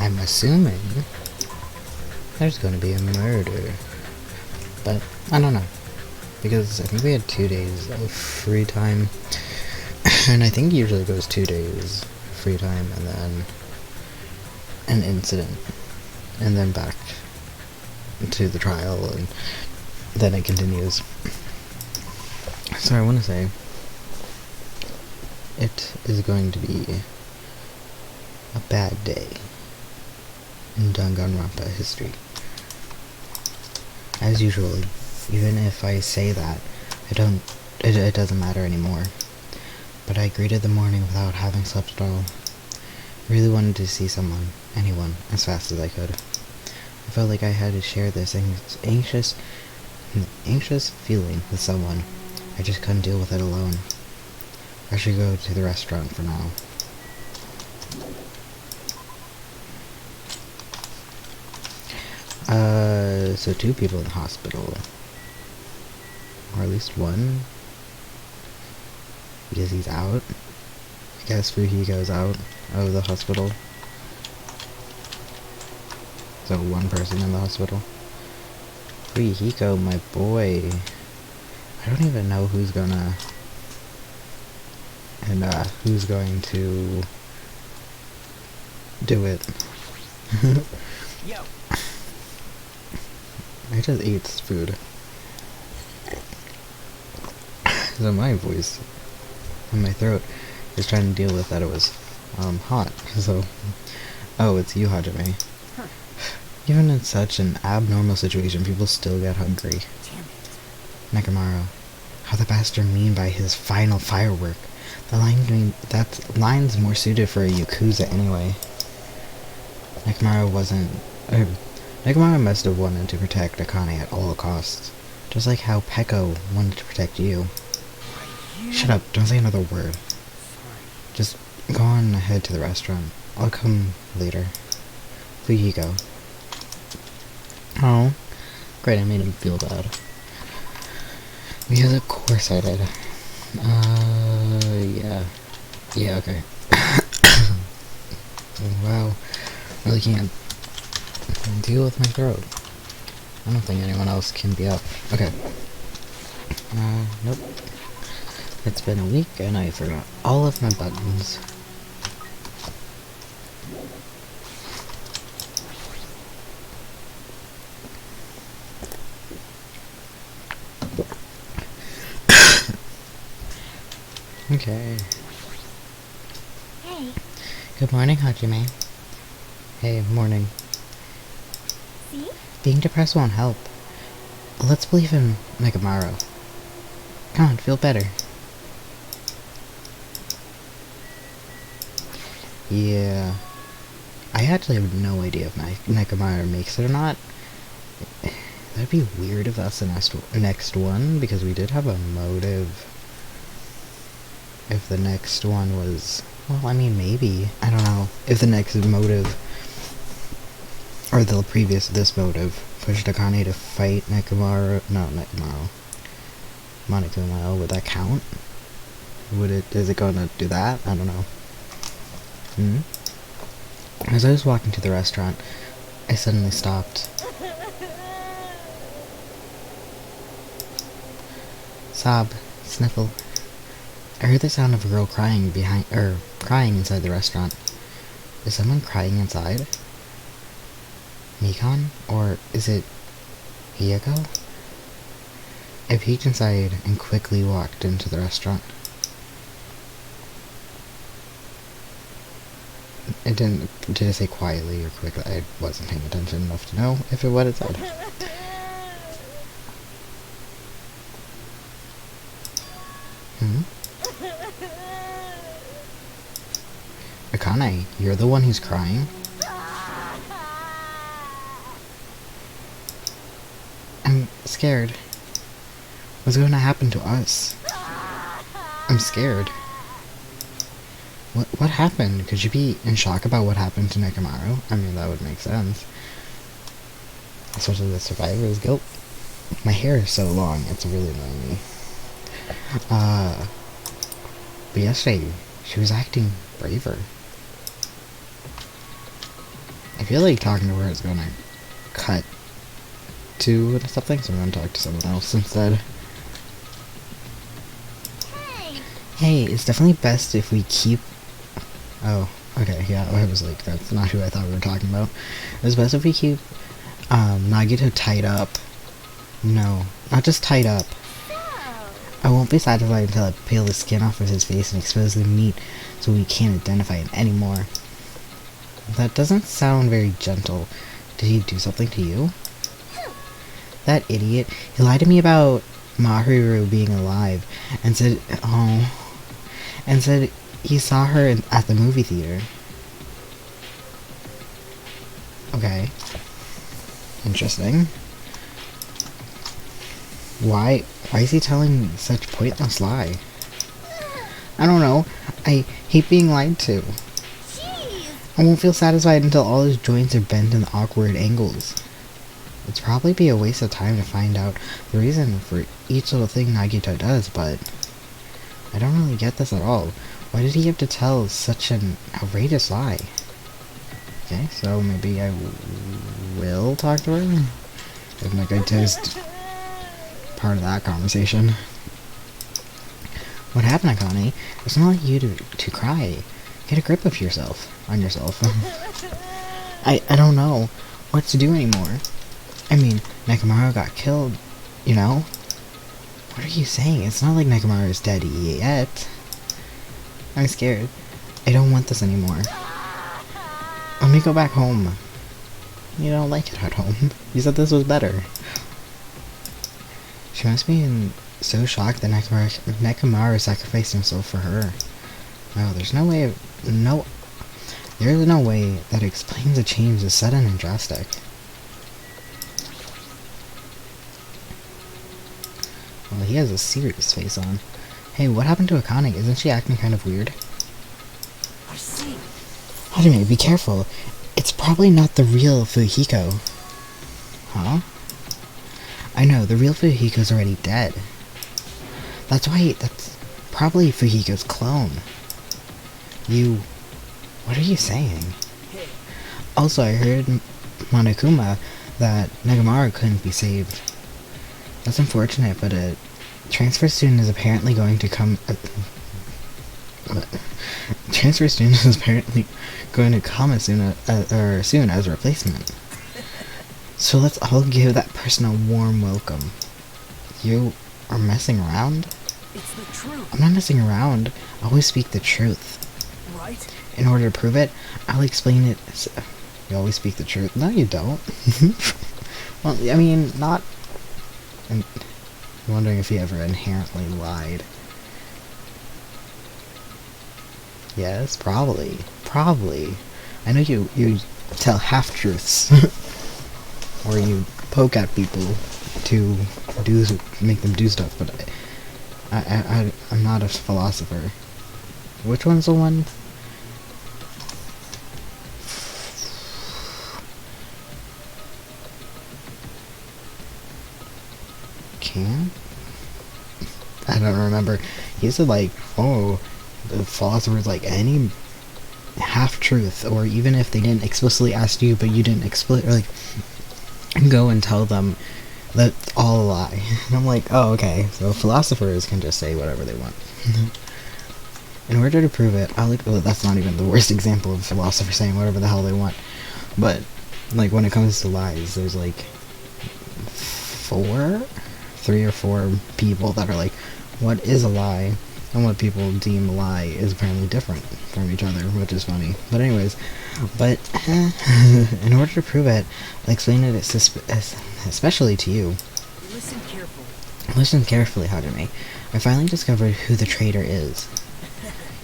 I'm assuming there's going to be a murder. But I don't know. Because I think we had 2 days of free time. And I think usually it goes 2 days free time and then an incident. And then back to the trial and then it continues. So I want to say it is going to be a bad day in Danganronpa history. As usual, even if I say that, it doesn't matter anymore. But I greeted the morning without having slept at all. I really wanted to see anyone, as fast as I could. I felt like I had to share this anxious feeling with someone. I just couldn't deal with it alone. I should go to the restaurant for now. So 2 people in the hospital. Or at least 1. Because he's out. I guess Fuhiko's out of the hospital. So 1 person in the hospital. Fuhiko, my boy. I don't even know who's gonna... And, who's going to... do it. Yo. I just ate food. So my voice in my throat is trying to deal with that it was hot. So oh, it's you, Hajime. Huh. Even in such an abnormal situation, people still get hungry. Damn it. Nekomaru, how the bastard mean by his final firework? That line's more suited for a Yakuza anyway. Nekomaru must have wanted to protect Akane at all costs, just like how Peko wanted to protect you. Shut up, don't say another word. Just go on ahead to the restaurant. I'll come later. Fuhiko. Oh, great, I made him feel bad. Because of course I did. Yeah. Yeah, okay. Wow. Really can't deal with my throat. I don't think anyone else can be up. Okay. Nope. It's been a week and I forgot all of my buttons. Okay. Hey. Good morning, Hajime. Hey, morning. See? Being depressed won't help. Let's believe in Nekomaru. Come on, feel better. Yeah. I actually have no idea if Nekomaru makes it or not. That'd be weird if that's the next one, because we did have a motive. If the next one was... Well, I mean, maybe. I don't know. If the next motive, or the previous this motive, pushed Akane to fight Nekomaru... No, Nekomaru. Monokuma, would that count? Is it gonna do that? I don't know. As I was walking to the restaurant, I suddenly stopped. Sob. Sniffle. I heard the sound of a girl crying crying inside the restaurant. Is someone crying inside? Mikon? Or is it Hiyako? I peeked inside and quickly walked into the restaurant. It did it say quietly or quickly? I wasn't paying attention enough to know if it what it said. Akane, you're the one who's crying? I'm scared. What's going to happen to us? I'm scared. What happened? Could you be in shock about what happened to Nekomaru? I mean, that would make sense. Especially the survivor's guilt. My hair is so long, it's really annoying me. But yesterday, she was acting braver. I feel like talking to her is gonna cut to something, so I'm gonna talk to someone else instead. Hey. Hey, it's definitely best if we keep... Oh, okay, yeah, I was like, that's not who I thought we were talking about. It's best if we keep, Nagito tied up. No, not just tied up. So. I won't be satisfied until I peel the skin off of his face and expose the meat so we can't identify him anymore. That doesn't sound very gentle. Did he do something to you? That idiot. He lied to me about Mahiru being alive and said, and said he saw her at the movie theater. Okay. Interesting. Why is he telling such pointless lie? I don't know. I hate being lied to. Jeez. I won't feel satisfied until all his joints are bent in awkward angles. It'd probably be a waste of time to find out the reason for each little thing Nagito does, but I don't really get this at all. Why did he have to tell such an outrageous lie? Okay, so maybe I will talk to her. If Nagito's part of that conversation. What happened, Akane? It's not like you to cry. Get a grip of yourself. On yourself. I don't know what to do anymore. I mean, Nekomaru got killed, you know? What are you saying? It's not like Nekomaru is dead yet. I'm scared. I don't want this anymore. Let me go back home. You don't like it at home. You said this was better. She must be so shocked that Nekomaru sacrificed himself for her. No, there's no way there is no way that explains a change as sudden and drastic. Well, he has a serious face on. Hey, what happened to Akane? Isn't she acting kind of weird? I see. Hajime, be careful. It's probably not the real Fuhiko. Huh? I know, the real Fuhiko's already dead. That's probably Fuhiko's clone. What are you saying? Hey, Also, I heard Monokuma that Nekomaru couldn't be saved. That's unfortunate, but a transfer student is apparently going to come... transfer student is apparently going to come as soon as a replacement. So let's all give that person a warm welcome. You are messing around? it's the truth, I'm not messing around. I always speak the truth. right? In order to prove it, I'll explain it. You always speak the truth. No, you don't. Well, I mean, not... I'm wondering if he ever inherently lied. Yes, probably. Probably. I know you tell half-truths. Or you poke at people to make them do stuff, but I'm not a philosopher. Which one's the one? Can? I don't remember. He said like, oh, the philosopher's like any half-truth, or even if they didn't explicitly ask you, but you didn't go and tell them that's all a lie. And I'm like, oh, okay, so philosophers can just say whatever they want. In order to prove it, well, that's not even the worst example of a philosopher saying whatever the hell they want. But, like, when it comes to lies, there's like 3 or 4 people that are like, what is a lie? And what people deem a lie is apparently different from each other, which is funny. But anyways, in order to prove it, I'll explain it especially to you. Listen carefully. Listen carefully, Hajime. I finally discovered who the traitor is.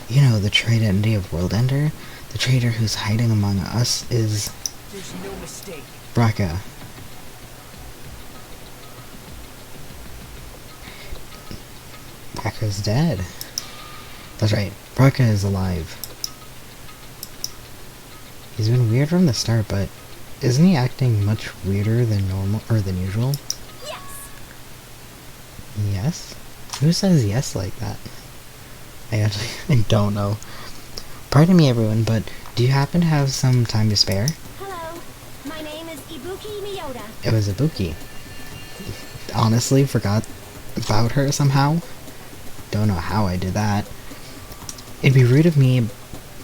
You know, the traitor of World Ender? The traitor who's hiding among us is... There's no mistake. Braca. Braca's dead. That's right, Braca is alive. He's been weird from the start, but isn't he acting much weirder than normal, or than usual? Yes. Yes? Who says yes like that? I don't know. Pardon me, everyone, but do you happen to have some time to spare? Hello. It was Ibuki. Honestly, forgot about her somehow. Don't know how I did that. It'd be rude of me,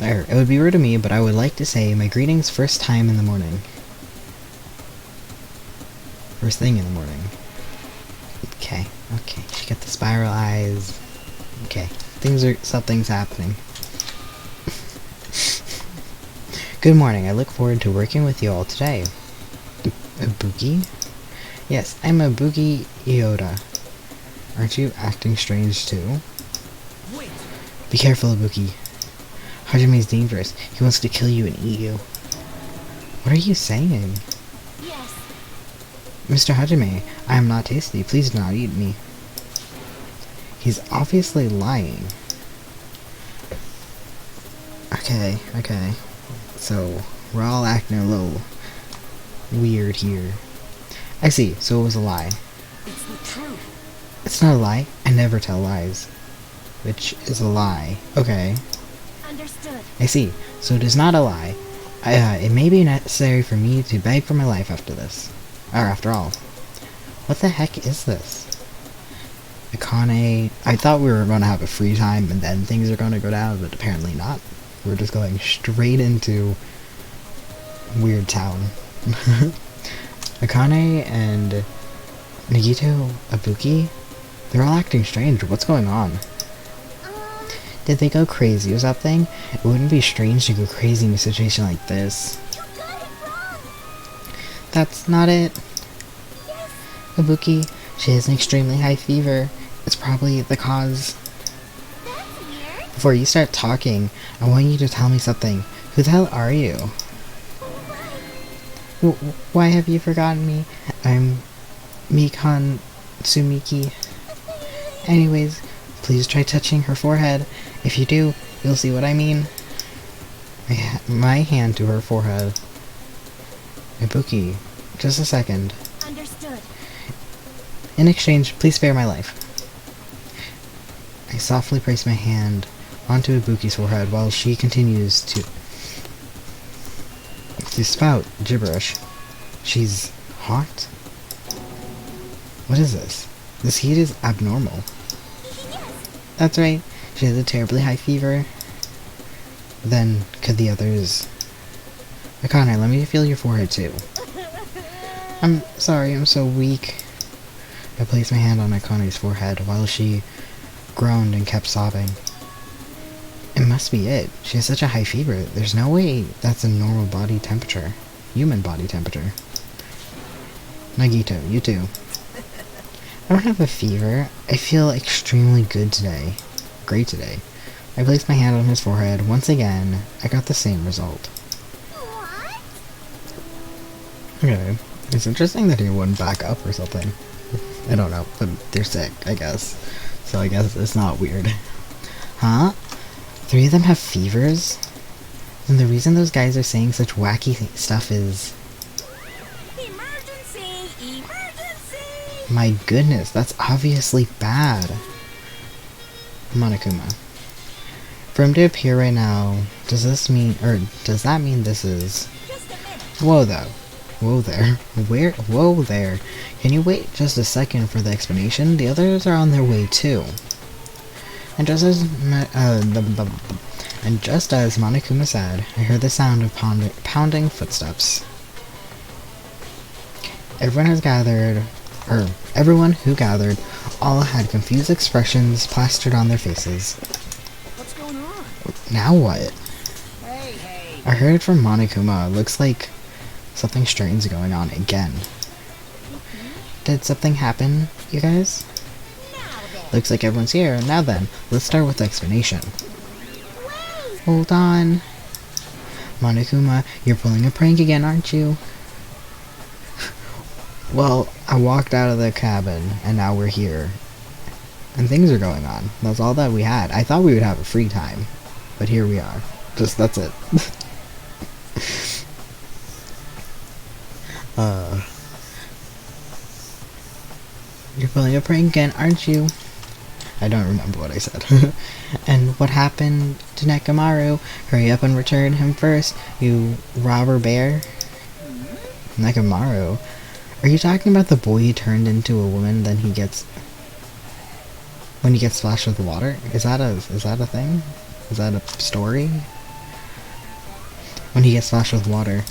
or it would be rude of me, but I would like to say my greetings first time in the morning. First thing in the morning. Okay, okay. She got the spiral eyes. Okay, something's happening. Good morning. I look forward to working with you all today. Ibuki? Yes, I'm Ibuki Yoda. Aren't you acting strange too? Wait. Be careful, Ibuki. Hajime's dangerous. He wants to kill you and eat you. What are you saying? Yes. Mr. Hajime, I am not tasty. Please do not eat me. He's obviously lying. Okay, okay. So, we're all acting a little weird here. I see, so it was a lie. It's the truth. It's not a lie. I never tell lies. Which is a lie. Okay. Understood. I see. So it is not a lie. It may be necessary for me to beg for my life after this. Or after all. What the heck is this? Akane... I thought we were going to have a free time and then things are going to go down, but apparently not. We're just going straight into Weird Town. Akane and Nagito Ibuki, they're all acting strange. What's going on? Did they go crazy or something? It wouldn't be strange to go crazy in a situation like this. You got it wrong. That's not it. Yes. Ibuki, she has an extremely high fever. It's probably the cause. That's weird. Before you start talking, I want you to tell me something. Who the hell are you? Why have you forgotten me? I'm Mikan Tsumiki. Anyways, please try touching her forehead. If you do, you'll see what I mean. My hand to her forehead. Ibuki, just a second. Understood. In exchange, please spare my life. I softly place my hand onto Ibuki's forehead while she continues to spout gibberish. She's hot? What is this? This heat is abnormal. That's right. She has a terribly high fever. Then, could the others... Akane, let me feel your forehead too. I'm sorry, I'm so weak. I placed my hand on Akane's forehead while she groaned and kept sobbing. It must be it. She has such a high fever. There's no way that's a normal body temperature. Human body temperature. Nagito, you too. I don't have a fever. I feel extremely good today. Great today. I placed my hand on his forehead. Once again, I got the same result. What? Okay. It's interesting that he wouldn't back up or something. I don't know, but they're sick, I guess. So I guess it's not weird. Huh? 3 of them have fevers? And the reason those guys are saying such wacky stuff is... Emergency! Emergency! My goodness, that's obviously bad. Monokuma. For him to appear right now, does that mean this is... Just a minute. Whoa though. Whoa there. Whoa there. Can you wait just a second for the explanation? The others are on their way too. And just as Monokuma said, I heard the sound of pounding footsteps. Everyone who gathered, all had confused expressions plastered on their faces. What's going on? Now what? Hey, hey. I heard from Monokuma. Looks like something strange is going on again. Did something happen, you guys? Looks like everyone's here. Now then, let's start with the explanation. Wait! Hold on. Monokuma, you're pulling a prank again, aren't you? Well, I walked out of the cabin, and now we're here. And things are going on. That's all that we had. I thought we would have a free time. But here we are. That's it. You're pulling a prank again, aren't you? I don't remember what I said. And what happened to Nekomaru? Hurry up and return him first, you robber bear. Nekomaru? Are you talking about the boy who turned into a woman, then he gets... when he gets splashed with water? Is that a thing? Is that a story? When he gets splashed with water.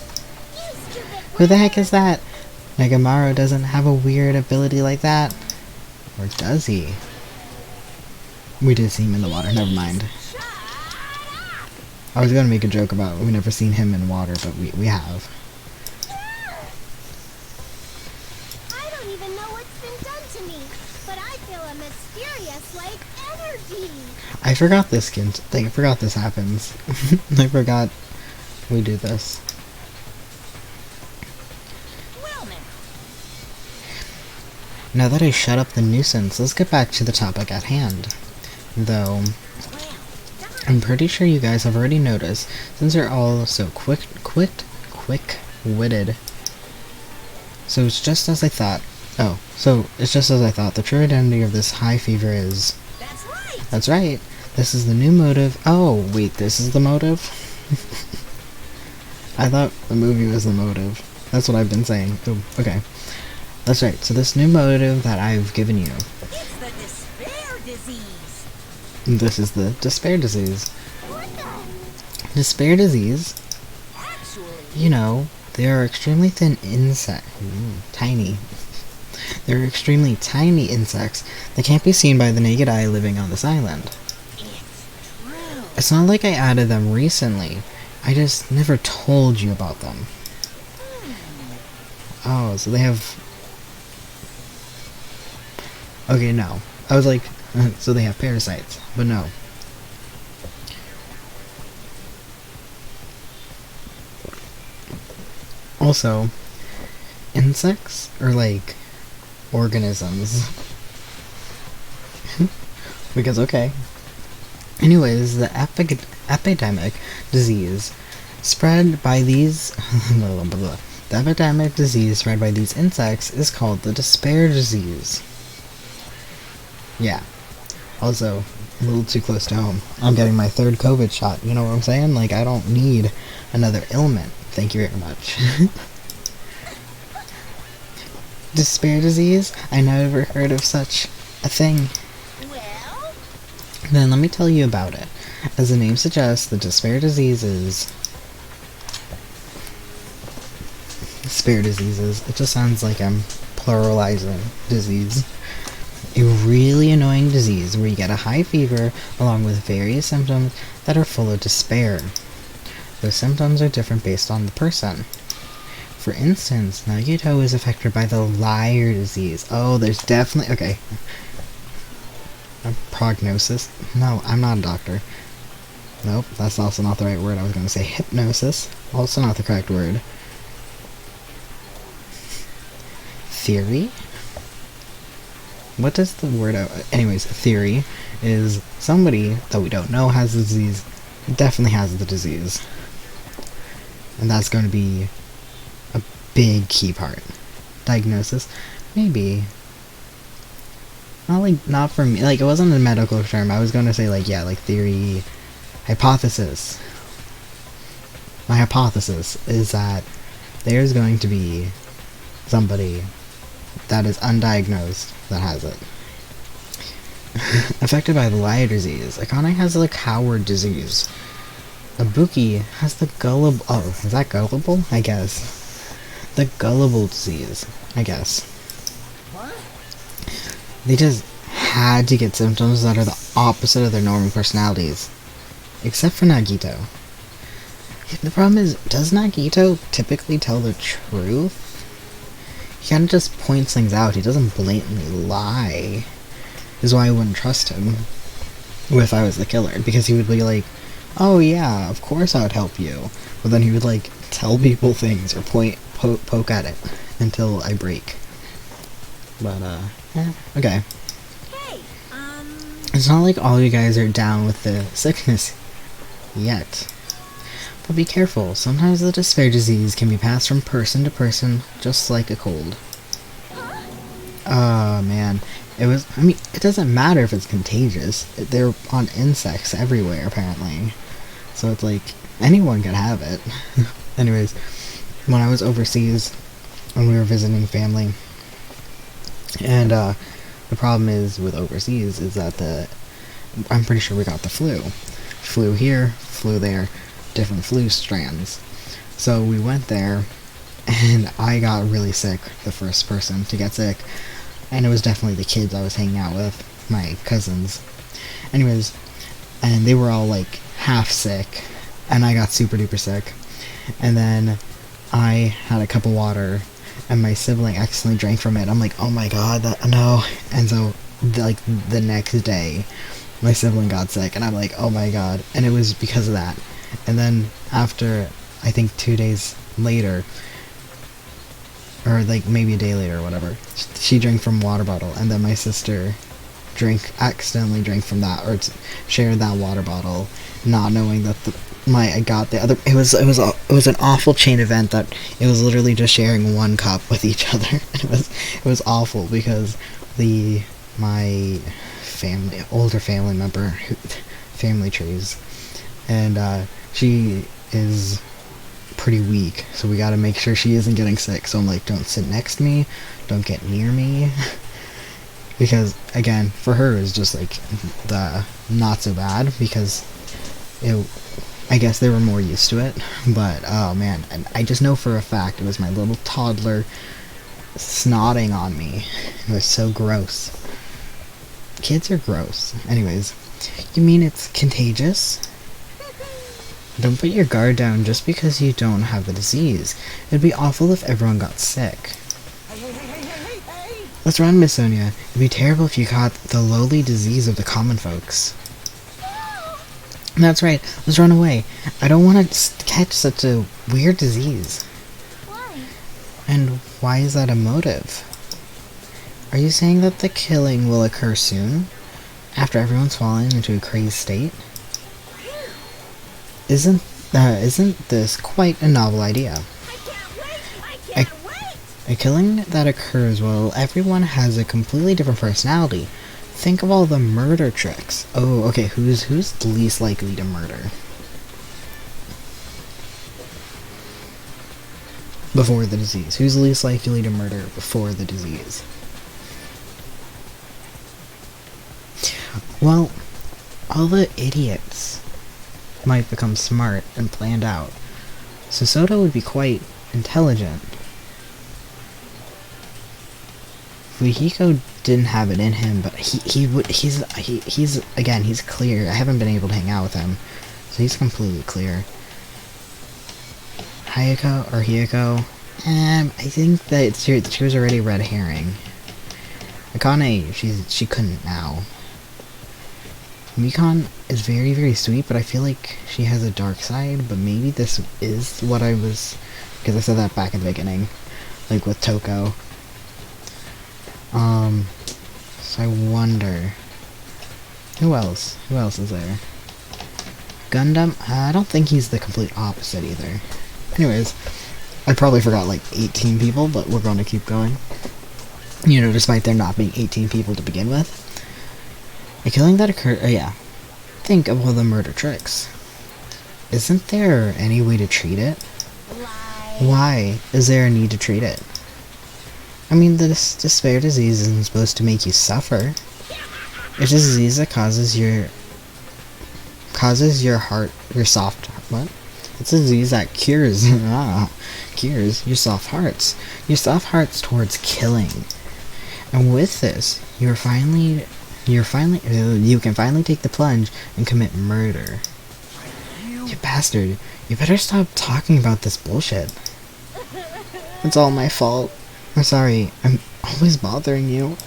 Who the heck is that? Negamaro doesn't have a weird ability like that. Or does he? We did see him in the water, never mind. I was gonna make a joke about we've never seen him in water, but we have. I don't even know what's been done to me, but I feel a mysterious, like, energy. I forgot this I forgot this happens. I forgot we do this. Well, now. Now that I shut up the nuisance, let's get back to the topic at hand. Though, I'm pretty sure you guys have already noticed, since you're all so quick-witted. So it's just as I thought. Oh, so it's just as I thought. The true identity of this high fever is... That's right. That's right. This is the new motive. Oh, wait, this is the motive? I thought the movie was the motive. That's what I've been saying. Oh, okay. That's right. So this new motive that I've given you. It's the despair disease. This is the despair disease. What the? Despair disease, Actually, you know, they are extremely thin insects. Tiny. They're extremely tiny insects that can't be seen by the naked eye living on this island. it's true. It's not like I added them recently. I just never told you about them. Oh, so they have... Okay, no. I was like, so they have parasites, but no. Also, insects are like organisms. Because, okay. Anyways, the epidemic disease spread by these... The epidemic disease spread by these insects is called the despair disease. Yeah. Also, a little too close to home. I'm getting my third COVID shot, you know what I'm saying? Like, I don't need another ailment. Thank you very much. Despair disease? I never heard of such a thing. Well, Then let me tell you about it. As the name suggests, the despair disease is... Despair diseases. It just sounds like I'm pluralizing disease. A really annoying disease where you get a high fever along with various symptoms that are full of despair. Those symptoms are different based on the person. For instance, Nagito is affected by the liar disease. Oh, there's definitely... Okay. A prognosis? No, I'm not a doctor. Nope, that's also not the right word. I was going to say hypnosis. Also not the correct word. Theory? What does the word... Anyways, theory is somebody that we don't know has the disease definitely has the disease. And that's going to be a big key part. Diagnosis? Maybe. Not for me. Like, it wasn't a medical term. I was going to say, like, yeah, like theory... Hypothesis. My hypothesis is that there's going to be somebody that is undiagnosed that has it. Affected by the liar disease. Akane has the coward disease. Ibuki has the gullible... Oh, is that gullible? I guess. The gullible disease. I guess. What? They just had to get symptoms that are the opposite of their normal personalities. Except for Nagito. The problem is, does Nagito typically tell the truth? He kind of just points things out. He doesn't blatantly lie. This is why I wouldn't trust him if I was the killer. Because he would be like, oh yeah, of course I would help you. But then he would like tell people things or poke at it until I break. But okay. hey, It's not like all you guys are down with the sickness yet. But be careful, sometimes the despair disease can be passed from person to person, just like a cold. Oh man, I mean, it doesn't matter if it's contagious. They're on insects everywhere, apparently. So it's like, anyone could have it. Anyways, when I was overseas, when we were visiting family. And the problem is with overseas is that I'm pretty sure we got the flu. Flew here, flew there, different flu strands. So we went there, and I got really sick, the first person to get sick. And it was definitely the kids I was hanging out with, my cousins. Anyways, and they were all like half sick, and I got super duper sick. And then I had a cup of water, and my sibling accidentally drank from it. I'm like, oh my god, no. And so, like, the next day, my sibling got sick, and I'm like, oh my god. And it was because of that. And then after, I think 2 days later, or like maybe a day later or whatever, she drank from a water bottle, and then my sister accidentally drank from that, or shared that water bottle, not knowing that I got the other. It was an awful chain event that it was literally just sharing one cup with each other. It was awful because my older family member, family trees, and she is pretty weak, so we gotta make sure she isn't getting sick. So I'm like, don't sit next to me, don't get near me, because again, for her it's just like the not so bad, because I guess they were more used to it. But oh man, and I just know for a fact it was my little toddler snotting on me. It was so gross. Kids are gross. Anyways, you mean it's contagious? Don't put your guard down just because you don't have the disease. It'd be awful if everyone got sick. Hey. Let's run, Miss Sonia. It'd be terrible if you caught the lowly disease of the common folks. That's right. Let's run away. I don't want to catch such a weird disease. Why? And why is that a motive? Are you saying that the killing will occur soon? After everyone's fallen into a crazed state? Isn't this quite a novel idea? I can't wait! A killing that occurs while everyone has a completely different personality. Think of all the murder tricks. Oh, okay, who's the least likely to murder? Before the disease. Who's the least likely to murder before the disease? Well, all the idiots might become smart and planned out. So Soda would be quite intelligent. Fujiko didn't have it in him, but he's clear. I haven't been able to hang out with him, so he's completely clear. Hiyako, I think that she was already red herring. Akane, she couldn't now. Mikan is very, very sweet, but I feel like she has a dark side, but maybe this is what I was, because I said that back in the beginning, like with Toko. So I wonder, who else is there? Gundam, I don't think he's the complete opposite either. Anyways, I probably forgot like 18 people, but we're going to keep going. You know, despite there not being 18 people to begin with. A killing that occurred, think of all the murder tricks. Isn't there any way to treat it? Why is there a need to treat it? I mean, this despair disease isn't supposed to make you suffer. It's a disease that causes your soft, what? It's a disease that cures your soft hearts. Your soft hearts towards killing. And with this, you can finally take the plunge and commit murder. You bastard, you better stop talking about this bullshit. It's all my fault. I'm sorry, I'm always bothering you.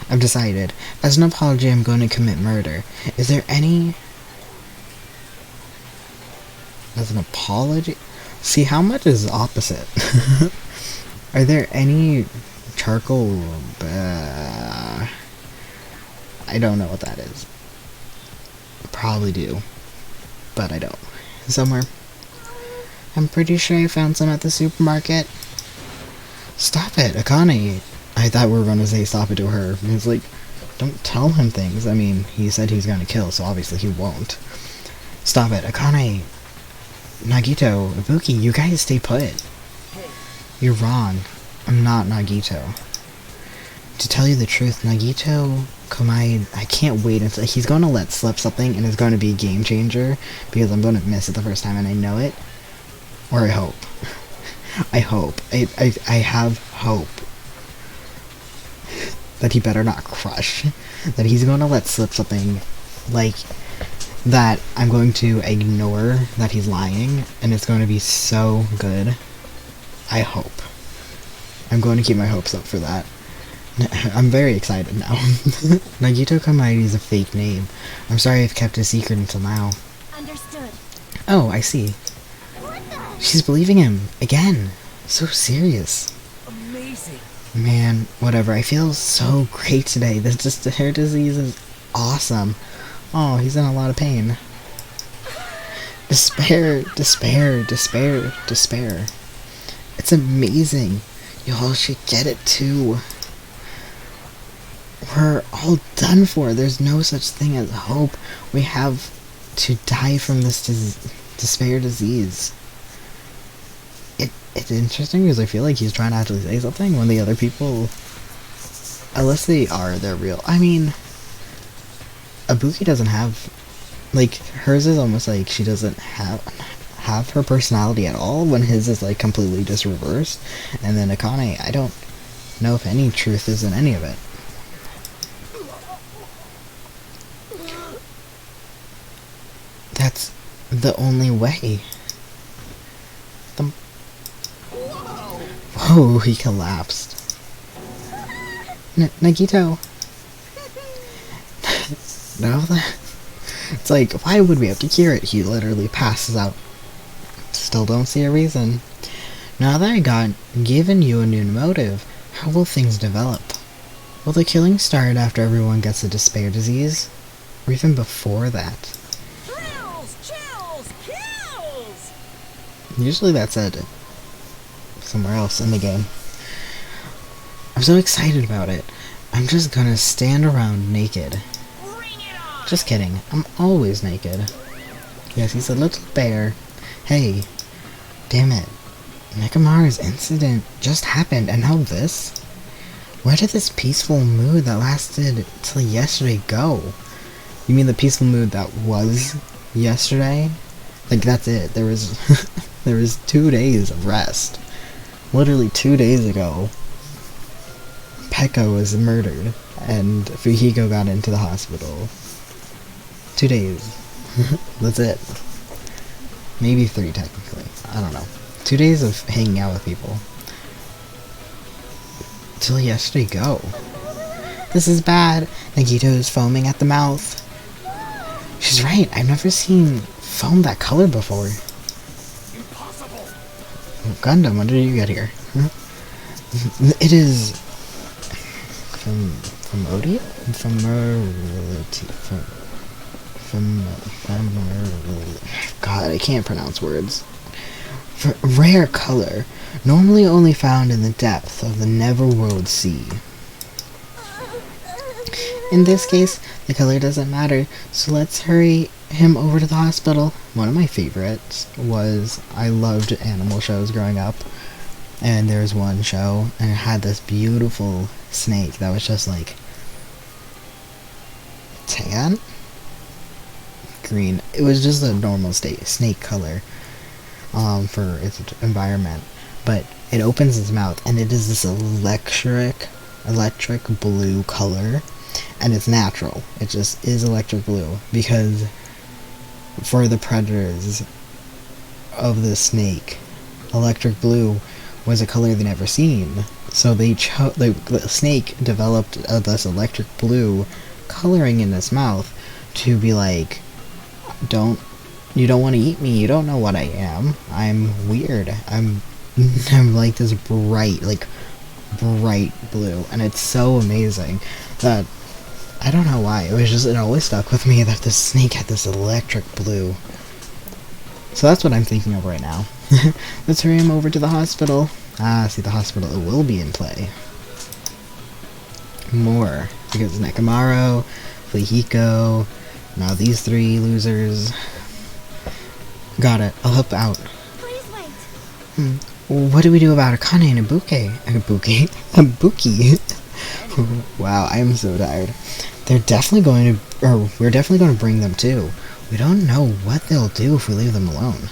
I've decided. As an apology, I'm going to commit murder. Is there any... As an apology? See, how much is opposite? Are there any charcoal... I don't know what that is. Probably do. But I don't. Somewhere. I'm pretty sure I found some at the supermarket. Stop it, Akane. I thought we were going to say stop it to her. It's like, don't tell him things. I mean, he said he's going to kill, so obviously he won't. Stop it, Akane. Nagito, Ibuki, you guys stay put. You're wrong. I'm not Nagito. To tell you the truth, Nagito Komai, I can't wait until he's going to let slip something and it's going to be a game changer because I'm going to miss it the first time and I know it. Or I hope. I hope. I have hope that he better not crush. That he's going to let slip something like that I'm going to ignore that he's lying and it's going to be so good. I hope. I'm going to keep my hopes up for that. I'm very excited now. Nagito Kamairi is a fake name. I'm sorry I've kept it a secret until now. Understood. Oh, I see. What the? She's believing him. Again. So serious. Amazing. Man, whatever. I feel so great today. This hair disease is awesome. Oh, he's in a lot of pain. Despair, despair, despair, despair. It's amazing. Y'all should get it too. We're all done for. There's no such thing as hope. We have to die from this despair disease. It's interesting because I feel like he's trying to actually say something when the other people, unless they're real. I mean, Ibuki doesn't have, like, hers is almost like she doesn't have her personality at all when his is like completely just reversed. And then Akane, I don't know if any truth is in any of it. That's the only way. Whoa, he collapsed. Nagito. No, it's like, why would we have to cure it? He literally passes out. Still don't see a reason. Now that I got given you a new motive, how will things develop? Will the killing start after everyone gets the despair disease? Or even before that? Thrills, chills, kills! Usually that's said somewhere else in the game. I'm so excited about it. I'm just gonna stand around naked. Bring it on! Just kidding. I'm always naked. Yes, he's a little bear. Hey. Damn it. Nekomaru's incident just happened, and now this? Where did this peaceful mood that lasted till yesterday go? You mean the peaceful mood that was yesterday? Like, that's it. There was there was 2 days of rest. Literally 2 days ago, Pekka was murdered, and Fuhiko got into the hospital. 2 days. That's it. Maybe 3, technically. I don't know. 2 days of hanging out with people. Till yesterday go. This is bad. Nagito is foaming at the mouth. She's right. I've never seen foam that color before. Impossible! Gundam, when did you get here? Huh? It is from Odia? God, I can't pronounce words. Rare color, normally only found in the depth of the Neverworld Sea. In this case, the color doesn't matter, so let's hurry him over to the hospital. One of my favorites was, I loved animal shows growing up, and there was one show, and it had this beautiful snake that was just like tan? Green. It was just a normal snake color for its environment, but it opens its mouth and it is this electric blue color, and it's natural. It just is electric blue because for the predators of the snake, electric blue was a color they never seen. So they the snake developed this electric blue coloring in its mouth to be like, you don't want to eat me. You don't know what I am. I'm weird. I'm like this bright blue, and it's so amazing that I don't know why. It always stuck with me that the snake had this electric blue. So that's what I'm thinking of right now. Let's hurry him over to the hospital. See, the hospital will be in play. More. Because Nekomaru, Fuhiko, now these 3 losers. Got it. I'll help out. Please wait. What do we do about Akane and Ibuki? Ibuki? Wow, I am so tired. We're definitely going to bring them too. We don't know what they'll do if we leave them alone.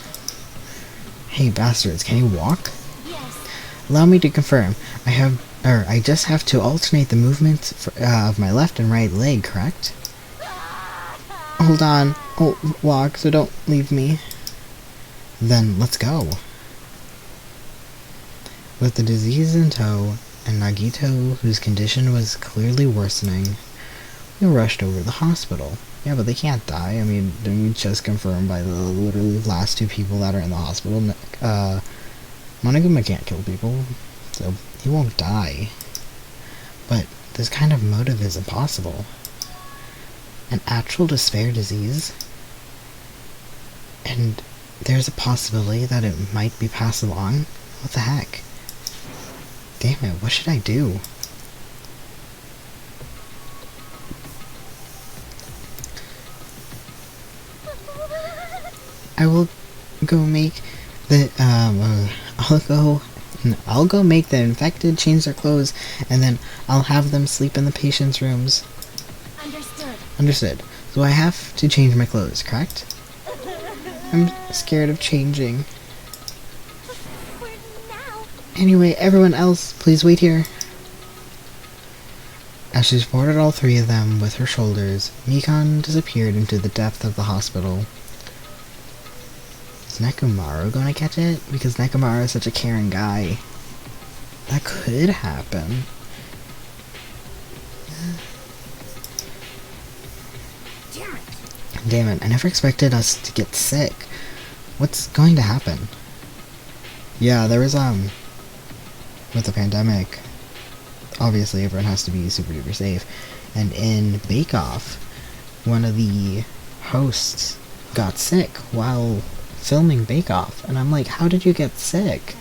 Hey bastards, can you walk? Yes. Allow me to confirm. I just have to alternate the movements of my left and right leg, correct? Hold on. I'll walk, so don't leave me. Then, let's go. With the disease in tow, and Nagito, whose condition was clearly worsening, we rushed over to the hospital. Yeah, but they can't die. I mean, didn't we just confirm by the literally last two people that are in the hospital? Monogama can't kill people, so he won't die. But this kind of motive is impossible. An actual despair disease? And there's a possibility that it might be passed along? What the heck? Damn it, what should I do? I will go make the, I'll go make the infected change their clothes, and then I'll have them sleep in the patient's rooms. Understood. Understood. So I have to change my clothes, correct? I'm scared of changing. Where now? Anyway, everyone else, please wait here. As she supported all three of them with her shoulders, Mikan disappeared into the depth of the hospital. Is Nekomaru gonna catch it? Because Nekomaru is such a caring guy. That could happen. Damn it, I never expected us to get sick. What's going to happen? Yeah, there was, with the pandemic, obviously everyone has to be super duper safe. And in Bake Off, one of the hosts got sick while filming Bake Off. And I'm like, how did you get sick?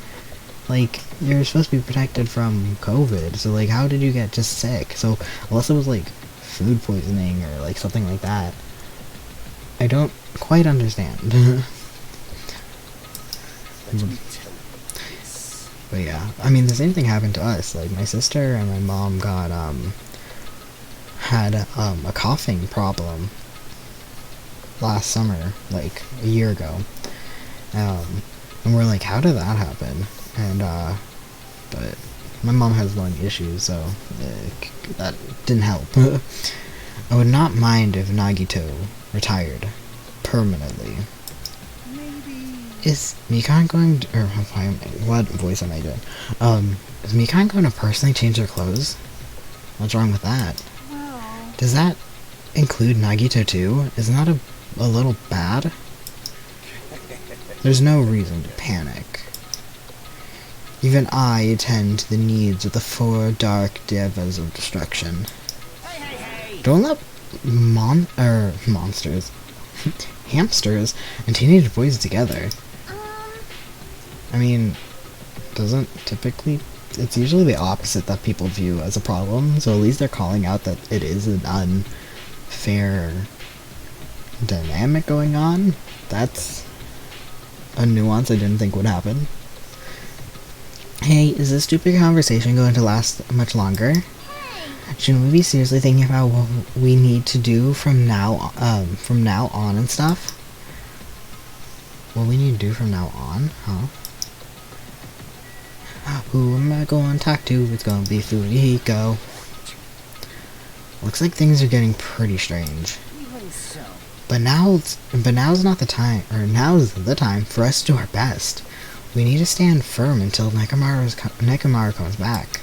Like, you're supposed to be protected from COVID, so like, how did you get just sick? So, unless it was like food poisoning or like something like that, I don't quite understand. But yeah, I mean, the same thing happened to us. Like, my sister and my mom got, had a coughing problem last summer, like, a year ago. And we're like, how did that happen? And, but my mom has lung issues, so that didn't help. I would not mind if Nagito retired permanently. Is Mikan going to, or what voice am I doing? Is Mikan going to personally change their clothes? What's wrong with that? Well, Does that include Nagito too? Isn't that a little bad? There's no reason to panic. Even I attend to the needs of the four dark devas of destruction. Don't let monsters, hamsters, and teenage boys together. I mean, it's usually the opposite that people view as a problem, so at least they're calling out that it is an unfair dynamic going on. That's a nuance I didn't think would happen. Hey, is this stupid conversation going to last much longer? Shouldn't we be seriously thinking about what we need to do from now on and stuff? What we need to do from now on, huh? Who am I going to talk to? It's going to be Furiko. Looks like things are getting pretty strange. Even so. But now's not the time, or now's the time for us to do our best. We need to stand firm until Nekomaru comes back.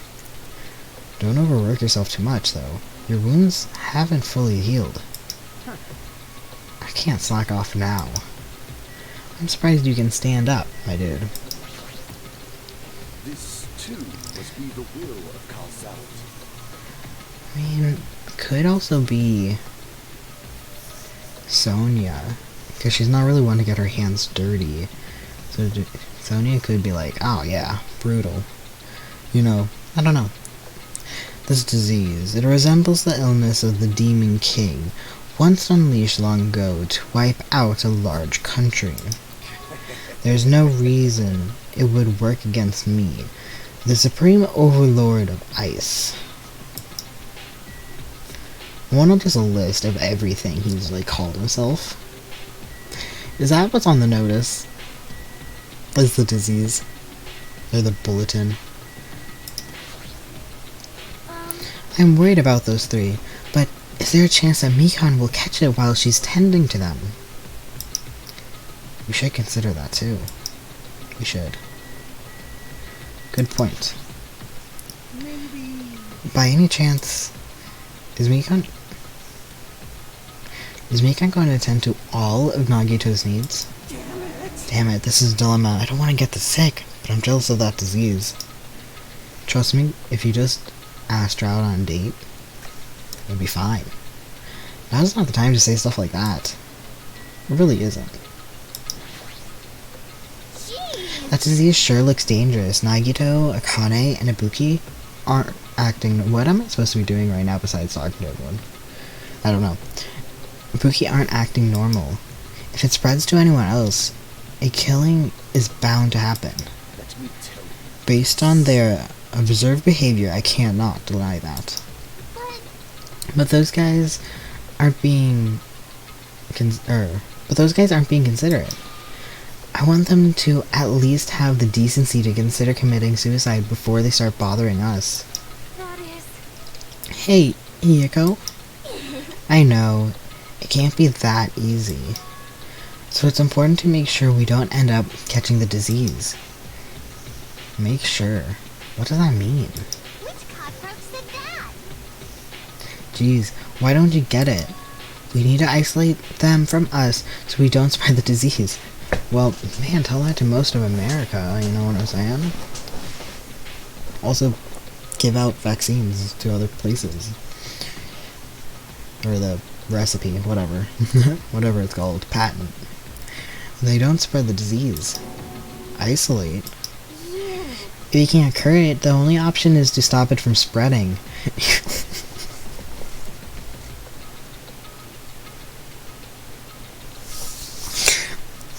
Don't overwork yourself too much, though. Your wounds haven't fully healed. I can't slack off now. I'm surprised you can stand up, my dude. This, too, must be the will of causality. I mean, could also be Sonia, because she's not really one to get her hands dirty. So Sonia could be like, oh yeah, brutal. You know, I don't know. This disease, it resembles the illness of the Demon King, once unleashed long ago to wipe out a large country. There's no reason it would work against me, the supreme overlord of ice. I want just a list of everything he's like called himself. Is that what's on the notice? Is the disease? Or the bulletin? I'm worried about those three, but is there a chance that Mikan will catch it while she's tending to them? We should consider that too. We should. Good point. Maybe. By any chance, is Mikan going to attend to all of Nagito's needs? Damn it, this is a dilemma. I don't want to get this sick, but I'm jealous of that disease. Trust me, if you just asked her out on a date, it'll be fine. Now's not the time to say stuff like that. It really isn't. Jeez. That disease sure looks dangerous. Nagito, Akane, and Ibuki aren't acting... What am I supposed to be doing right now besides talking to everyone? I don't know. Ibuki aren't acting normal. If it spreads to anyone else, a killing is bound to happen. Let me tell you. Based on their observed behavior, I cannot deny that. But those guys aren't being... But those guys aren't being considerate. I want them to at least have the decency to consider committing suicide before they start bothering us. That is... Hey, Hiyako. I know, it can't be that easy. So it's important to make sure we don't end up catching the disease. Make sure. What does that mean? Which cockroach said that? Jeez, why don't you get it? We need to isolate them from us so we don't spread the disease. Well, man, tell that to most of America, you know what I'm saying? Also, give out vaccines to other places. Or the recipe, whatever. Whatever it's called. Patent. They don't spread the disease. Isolate? Yeah. If you can't cure it, the only option is to stop it from spreading.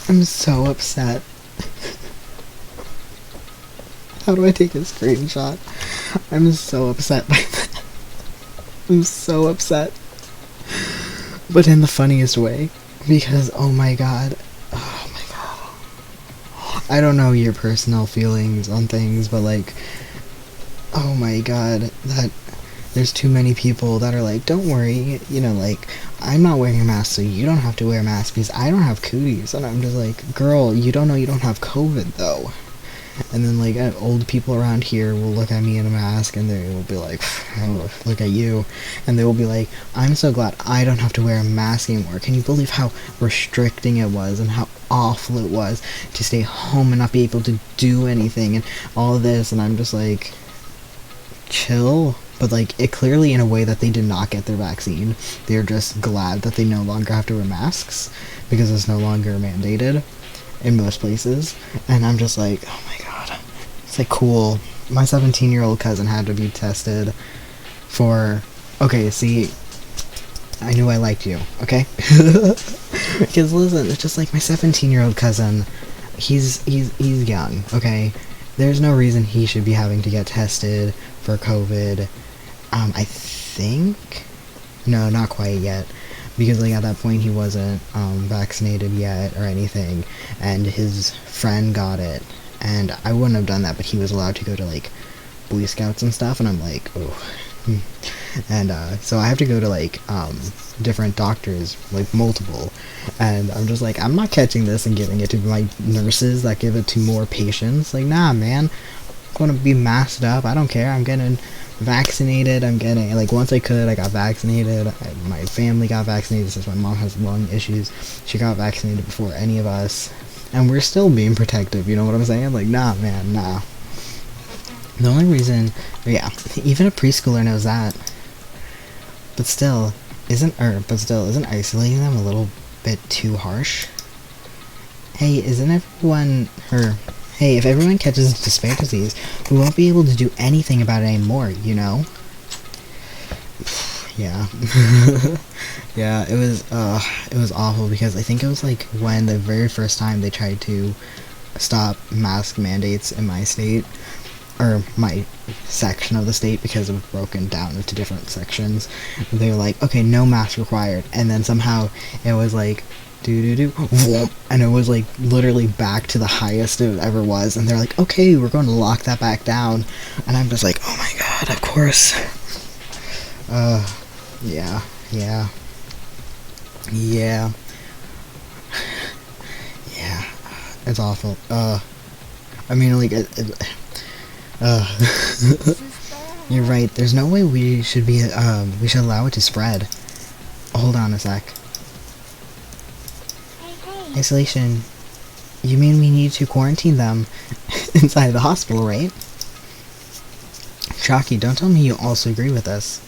I'm so upset. How do I take a screenshot? I'm so upset by that. I'm so upset. But in the funniest way. Because, oh my god. Oh my god. I don't know your personal feelings on things, but like, oh my god, that there's too many people that are like, don't worry, you know, like, I'm not wearing a mask, so you don't have to wear a mask because I don't have cooties. And I'm just like, girl, you don't know you don't have COVID, though. And then, like, old people around here will look at me in a mask, and they will be like, oh, look at you. And they will be like, I'm so glad I don't have to wear a mask anymore. Can you believe how restricting it was and how awful it was to stay home and not be able to do anything and all this? And I'm just like, chill. But, like, it clearly in a way that they did not get their vaccine. They're just glad that they no longer have to wear masks because it's no longer mandated in most places. And I'm just like, oh my god. It's like, cool. My 17-year-old cousin had to be tested for... Okay, see, I knew I liked you, okay? Because listen, it's just like my 17-year-old cousin, he's young, okay? There's no reason he should be having to get tested for COVID. I think... No, not quite yet. Because, like, at that point he wasn't vaccinated yet or anything. And his friend got it. And I wouldn't have done that, but he was allowed to go to, like, Boy Scouts and stuff. And I'm like, oh. And, so I have to go to, like, different doctors, like, multiple. And I'm just like, I'm not catching this and giving it to my nurses that give it to more patients. Like, nah, man. I'm gonna be masked up. I don't care. I'm getting vaccinated. I'm getting, like, once I could, I got vaccinated. My family got vaccinated since my mom has lung issues. She got vaccinated before any of us. And we're still being protective, you know what I'm saying? Like, nah, man, nah. The only reason, yeah, even a preschooler knows that. But still, isn't isolating them a little bit too harsh? Hey, hey, if everyone catches despair disease, we won't be able to do anything about it anymore, you know? Yeah. Yeah, it was awful because I think it was like when the very first time they tried to stop mask mandates in my state, or my section of the state, because it was broken down into different sections. They were like, okay, no mask required, and then somehow it was like, and it was like literally back to the highest it ever was, and they're like, okay, we're going to lock that back down, and I'm just like, oh my god, of course. Yeah, it's awful. I mean, like, you're right, there's no way we should allow it to spread. Hold on a sec. Hey. Isolation. You mean we need to quarantine them inside the hospital, right? Shocky, don't tell me you also agree with us.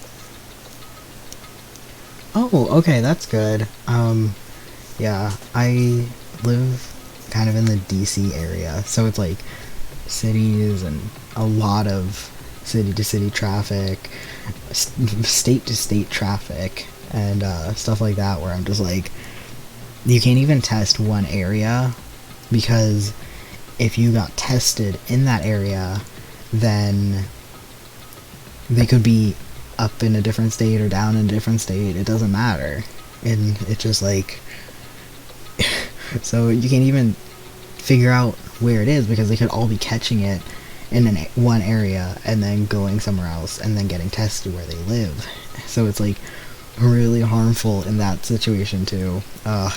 Oh, okay, that's good. Yeah, I live kind of in the DC area, so it's like cities and a lot of city-to-city traffic, state-to-state traffic, and stuff like that, where I'm just like, you can't even test one area, because if you got tested in that area, then they could be up in a different state or down in a different state. It doesn't matter. And it's just like, so you can't even figure out where it is, because they could all be catching it in one area and then going somewhere else and then getting tested where they live. So it's like really harmful in that situation too. I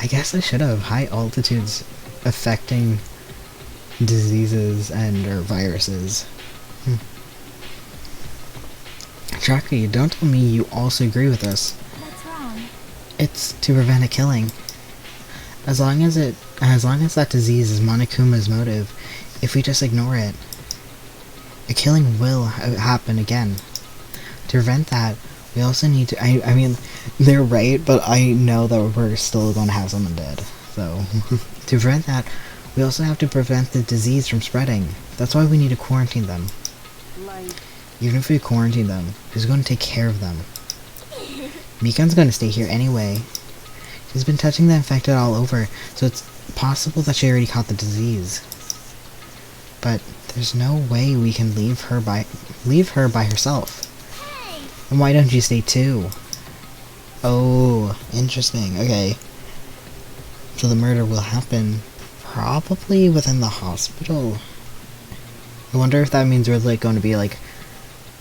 guess I should have. High altitudes affecting diseases and or viruses. Chucky, don't tell me you also agree with us. What's wrong? It's to prevent a killing. As long as that disease is Monokuma's motive, if we just ignore it, a killing will happen again. To prevent that, we also need to. I mean, they're right, but I know that we're still going to have someone dead. So, to prevent that, we also have to prevent the disease from spreading. That's why we need to quarantine them. Like, Even if we quarantine them, who's going to take care of them? Mikan's going to stay here anyway. She's been touching the infected all over, so it's possible that she already caught the disease. But there's no way we can leave her by herself. Hey! And why don't you stay too? Oh, interesting. Okay. So the murder will happen probably within the hospital. I wonder if that means we're like going to be like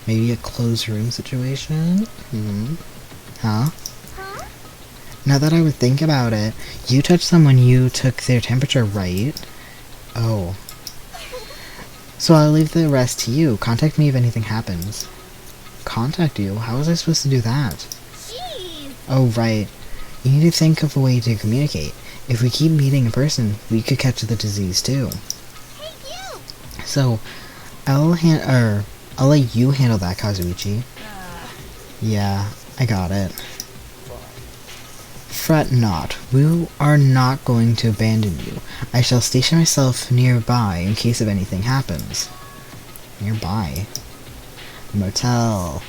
maybe a closed room situation? Huh? Huh? Now that I would think about it, you touched someone, you took their temperature, right? Oh. So I'll leave the rest to you. Contact me if anything happens. Contact you? How was I supposed to do that? Jeez! Oh, right. You need to think of a way to communicate. If we keep meeting in person, we could catch the disease too. Hey, you! So, I'll let you handle that, Kazuichi. Yeah, I got it. Fret not. We are not going to abandon you. I shall station myself nearby in case of anything happens. Nearby? Motel.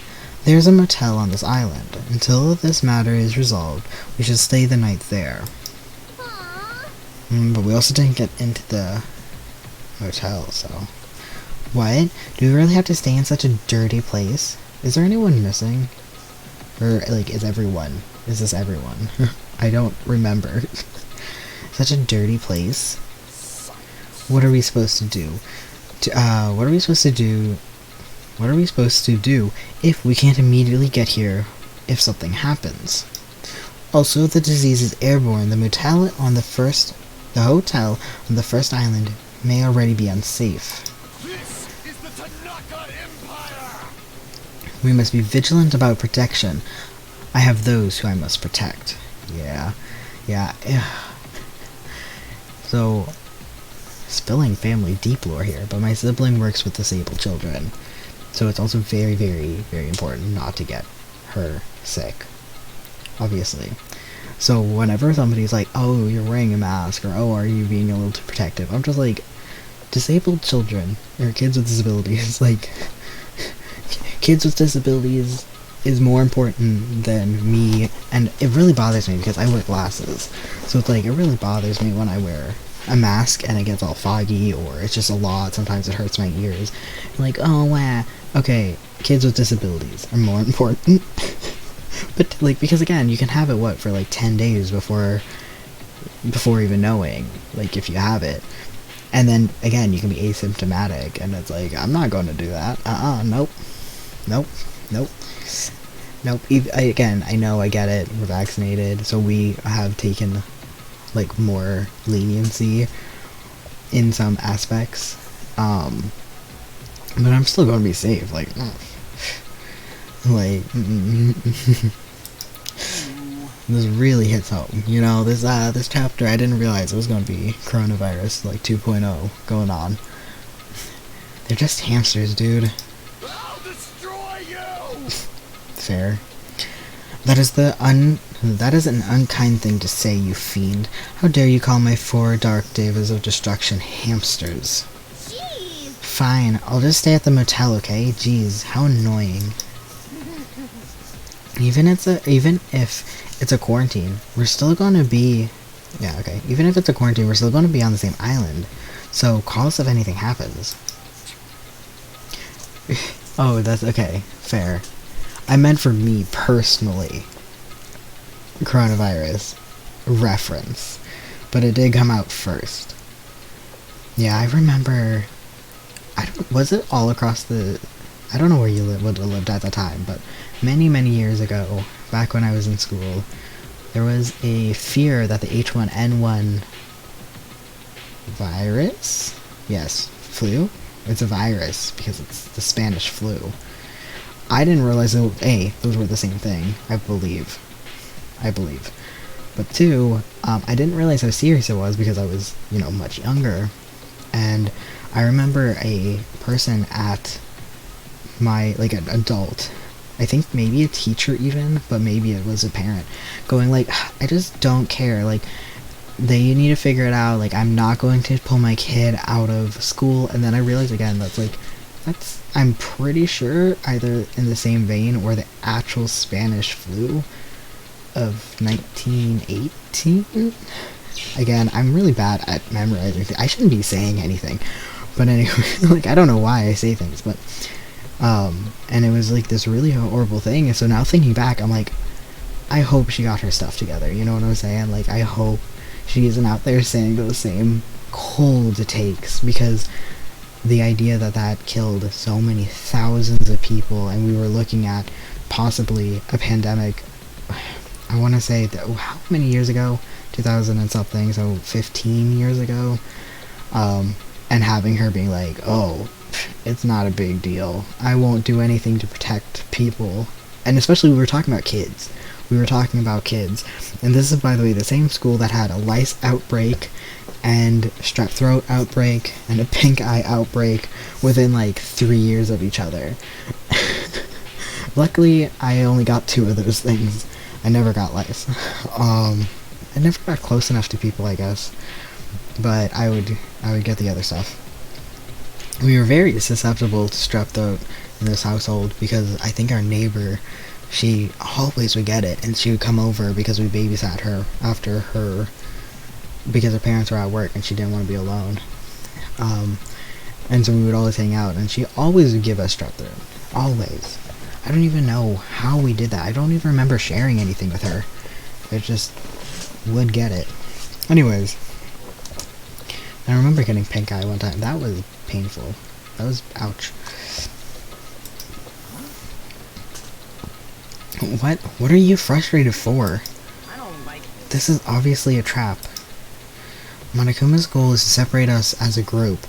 There's a motel on this island. Until this matter is resolved, we should stay the night there. Aww. But we also didn't get into the motel, so... What? Do we really have to stay in such a dirty place? Is there anyone missing? Or, like, is this everyone? I don't remember. Such a dirty place. What are we supposed to do? What are we supposed to do? What are we supposed to do if we can't immediately get here if something happens? Also, the disease is airborne. The hotel on the first island may already be unsafe. This is the Tanaka Empire! We must be vigilant about protection. I have those who I must protect. Yeah. So, spilling family deep lore here, but my sibling works with disabled children. So it's also very, very, very important not to get her sick. Obviously. So whenever somebody's like, oh, you're wearing a mask, or oh, are you being a little too protective? I'm just like, disabled children, or kids with disabilities, like, kids with disabilities is more important than me, and it really bothers me because I wear glasses, so it's like it really bothers me when I wear a mask and it gets all foggy, or it's just a lot. Sometimes it hurts my ears. Like, oh wow, okay, kids with disabilities are more important. But like, because again, you can have it what for like 10 days before even knowing, like, if you have it, and then again you can be asymptomatic, and it's like, I'm not going to do that. Nope, nope, nope. Nope. Again, I know, I get it. We're vaccinated, so we have taken like more leniency in some aspects. But I'm still going to be safe. Like, this really hits home. You know, this chapter, I didn't realize it was going to be coronavirus like 2.0 going on. They're just hamsters, dude. I'll destroy you! Fair. That is an unkind thing to say, you fiend. How dare you call my 4 dark devas of destruction hamsters? Jeez! Fine, I'll just stay at the motel, okay? Jeez, how annoying. Even if it's a quarantine, we're still gonna be... Yeah, okay. Even if it's a quarantine, we're still gonna be on the same island. So, call us if anything happens. Oh, that's okay. Fair. I meant for me personally. Coronavirus reference. But it did come out first. Yeah, I remember... was it all across the... I don't know where you would have lived at the time, but many, many years ago, back when I was in school, there was a fear that the H1N1 virus? Yes, flu? It's a virus, because it's the Spanish flu. I didn't realize those were the same thing, I believe. But 2, I didn't realize how serious it was because I was, much younger. And I remember a person at my, like, an adult, I think maybe a teacher even, but maybe it was a parent, going like, I just don't care, like, they need to figure it out, like, I'm not going to pull my kid out of school. And then I realized again, that's I'm pretty sure either in the same vein or the actual Spanish flu of 1918. Again, I'm really bad at memorizing things. I shouldn't be saying anything, but anyway, like, I don't know why I say things, but and it was like this really horrible thing. And so now thinking back, I'm like, I hope she got her stuff together, you know what I'm saying? Like, I hope she isn't out there saying those same cold takes, because the idea that killed so many thousands of people, and we were looking at possibly a pandemic, I want to say, that, how many years ago? 2000 and something, so 15 years ago, and having her being like, oh, it's not a big deal, I won't do anything to protect people. And especially we were talking about kids, and this is, by the way, the same school that had a lice outbreak and strep throat outbreak and a pink eye outbreak within like 3 years of each other. Luckily, I only got 2 of those things. I never got lice. I never got close enough to people, I guess, but I would get the other stuff. We were very susceptible to strep throat in this household because I think our neighbor, she always would get it, and she would come over because we babysat her because her parents were at work and she didn't want to be alone. And so we would always hang out, and she always would give us strep throat. Always. I don't even know how we did that. I don't even remember sharing anything with her. It just would get it. Anyways, I remember getting pink eye one time. That was painful. That was ouch. What are you frustrated for? I don't like this. This is obviously a trap. Monokuma's goal is to separate us as a group.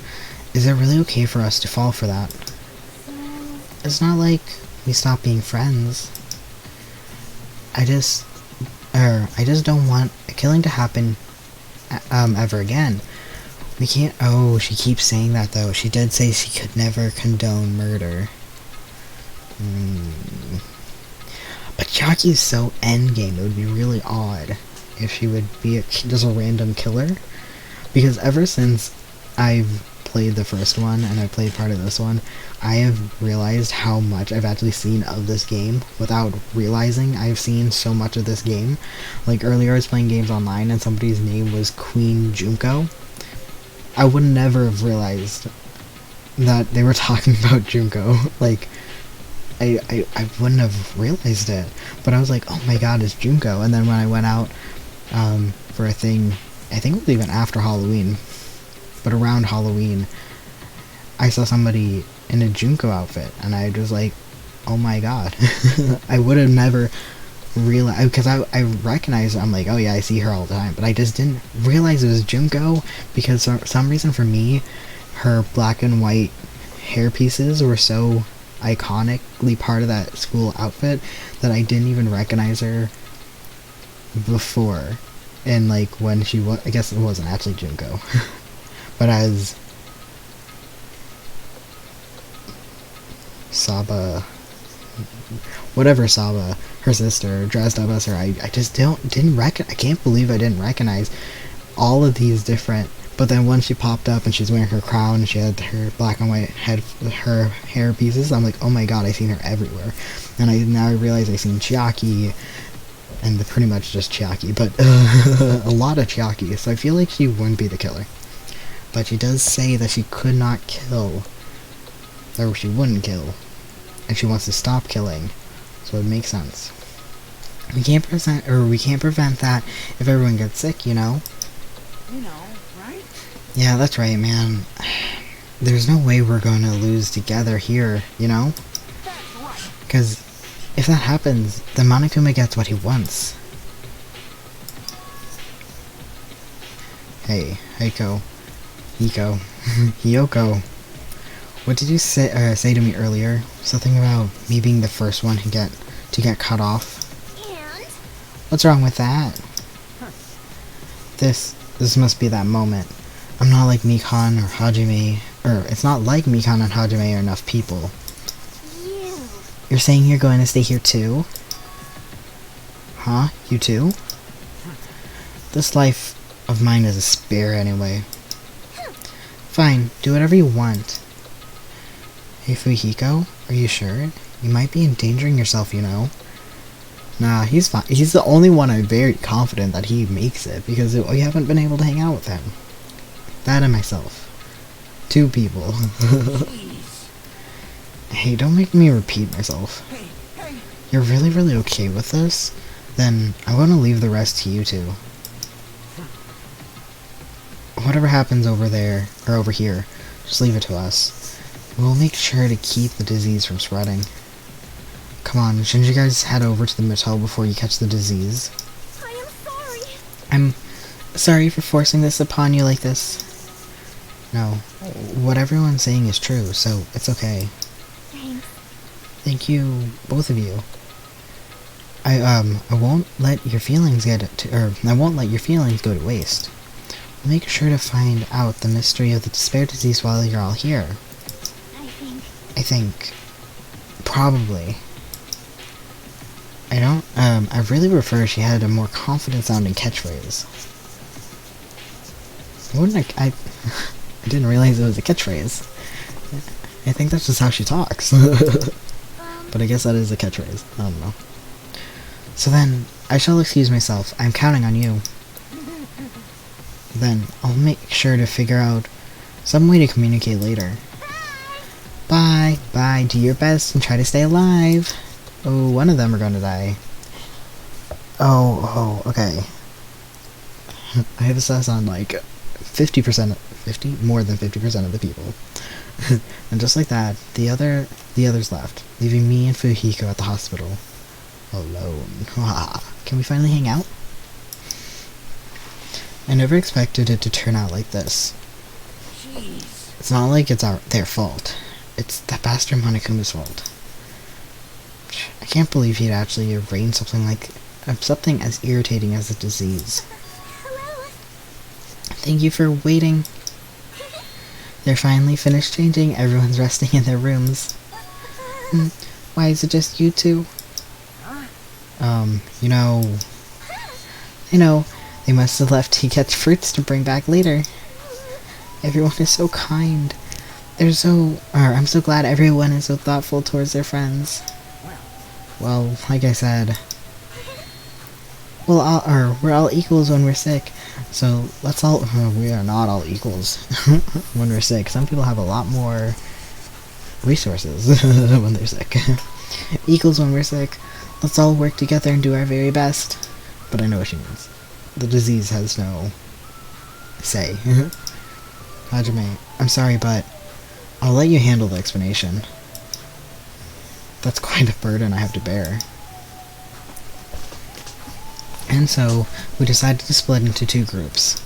Is it really okay for us to fall for that? It's not like we stop being friends. I just don't want a killing to happen ever again. We can't... Oh, she keeps saying that, though. She did say she could never condone murder. But Chaki's so endgame, it would be really odd if she would be just a random killer. Because ever since I've played the first one and I played part of this one, I have realized how much I've actually seen of this game without realizing I've seen so much of this game. Like earlier I was playing games online and somebody's name was Queen Junko. I would never have realized that they were talking about Junko. Like, I wouldn't have realized it. But I was like, oh my god, it's Junko. And then when I went out for a thing, I think it was even after Halloween, but around Halloween, I saw somebody in a Junko outfit, and I was like, oh my god. I would have never realized, because I recognized, I'm like, oh yeah, I see her all the time, but I just didn't realize it was Junko, because for some reason for me, her black and white hair pieces were so iconically part of that school outfit that I didn't even recognize her before. And like when she was, I guess it wasn't actually Junko, but as Saba, whatever Saba, her sister, dressed up as her, I just didn't I can't believe I didn't recognize all of these different. But then once she popped up and she's wearing her crown and she had her black and white her hair pieces, I'm like, oh my god, I've seen her everywhere. And now I realize I've seen Chiaki, and pretty much just Chiaki, but a lot of Chiaki, so I feel like she wouldn't be the killer. But she does say that she could not kill, or she wouldn't kill, and she wants to stop killing, so it makes sense. We can't prevent that if everyone gets sick, you know? You know, right? Yeah, that's right, man. There's no way we're going to lose together here, you know? That's right. Because if that happens, then Monokuma gets what he wants. Hey, Hiko, Hiyoko. What did you say to me earlier? Something about me being the first one to get cut off. And What's wrong with that? This must be that moment. I'm not like Mikan or Hajime, or it's not like Mikan and Hajime are enough people. you. You're saying you're going to stay here too? Huh? You too? This life of mine is a spare anyway. Fine, do whatever you want. Hey Fujiko, are you sure? You might be endangering yourself, you know. Nah, he's fine. He's the only one I'm very confident that he makes it, because we haven't been able to hang out with him. That and myself. 2 people. Jeez. Hey, don't make me repeat myself. Hey. You're really okay with this? Then I'm gonna leave the rest to you two. Whatever happens over there, or over here, just leave it to us. We'll make sure to keep the disease from spreading. Come on, shouldn't you guys head over to the motel before you catch the disease? I am sorry. I'm sorry for forcing this upon you like this. No, what everyone's saying is true, so it's okay. Thanks. Thank you, both of you. I won't let your feelings I won't let your feelings go to waste. We'll make sure to find out the mystery of the despair disease while you're all here. I think. Probably. I really prefer she had a more confident sounding catchphrase. I didn't realize it was a catchphrase. I think that's just how she talks. But I guess that is a catchphrase. I don't know. So then, I shall excuse myself. I'm counting on you. Then, I'll make sure to figure out some way to communicate later. Bye! Bye! Do your best and try to stay alive! Oh, one of them are gonna die. Oh, okay. I have this on like 50%, more than 50% of the people. And just like that, the others left, leaving me and Fujiko at the hospital. Alone. Can we finally hang out? I never expected it to turn out like this. Jeez. It's not like it's their fault. It's that bastard Monokuma's fault. I can't believe he'd actually arrange something as irritating as a disease. Hello. Thank you for waiting. They're finally finished changing. Everyone's resting in their rooms. Why is it just you two? You know, they must have left to catch fruits to bring back later. Everyone is so kind. I'm so glad everyone is so thoughtful towards their friends. Well, like I said, we're all equals when we're sick. So let's all, we are not all equals when we're sick. Some people have a lot more resources when they're sick. Equals when we're sick. Let's all work together and do our very best. But I know what she means. The disease has no say. Hajime, I'm sorry, but I'll let you handle the explanation. That's quite a burden I have to bear. And so, we decided to split into 2 groups.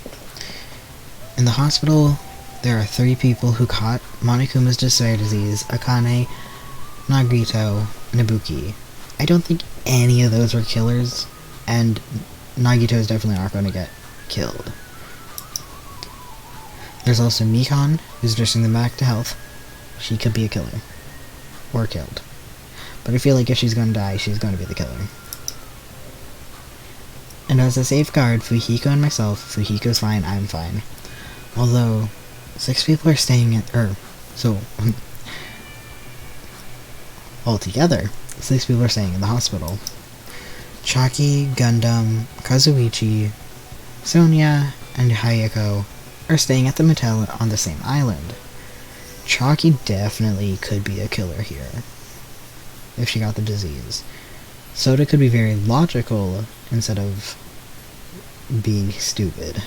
In the hospital, there are 3 people who caught Monikuma's despair disease: Akane, Nagito, and Ibuki. I don't think any of those were killers, and Nagito is definitely not going to get killed. There's also Mikan, who's nursing them back to health. She could be a killer. Or killed. But I feel like if she's going to die, she's going to be the killer. And as a safeguard, Fujiko and myself, Fujiko's fine, I'm fine. Although, 6 people are staying at, altogether, 6 people are staying in the hospital. Chaki, Gundam, Kazuichi, Sonia, and Hayako are staying at the motel on the same island. Chaki definitely could be a killer here, if she got the disease. Soda could be very logical instead of being stupid.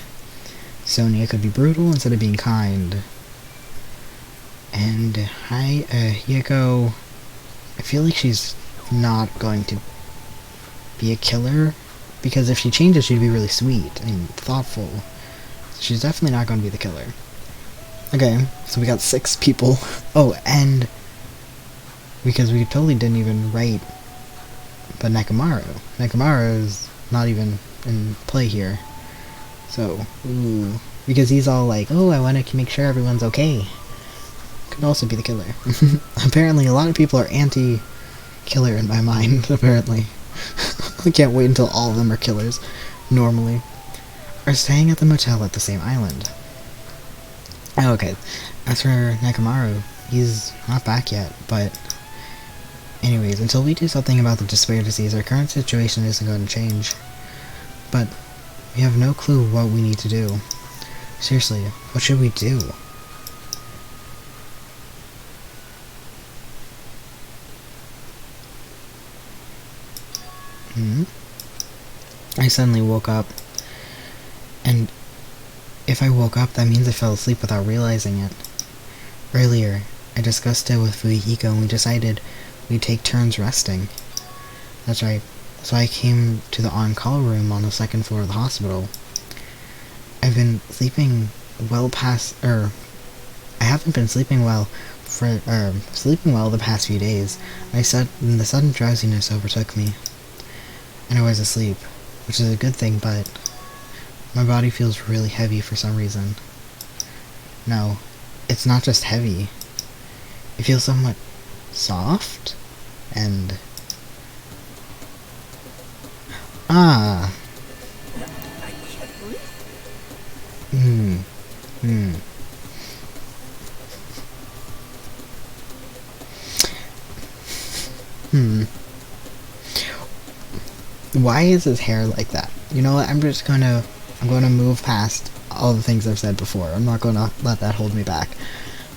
Sonia could be brutal instead of being kind. And Hayako, I feel like she's not going to be a killer, because if she changes, she'd be really sweet and thoughtful. She's definitely not going to be the killer. Okay, so we got 6 people. Oh, and because we totally didn't even write but Nekomaru. Nekomaru is not even in play here. So, ooh. Because he's all like, oh, I want to make sure everyone's okay. Could also be the killer. Apparently, a lot of people are anti-killer in my mind, apparently. I can't wait until all of them are killers, normally. Are staying at the motel at the same island. Oh, okay. As for Nekomaru, he's not back yet, but anyways, until we do something about the despair disease, our current situation isn't going to change. But we have no clue what we need to do. Seriously, what should we do? I suddenly woke up, and if I woke up, that means I fell asleep without realizing it. Earlier, I discussed it with Fujiko, and we decided we'd take turns resting. That's right. So I came to the on-call room on the 2nd floor of the hospital. I've been sleeping well past, I haven't been sleeping well the past few days. The sudden drowsiness overtook me, and I was asleep, which is a good thing, but my body feels really heavy for some reason. No, it's not just heavy. It feels somewhat soft, and I can't breathe. Why is his hair like that? You know what, I'm gonna move past all the things I've said before. I'm not gonna let that hold me back.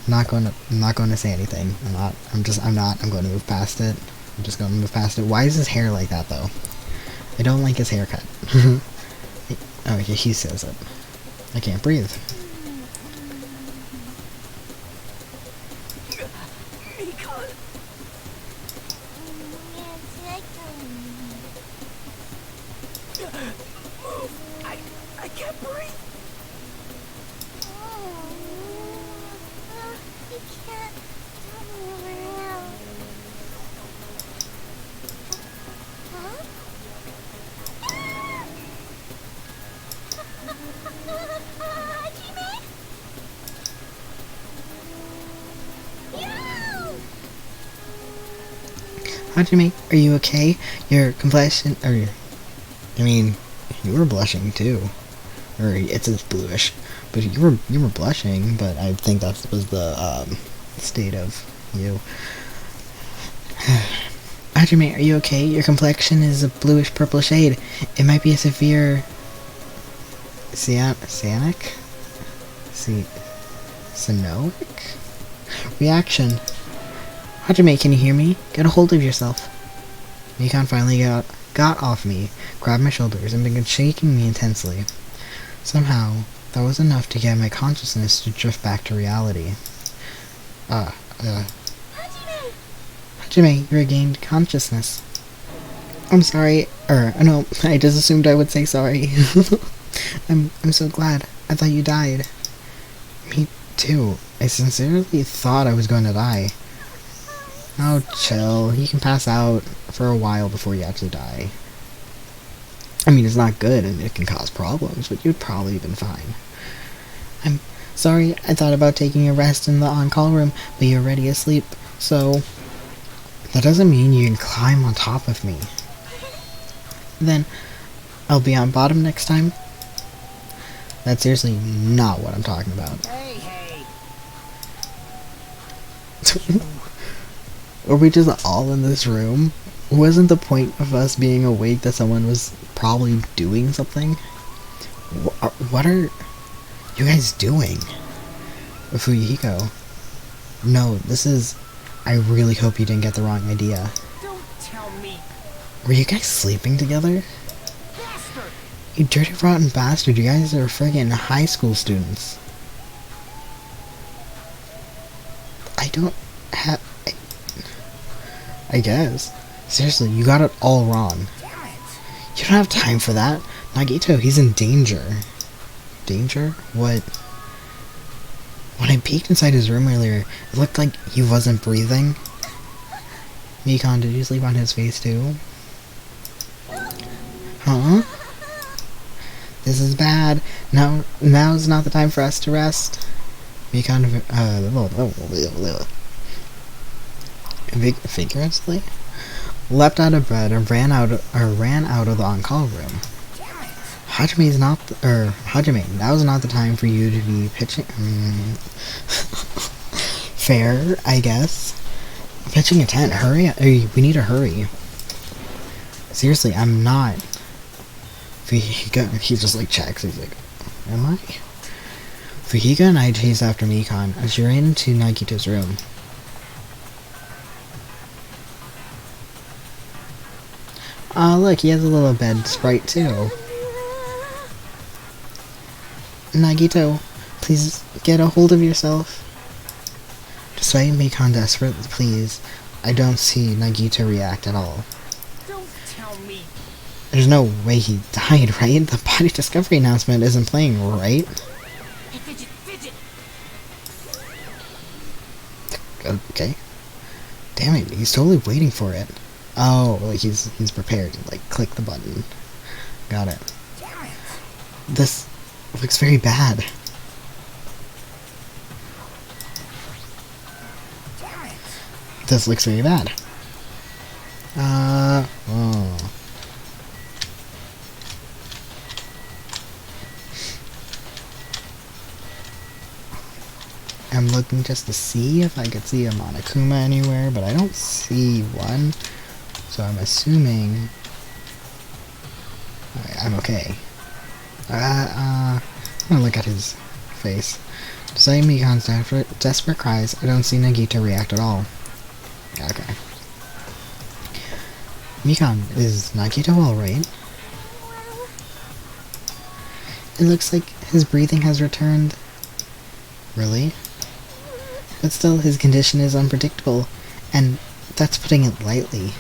I'm not gonna say anything. I'm gonna move past it. I'm just gonna move past it. Why is his hair like that, though? I don't like his haircut. Oh, yeah, he says it. I can't breathe. I can't breathe. You can't tell me where else. Huh? Hajime? Hajime, are you okay? Your complexion, you were blushing too. Or it's bluish. But you were blushing, but I think that was the state of you. Hajime, are you okay? Your complexion is a bluish purple shade. It might be a severe cyanic? Cyanoic reaction. Hajime, can you hear me? Get a hold of yourself. Mikan finally got off me, grabbed my shoulders, and began shaking me intensely. Somehow, that was enough to get my consciousness to drift back to reality. Hajime, you regained consciousness. I'm sorry. No, I just assumed I would say sorry. I'm so glad. I thought you died. Me too. I sincerely thought I was going to die. Oh, chill. You can pass out for a while before you actually die. I mean, it's not good and it can cause problems, but you'd probably been fine. I'm sorry. I thought about taking a rest in the on-call room, but you're already asleep, so... That doesn't mean you can climb on top of me. Then, I'll be on bottom next time? That's seriously not what I'm talking about. Hey. Were we just all in this room? Wasn't the point of us being awake that someone was probably doing something? What are you guys doing? Fuyuhiko. No, this is... I really hope you didn't get the wrong idea. Don't tell me. Were you guys sleeping together? Bastard. You dirty rotten bastard, you guys are friggin' high school students. I don't have... I guess. Seriously, you got it all wrong. Damn it. You don't have time for that. Nagito, he's in danger. Danger? What? When I peeked inside his room earlier, it looked like he wasn't breathing. Mikan, did you sleep on his face too? Huh? This is bad. Now's not the time for us to rest. Mikan, vigorously leapt out of bed and ran out of the on-call room. Hajime, now's not the time for you to be pitching. Fair, I guess. Pitching a tent. Hurry! We need to hurry. Seriously, I'm not. He just like checks. He's like, am I? Fujika and I chase after Mikan as she ran into Nagito's room. Ah, look, he has a little bed sprite too. Nagito, please get a hold of yourself. Despite Mikan desperately please, I don't see Nagito react at all. Don't tell me. There's no way he died, right? The body discovery announcement isn't playing, right? Hey, fidget. Okay. Damn it, he's totally waiting for it. Oh, like he's prepared to like click the button. Got it. Damn it. This looks very bad. Damn it. This looks very bad. Oh. I'm looking just to see if I could see a Monokuma anywhere, but I don't see one. So I'm assuming I'm okay. I'm gonna look at his face. Despite Mikan's desperate cries, I don't see Nagito react at all. Okay. Mikan, is Nagito alright? It looks like his breathing has returned. Really? But still, his condition is unpredictable, and that's putting it lightly.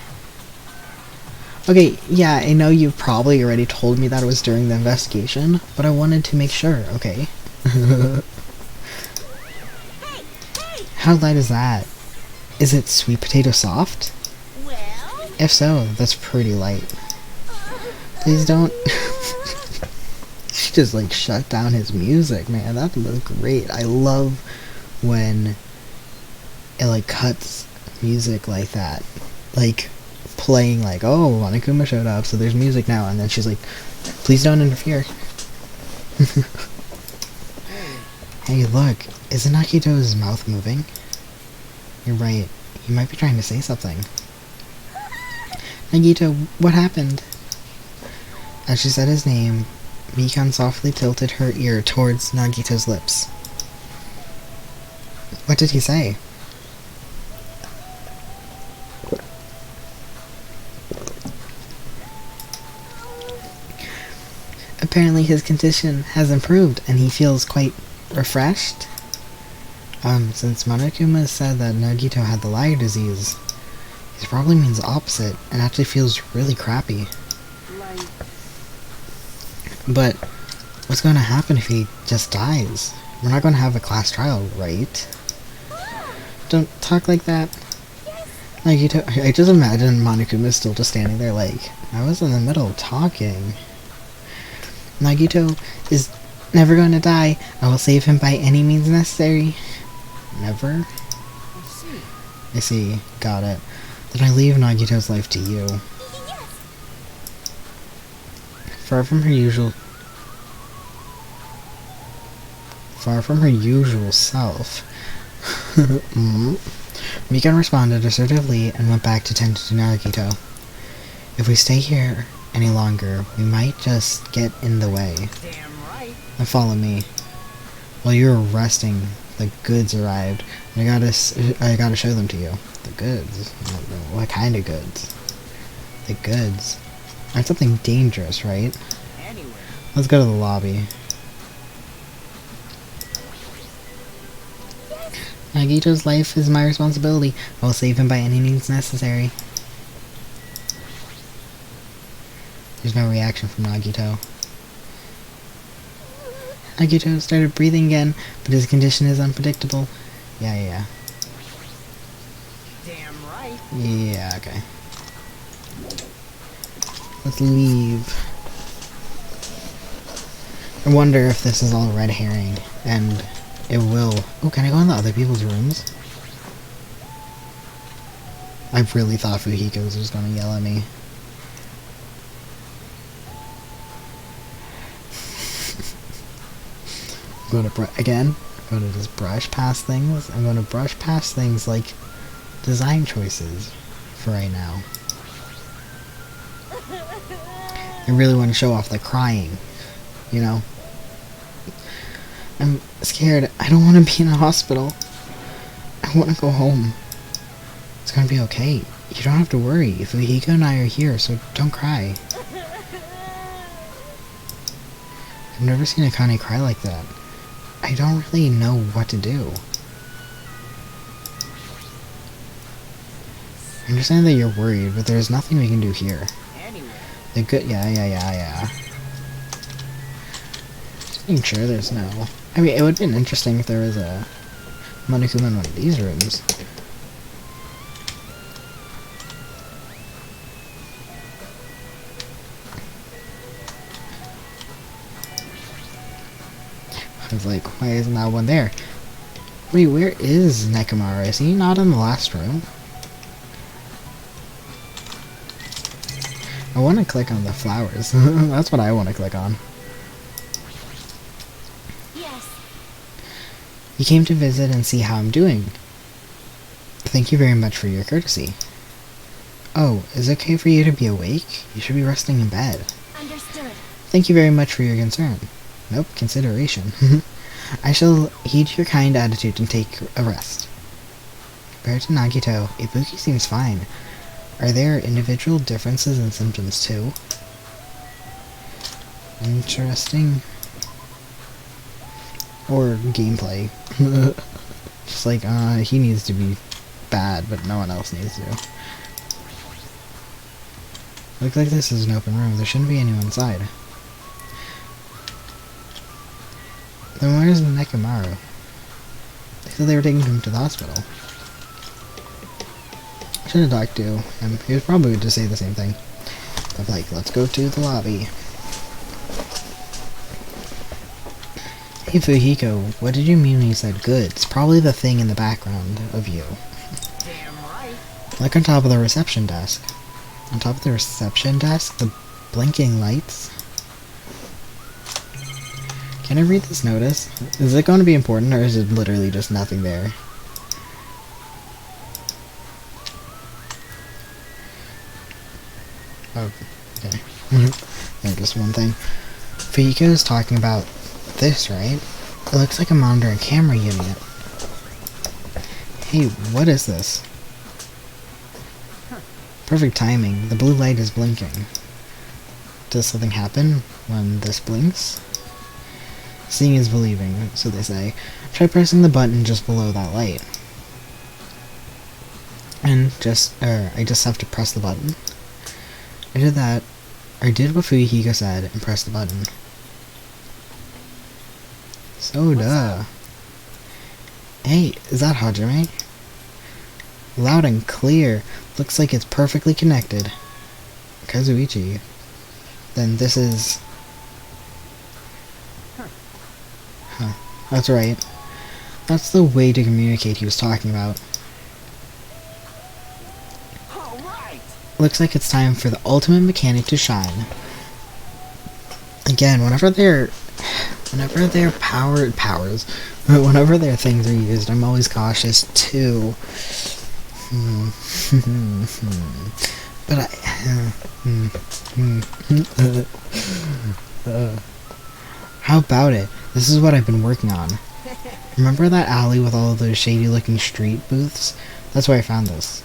Okay, yeah, I know you probably already told me that it was during the investigation, but I wanted to make sure, okay? How light is that? Is it sweet potato soft? Well, If so, that's pretty light. Please don't... She just like shut down his music, man. That was great. I love when it like cuts music like that. Like playing like, oh, Monokuma showed up, so there's music now, and then she's like, please don't interfere. Hey, Hey, look, isn't Akito's mouth moving? You're right, he might be trying to say something. Nagito, what happened? As she said his name, Mikan softly tilted her ear towards Nagito's lips. What did he say? Apparently his condition has improved and he feels quite refreshed. Since Monokuma said that Nagito had the liar disease, he probably means the opposite and actually feels really crappy. Like, But what's going to happen if he just dies? We're not going to have a class trial, right? Don't talk like that. Nagito, I just imagine Monokuma still just standing there like, I was in the middle of talking. Nagito is never going to die. I will save him by any means necessary. Never? I see. I see. Got it. Then I leave Nagito's life to you. Yes. Far from her usual self, Mikan responded assertively and went back to tend to Nagito. If we stay here any longer, we might just get in the way. Damn right. Now follow me. While you were resting, the goods arrived. I gotta show them to you. The goods? What kind of goods? The goods. That's something dangerous, right? Anyway. Let's go to the lobby. Nagito's life is my responsibility. I will save him by any means necessary. There's no reaction from Nagito. Nagito started breathing again, but his condition is unpredictable. Yeah. Damn right. Yeah, okay. Let's leave. I wonder if this is all a red herring, and it will... Oh, can I go in the other people's rooms? I really thought Fuhiko was just gonna yell at me. I'm gonna just brush past things. I'm gonna brush past things like design choices for right now. I really want to show off the crying, you know? I'm scared. I don't want to be in a hospital. I want to go home. It's gonna be okay. You don't have to worry. Fuhiko and I are here, so don't cry. I've never seen Akane cry like that. I don't really know what to do. I understand that you're worried, but there's nothing we can do here. Anyway. The good, yeah. Just making sure there's no... I mean, it would have been interesting if there was a Monokuma in one of these rooms. I was like, why isn't that one there? Wait, where is Nekomara? Is he not in the last room? I want to click on the flowers. That's what I want to click on. Yes. You came to visit and see how I'm doing. Thank you very much for your courtesy. Oh, is it okay for you to be awake? You should be resting in bed. Understood. Thank you very much for your concern. Nope, consideration. I shall heed your kind attitude and take a rest. Compared to Nagito, Ibuki seems fine. Are there individual differences in symptoms too? Interesting. Or gameplay. Just like, he needs to be bad, but no one else needs to. Looks like this is an open room. There shouldn't be anyone inside. Then where's Nekomaru? They said they were taking him to the hospital. I should have talked to him. He was probably to say the same thing. Of like, let's go to the lobby. Hey Fuhiko, what did you mean when you said goods? Probably the thing in the background of you. Damn right. Like on top of the reception desk. On top of the reception desk, the blinking lights. Can I read this notice? Is it going to be important, or is it literally just nothing there? Oh, okay. Yeah, just one thing. Fuyiko is talking about this, right? It looks like a monitor and camera unit. Hey, what is this? Perfect timing. The blue light is blinking. Does something happen when this blinks? Seeing is believing, so they say. Try pressing the button just below that light. And I just have to press the button. I did that. I did what Fuyiko said and pressed the button. So duh. Hey, is that Hajime? Loud and clear. Looks like it's perfectly connected. Kazuichi. Then this is... Huh. That's right. That's the way to communicate he was talking about. All right. Looks like it's time for the ultimate mechanic to shine. Again, whenever their whenever their things are used, I'm always cautious too. But how about it? This is what I've been working on. Remember that alley with all of those shady looking street booths? That's where I found this.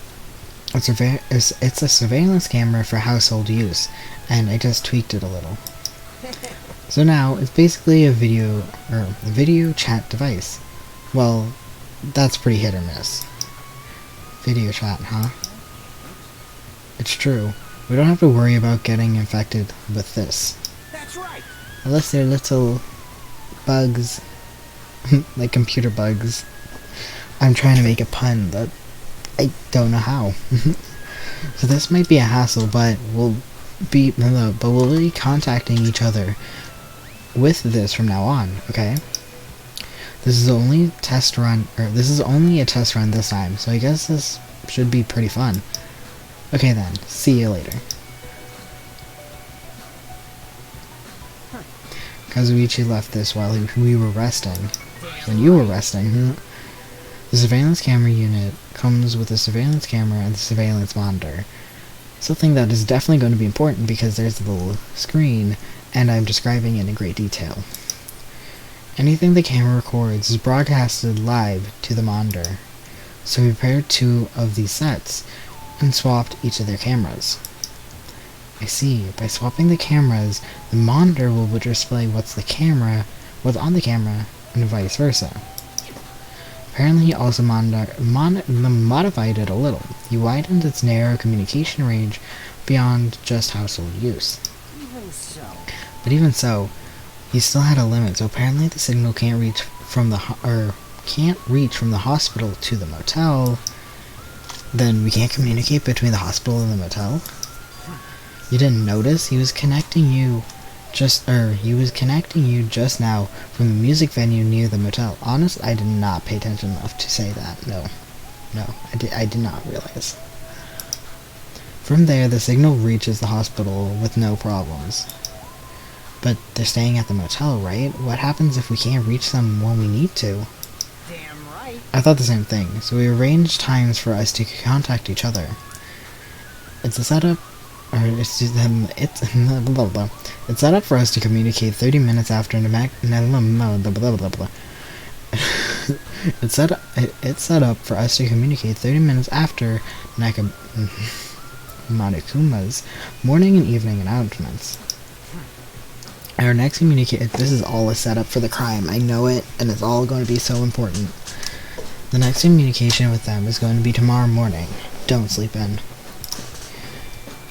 It's a surveillance camera for household use, and I just tweaked it a little. So now, it's basically a video chat device. Well, that's pretty hit or miss. Video chat, huh? It's true. We don't have to worry about getting infected with this. That's right. Unless they're little bugs. Like computer bugs. I'm trying to make a pun, but I don't know how. So this might be a hassle, but we'll be contacting each other with this from now on, okay? This is only a test run this time, so I guess this should be pretty fun. Okay then, see you later. Kazuichi left this while we were resting. When you were resting. The surveillance camera unit comes with a surveillance camera and the surveillance monitor. Something that is definitely going to be important because there's a little screen, and I'm describing it in great detail. Anything the camera records is broadcasted live to the monitor. So we prepared 2 of these sets and swapped each of their cameras. I see. By swapping the cameras, the monitor will display what's on the camera, and vice versa. Apparently he also modified it a little. He widened its narrow communication range beyond just household use. Even so. But even so, he still had a limit, so apparently the signal can't reach from the hospital to the motel. Then we can't communicate between the hospital and the motel? You didn't notice? He was connecting you just now from the music venue near the motel. Honestly, I did not pay attention enough to say that. No, I did not realize. From there, the signal reaches the hospital with no problems. But they're staying at the motel, right? What happens if we can't reach them when we need to? Damn right. I thought the same thing, so we arranged times for us to contact each other. It's set up for us to communicate 30 minutes after It's set up for us to communicate 30 minutes after Monikuma's morning and evening announcements. Our next this is all a setup for the crime. I know it, and it's all going to be so important. The next communication with them is going to be tomorrow morning. Don't sleep in.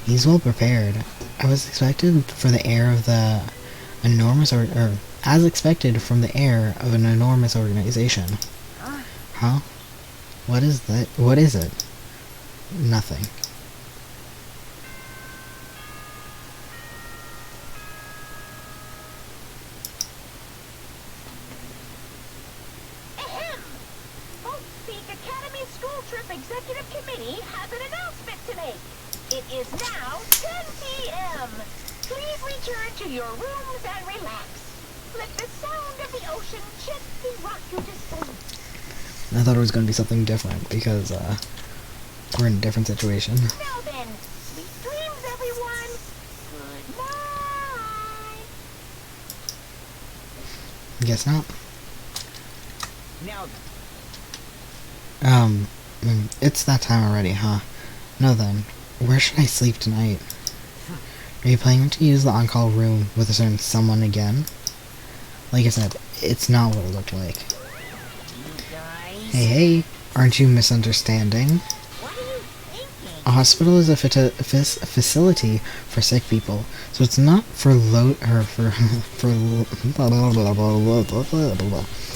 He's well prepared. As expected from the air of an enormous organization. Huh? What is that? What is it? Nothing. Ahem! Oak Peak Academy School Trip Executive Committee has an announcement to make. It is now 10 p.m. Please return to your rooms and relax. let the sound of the ocean gently rock you to sleep. I thought it was going to be something different because we're in a different situation. Now then, sweet dreams, everyone. Good night. Guess not. Now, It's that time already, huh? No then, where should I sleep tonight? Are you planning to use the on-call room with a certain someone again? Like I said, it's not what it looked like. you guys. Hey, aren't you misunderstanding? What are you thinking? A hospital is a facility for sick people, so it's not for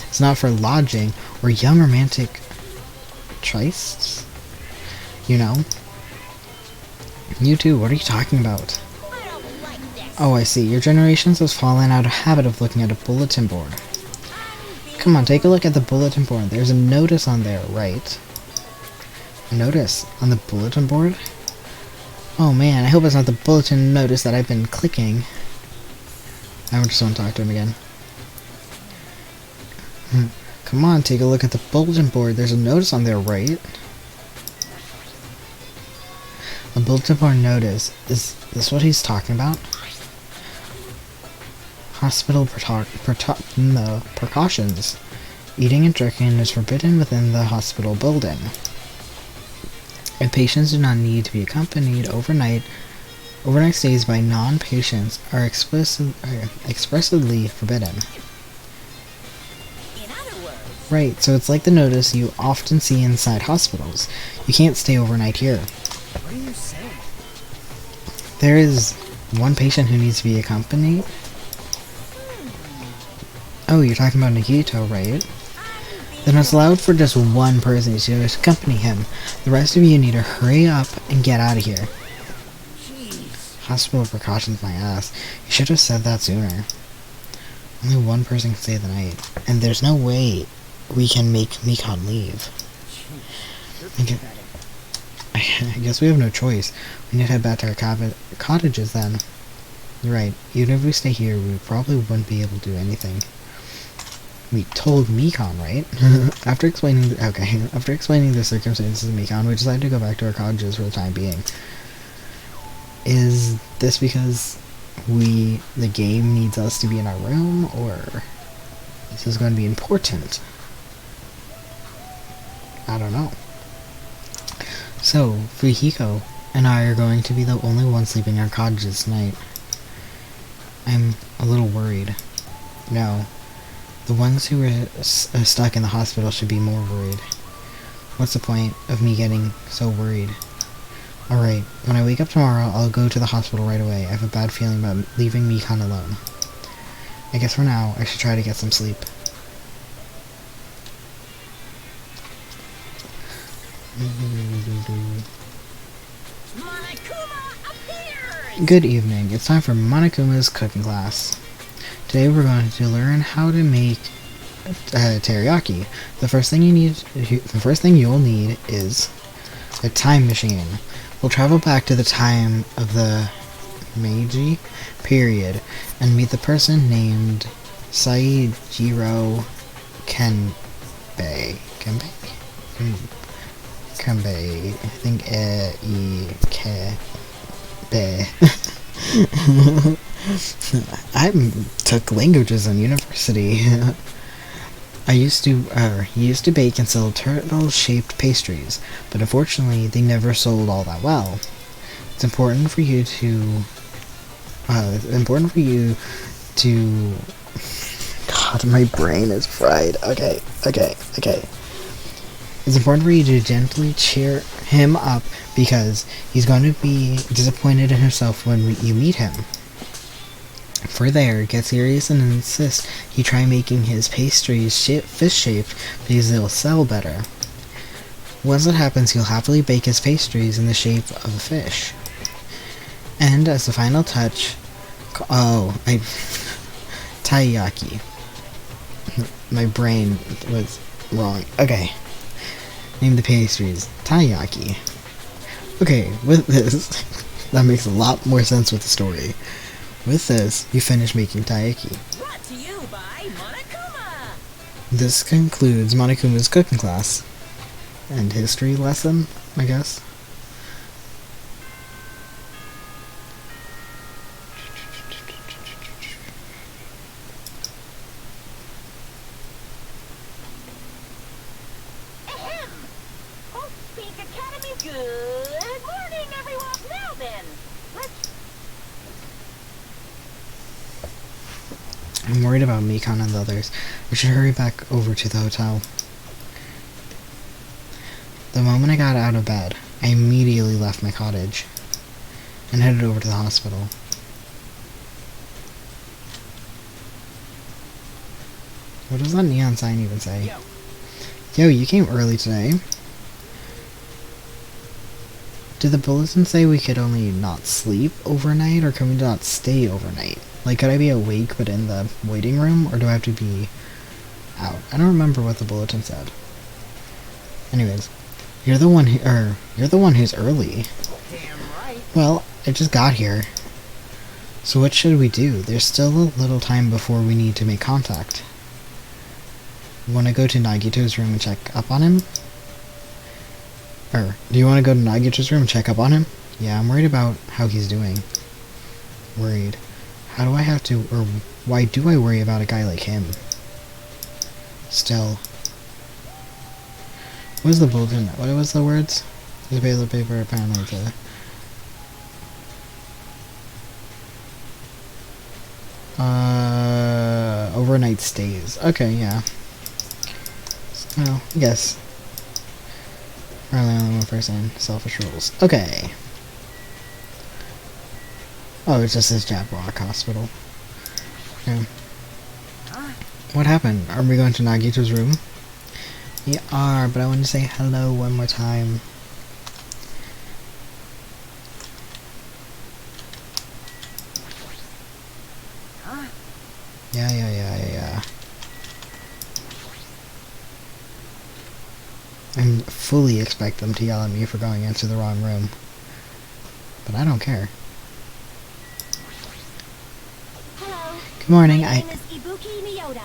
it's not for lodging or young romantic trysts. You know? You too, what are you talking about? I don't like this. Oh, I see. Your generations has fallen out of habit of looking at a bulletin board. Come on, take a look at the bulletin board. There's a notice on there, right? A notice on the bulletin board? Oh man, I hope it's not the bulletin notice that I've been clicking. I just want to talk to him again. Come on, take a look at the bulletin board. There's a notice on there, right? A bulletin board notice. Is this what he's talking about? Hospital precautions. Eating and drinking is forbidden within the hospital building. And patients do not need to be accompanied overnight. Overnight stays by non-patients are expressly forbidden. In other words, Right, so it's like the notice you often see inside hospitals. You can't stay overnight here. What are you saying? There is one patient who needs to be accompanied. Oh, you're talking about Nikito, right? Then it's allowed for just one person to accompany him. The rest of you need to hurry up and get out of here. Jeez. Hospital precautions, my ass. You should have said that sooner. Only one person can stay the night. And there's no way we can make Mikon leave. You're Okay. I guess we have no choice. We need to head back to our cottages then. You're right. Even if we stay here, we probably wouldn't be able to do anything. We told Mikon, right? After explaining the circumstances of Mikon, we decided to go back to our cottages for the time being. Is this because the game needs us to be in our room, or this is going to be important? I don't know. So, Fujiko and I are going to be the only ones sleeping in our cottages tonight. I'm a little worried. No. The ones who were stuck in the hospital should be more worried. What's the point of me getting so worried? Alright, when I wake up tomorrow, I'll go to the hospital right away. I have a bad feeling about leaving Mikon alone. I guess for now, I should try to get some sleep. Monokuma appears! Good evening. It's time for Monokuma's cooking class. Today we're going to learn how to make teriyaki. The first thing you'll need is a time machine. We'll travel back to the time of the Meiji period and meet the person named Saijiro Kenbei. Kenbei. I think I took languages in university. He used to bake and sell turtle-shaped pastries, but unfortunately they never sold all that well. It's important for you to God, my brain is fried. Okay. It's important for you to gently cheer him up because he's going to be disappointed in himself when you meet him. For there, get serious and insist he try making his pastries fish-shaped because they'll sell better. Once that happens, he'll happily bake his pastries in the shape of a fish. And as the final touch, taiyaki. My brain was wrong. Okay. Name the pastries. Taiyaki. Okay, with this, that makes a lot more sense with the story. With this, you finish making taiyaki. Brought to you by Hey, Monokuma! This concludes Monokuma's cooking class. And history lesson, I guess. Ahem! Hope Speak Academy, good morning, everyone! Now then, let's... I'm worried about Mikan and the others. We should hurry back over to the hotel. The moment I got out of bed, I immediately left my cottage and headed over to the hospital. What does that neon sign even say? Yo, you came early today. Did the bulletin say we could only not sleep overnight, or can we not stay overnight? Like, could I be awake but in the waiting room, or do I have to be out? I don't remember what the bulletin said. Anyways, you're the one who's early. Damn right. Well, I just got here. So what should we do? There's still a little time before we need to make contact. Want to go to Nagito's room and check up on him? Or, do you want to go to Nagito's room and check up on him? Yeah, I'm worried about how he's doing. Worried. How do I have to, or why do I worry about a guy like him? Still. What was the bulletin? What was the words? The Basil paper apparently overnight stays. Okay, yeah. Well, yes. Apparently only one person. Selfish rules. Okay. Oh, it just says Jab Rock Hospital. Okay. What happened? Are we going to Nagito's room? We are, but I want to say hello one more time. Yeah. I fully expect them to yell at me for going into the wrong room. But I don't care. Hello. Good morning, My name is Ibuki Miyota.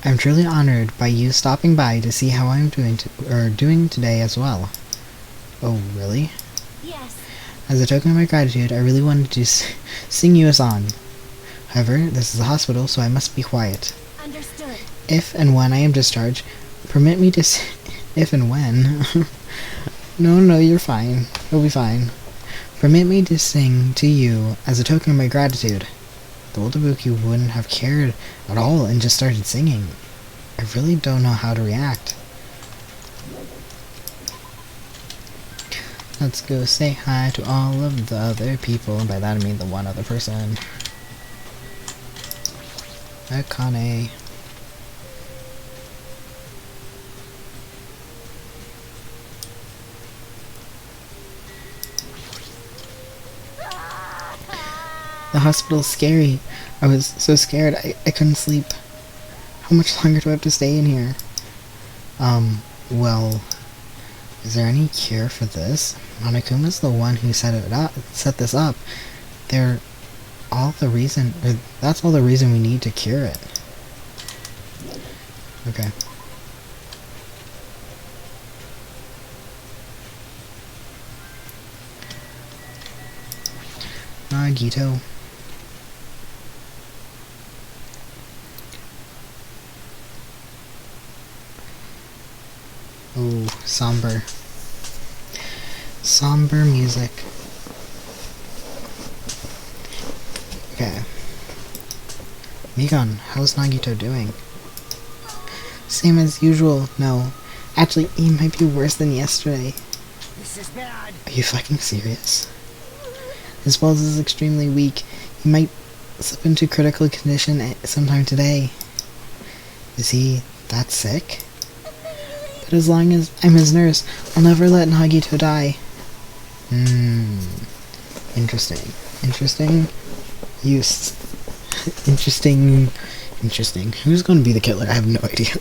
I'm truly honored by you stopping by to see how I'm doing today as well. Oh, really? Yes. As a token of my gratitude, I really wanted to sing you a song. However, this is a hospital, so I must be quiet. Understood. If and when I am discharged, permit me to if and when... No, you're fine. You'll be fine. Permit me to sing to you as a token of my gratitude. The old Ibuki wouldn't have cared at all and just started singing. I really don't know how to react. Let's go say hi to all of the other people, and by that I mean the one other person. Akane. The hospital's scary. I was so scared I couldn't sleep. How much longer do I have to stay in here? Well, is there any cure for this? Monokuma's the one who set this up. That's all the reason we need to cure it. Okay. Nagito. Oh, somber. Somber music. Okay. Mikan, how's Nagito doing? Same as usual. No. Actually, he might be worse than yesterday. This is bad. Are you fucking serious? His pulse is extremely weak. He might slip into critical condition sometime today. Is he that sick? But as long as I'm his nurse, I'll never let Nagito die. Interesting. Interesting. Who's going to be the killer? I have no idea.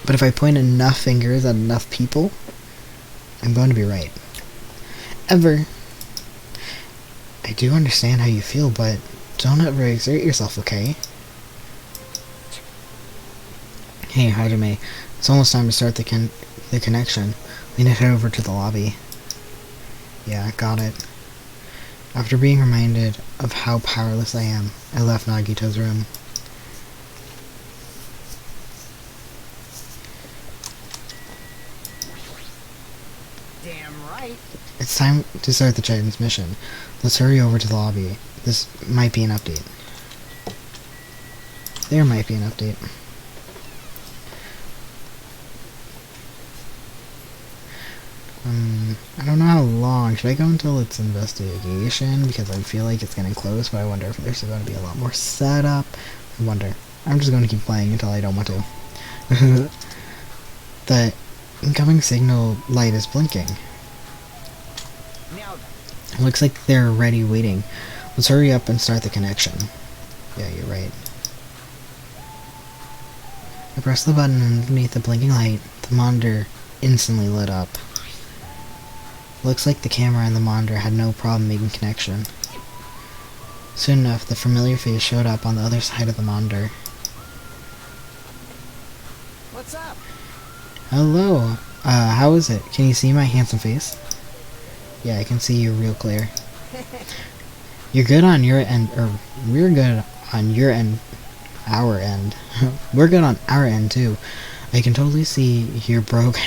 But if I point enough fingers at enough people, I'm going to be right. I do understand how you feel, but don't ever exert yourself, okay? Hey, Hajime. It's almost time to start the connection. We need to head over to the lobby. Yeah, got it. After being reminded of how powerless I am, I left Nagito's room. Damn right. It's time to start the transmission. Let's hurry over to the lobby. This might be an update. There might be an update. I don't know how long. Should I go until it's investigation? Because I feel like it's getting close, but I wonder if there's going to be a lot more setup. I wonder. I'm just going to keep playing until I don't want to. The incoming signal light is blinking. Now It looks like they're already waiting. Let's hurry up and start the connection. Yeah, you're right. I pressed the button underneath the blinking light. The monitor instantly lit up. Looks like the camera and the monitor had no problem making connection. Soon enough, the familiar face showed up on the other side of the monitor. what's up? Hello. How is it? Can you see my handsome face? Yeah, I can see you real clear. You're good on your end, or we're good on your end, our end. We're good on our end too. I can totally see your broke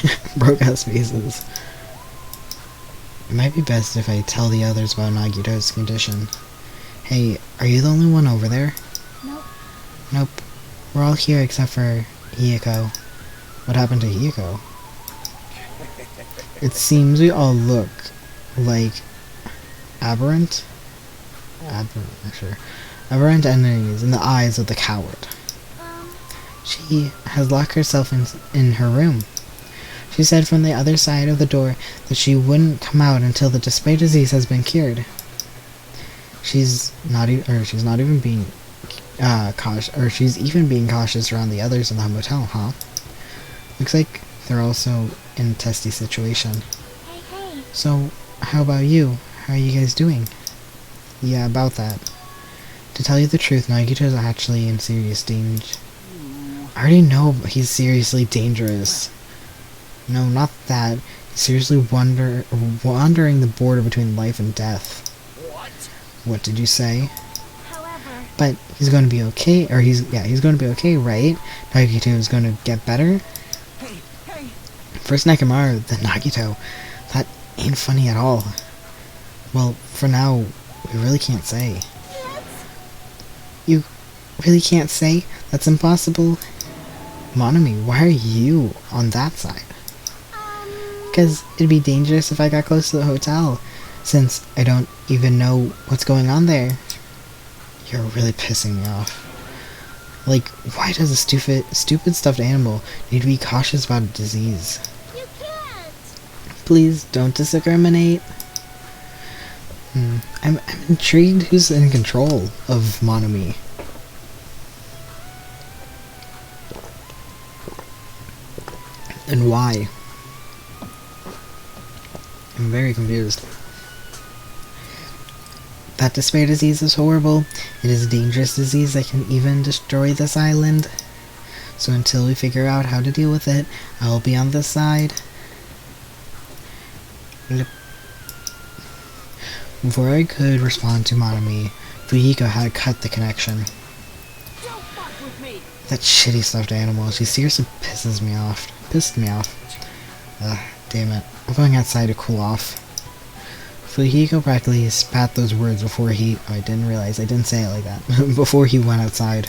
ass faces. It might be best if I tell the others about Nagito's condition. Hey, are you the only one over there? Nope. Nope. We're all here except for Hiyoko. What happened to Hiyoko? It seems we all look like aberrant enemies in the eyes of the coward. She has locked herself in her room. She said from the other side of the door that she wouldn't come out until the display disease has been cured. She's even being cautious around the others in the motel, huh? Looks like they're also in a testy situation. Hey. So, how about you? How are you guys doing? Yeah, about that. To tell you the truth, Nagito's actually in serious danger. I already know he's seriously dangerous. No, not that. He's seriously wandering the border between life and death. What? What did you say? However, But he's going to be okay, or he's going to be okay, right? Nagito is going to get better? Hey. First Nekomaru, then Nagito. That ain't funny at all. Well, for now, we really can't say. You really can't say? That's impossible. Monami, why are you on that side? Because it'd be dangerous if I got close to the hotel, since I don't even know what's going on there. You're really pissing me off. Like, why does a stupid stuffed animal need to be cautious about a disease? you can't. Please don't discriminate. I'm intrigued who's in control of Monami. And why? I'm very confused. That despair disease is horrible. It is a dangerous disease that can even destroy this island. So until we figure out how to deal with it, I will be on this side. Before I could respond to Monami, Fujiko had cut the connection. Don't fuck with me. That shitty stuffed animal, she seriously pissed me off. Damn it. I'm going outside to cool off. Fujiko practically spat those words before he... Oh, I didn't realize. I didn't say it like that. Before he went outside.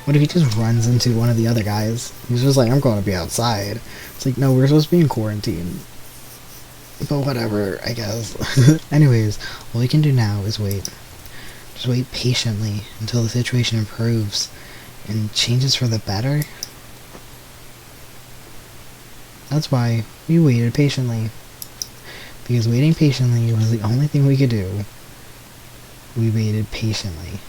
What if he just runs into one of the other guys? He's just like, I'm going to be outside. It's like, no, we're supposed to be in quarantine. But whatever, I guess. Anyways, all we can do now is wait. Just wait patiently until the situation improves and changes for the better. That's why we waited patiently. Because waiting patiently was the only thing we could do. We waited patiently.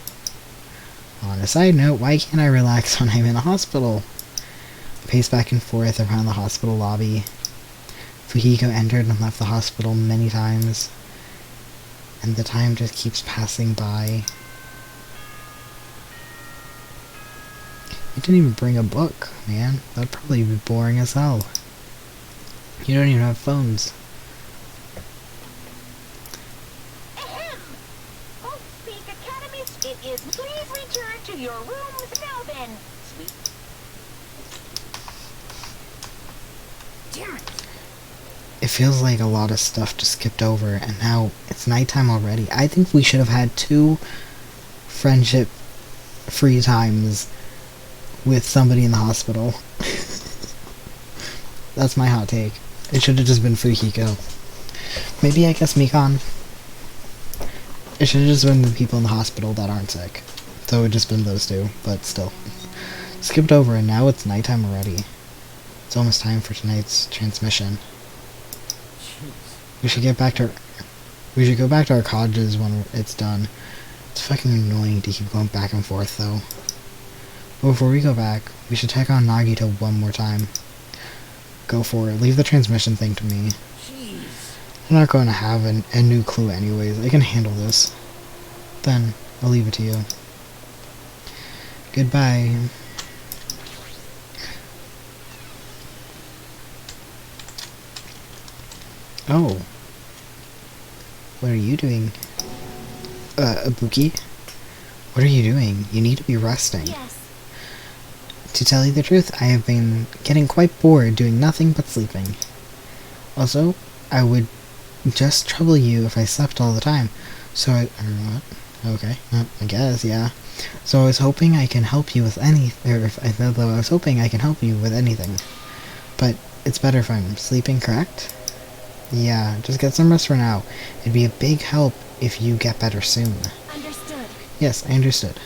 On a side note, why can't I relax when I'm in a hospital? I paced back and forth around the hospital lobby. Fujiko entered and left the hospital many times. And the time just keeps passing by. It didn't even bring a book, man. That'd probably be boring as hell. You don't even have phones. Ahem! Oh, Speak Academy, it is. Please return to your rooms now then. Sweet. Damn it! It feels like a lot of stuff just skipped over, and now it's nighttime already. I think we should have had 2 friendship free times with somebody in the hospital. That's my hot take. It should have just been Fukiko. Maybe, I guess, Mikan. It should have just been the people in the hospital that aren't sick. So it would just been those 2, but still. Skipped over, and now it's nighttime already. It's almost time for tonight's transmission. We should get back to we should go back to our cottages when it's done. It's fucking annoying to keep going back and forth though. But before we go back, we should check on Nagito one more time. Go for it. Leave the transmission thing to me. Jeez. I'm not going to have a new clue anyways. I can handle this. Then, I'll leave it to you. Goodbye. Oh. What are you doing? Ibuki? What are you doing? You need to be resting. Yes. To tell you the truth, I have been getting quite bored doing nothing but sleeping. Also, I would just trouble you if I slept all the time. So what? Okay, I guess, yeah. So I was hoping I can help you with I was hoping I can help you with anything. But it's better if I'm sleeping, correct? Yeah, just get some rest for now. It'd be a big help if you get better soon. Understood. Yes, I understood.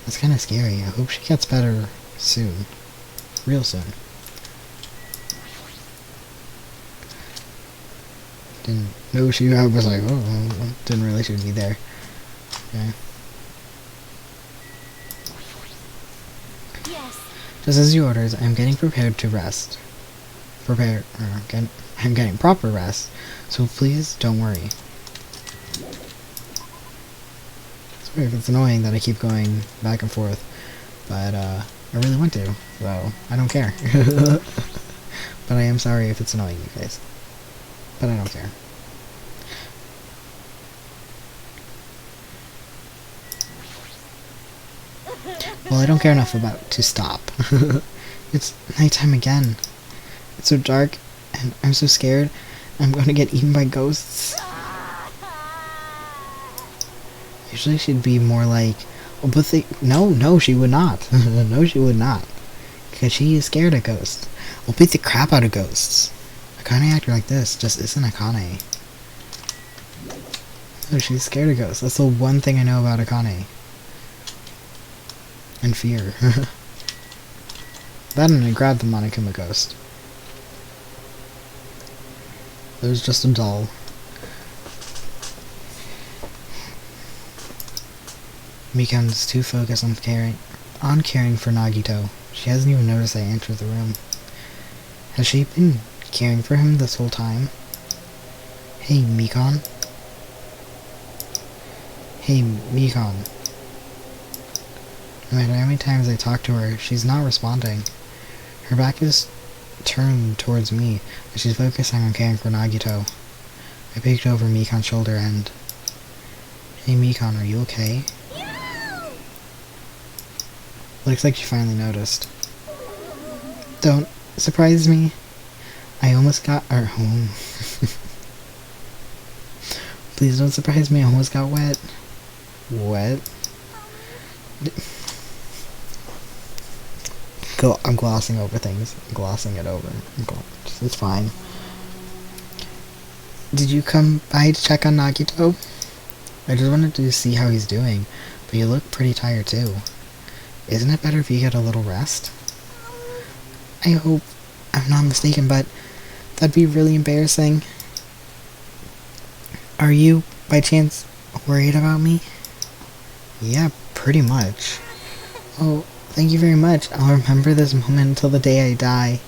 That's kind of scary. I hope she gets better soon. Real soon. Didn't know she, I was like, oh, didn't realize she would be there. Okay. Yes. Just as you orders, I'm getting prepared to rest. I'm getting proper rest, so please don't worry. Sorry if it's annoying that I keep going back and forth, but I really want to, so I don't care. But I am sorry if it's annoying you guys. But I don't care. Well, I don't care enough about to stop. It's nighttime again. It's so dark, and I'm so scared. I'm gonna get eaten by ghosts. Usually she'd be more like, oh, but no, she would not. No, she would not. Because she is scared of ghosts. I'll beat the crap out of ghosts. A Akane actor like this just isn't Akane. Oh, she's scared of ghosts. That's the one thing I know about Akane. And fear. That and I grabbed the Monokuma ghost. There's just a doll. Mikan's too focused on caring for Nagito. She hasn't even noticed I entered the room. Has she been caring for him this whole time? Hey, Mikan. Hey, Mikan. No matter how many times I talk to her, she's not responding. Her back is turned towards me, but she's focusing on caring for Nagito. I peeked over Mikan's shoulder and... Hey Mikan, are you okay? Looks like she finally noticed. Don't surprise me. I almost got home. Please don't surprise me, I almost got wet. Wet? I'm glossing over things. I'm glossing it over. It's fine. Did you come by to check on Nagito? I just wanted to see how he's doing, but you look pretty tired too. Isn't it better if you get a little rest? I hope I'm not mistaken, but that'd be really embarrassing. Are you, by chance, worried about me? Yeah, pretty much. Oh, thank you very much. I'll remember this moment until the day I die.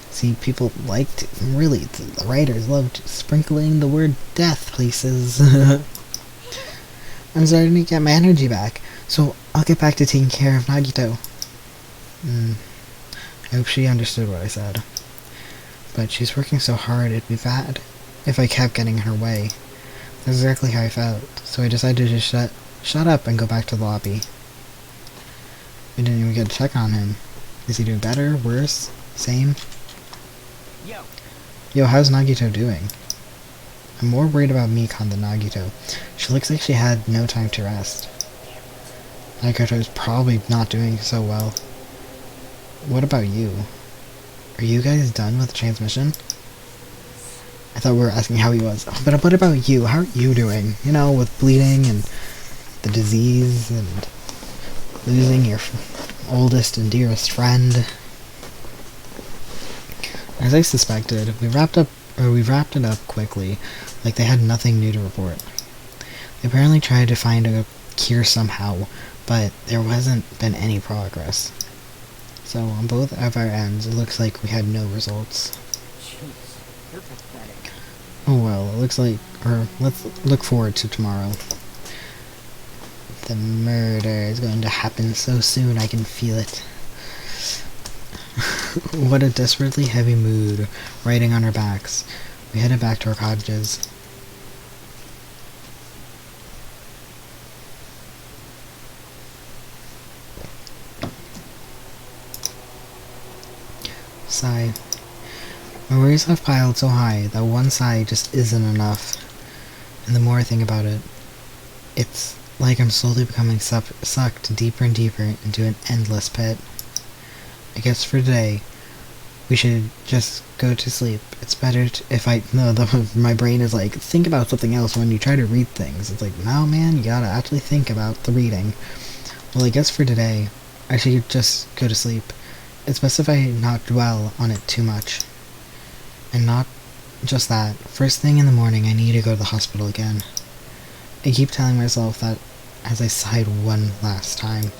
See, people liked, really, the writers loved sprinkling the word death places. I'm starting to get my energy back, so I'll get back to taking care of Nagito. I hope she understood what I said. But she's working so hard, it'd be bad if I kept getting in her way. That's exactly how I felt, so I decided to just shut up and go back to the lobby. We didn't even get to check on him. Is he doing better? Worse? Same? Yo. Yo, how's Nagito doing? I'm more worried about Mikan than Nagito. She looks like she had no time to rest. Nagito's probably not doing so well. What about you? Are you guys done with the transmission? I thought we were asking how he was. But what about you? How are you doing? You know, with bleeding and the disease and losing your oldest and dearest friend. As I suspected, we wrapped it up quickly, like they had nothing new to report. They apparently tried to find a cure somehow, but there hasn't been any progress. So on both of our ends, it looks like we had no results. Jeez, you're pathetic. Oh well, it looks like, or let's look forward to tomorrow. The murder is going to happen so soon, I can feel it. What a desperately heavy mood, riding on our backs. We headed back to our cottages. Sigh. My worries have piled so high that one sigh just isn't enough. And the more I think about it, it's like I'm slowly becoming sucked deeper and deeper into an endless pit. I guess for today, we should just go to sleep. It's better if I... No, my brain is like, think about something else when you try to read things. It's like, no man, you gotta actually think about the reading. Well, I guess for today, I should just go to sleep. It's best if I not dwell on it too much. And not just that, first thing in the morning I need to go to the hospital again. I keep telling myself that as I sighed one last time.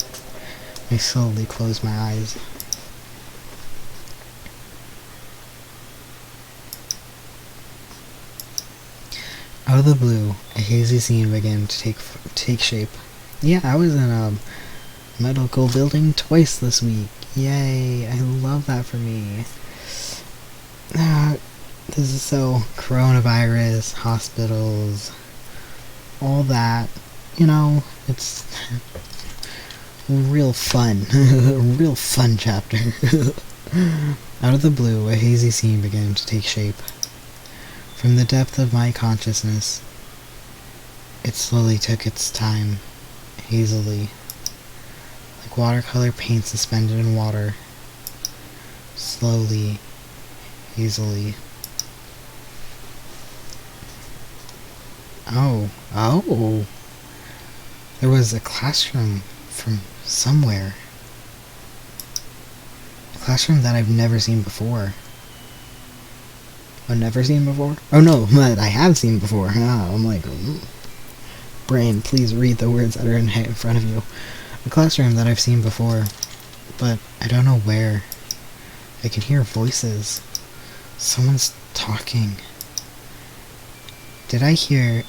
I slowly close my eyes. Out of the blue, a hazy scene began to take shape. Yeah, I was in a medical building twice this week. Yay, I love that for me. This is so coronavirus, hospitals, all that. You know, it's real fun. Real fun chapter. Out of the blue, a hazy scene began to take shape. From the depth of my consciousness, it slowly took its time, hazily, like watercolor paint suspended in water, slowly, hazily. Oh, there was a classroom from somewhere. A classroom that I've never seen before. Never seen before? Oh no, that I have seen before. I'm like, brain, please read the words that are in front of you. A classroom that I've seen before, but I don't know where. I can hear voices. Someone's talking. Did you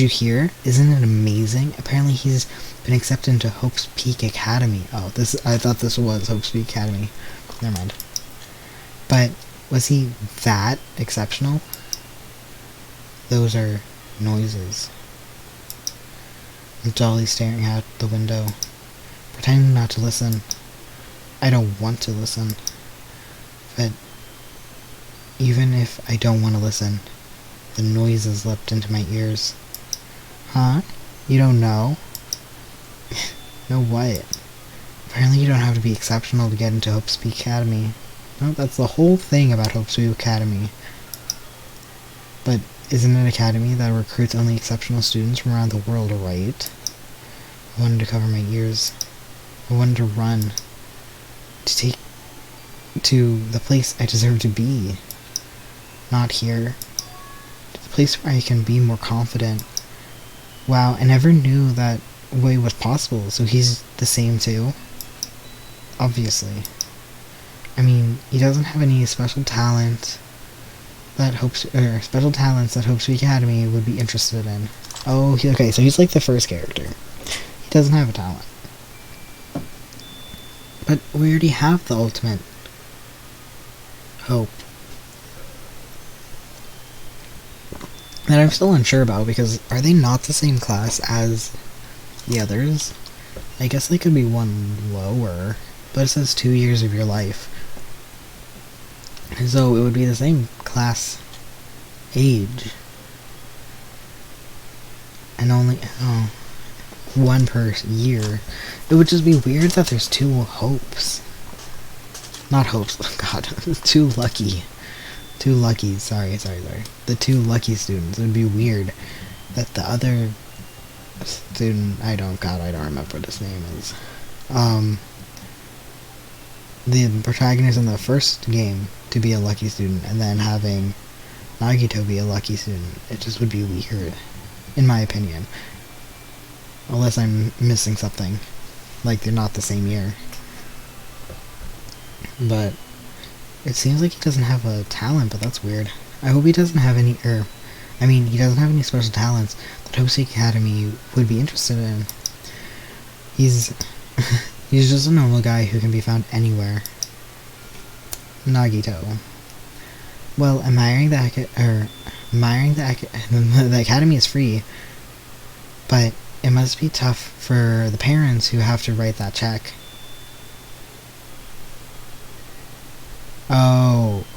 hear? Isn't it amazing? Apparently he's been accepted into Hope's Peak Academy. Oh, I thought this was Hope's Peak Academy. Never mind. But was he that exceptional? Those are noises. I'm dully staring out the window, pretending not to listen. I don't want to listen. But even if I don't want to listen, the noises leapt into my ears. Huh? You don't know? Know what? Apparently you don't have to be exceptional to get into Hope's Peak Academy. No, that's the whole thing about Hope's Peak Academy. But isn't it an academy that recruits only exceptional students from around the world, right? I wanted to cover my ears. I wanted to run. To take to the place I deserve to be. Not here. To the place where I can be more confident. Wow, I never knew that way was possible, so he's the same too? Obviously. I mean, he doesn't have any special talents that Hope's Peak Academy would be interested in. Oh, okay, so he's like the first character. He doesn't have a talent. But we already have the ultimate hope. That I'm still unsure about, because are they not the same class as the others? I guess they could be one lower, but it says 2 years of your life. So it would be the same class age. And only, one per year. It would just be weird that there's 2 hopes. Not hopes, oh god, 2 lucky. 2 lucky, sorry. The 2 lucky students. It would be weird that the other student, I don't remember what his name is. The protagonist in the first game to be a lucky student, and then having Nagito be a lucky student. It just would be weird, in my opinion. Unless I'm missing something. Like they're not the same year. But it seems like he doesn't have a talent, but that's weird. I hope he doesn't have any, he doesn't have any special talents that Hosei Academy would be interested in. He's just a normal guy who can be found anywhere. Nagito. Well, the academy is free, but it must be tough for the parents who have to write that check.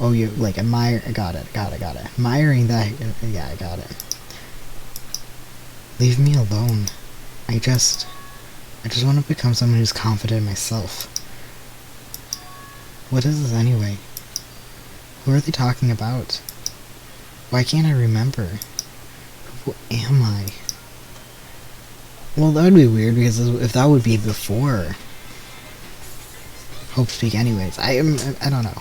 Oh, you, like, got it. Admiring that, yeah, I got it. Leave me alone. I just want to become someone who's confident in myself. What is this anyway? Who are they talking about? Why can't I remember? Who am I? Well, that would be weird, because if that would be before Hope Speak anyways. I don't know.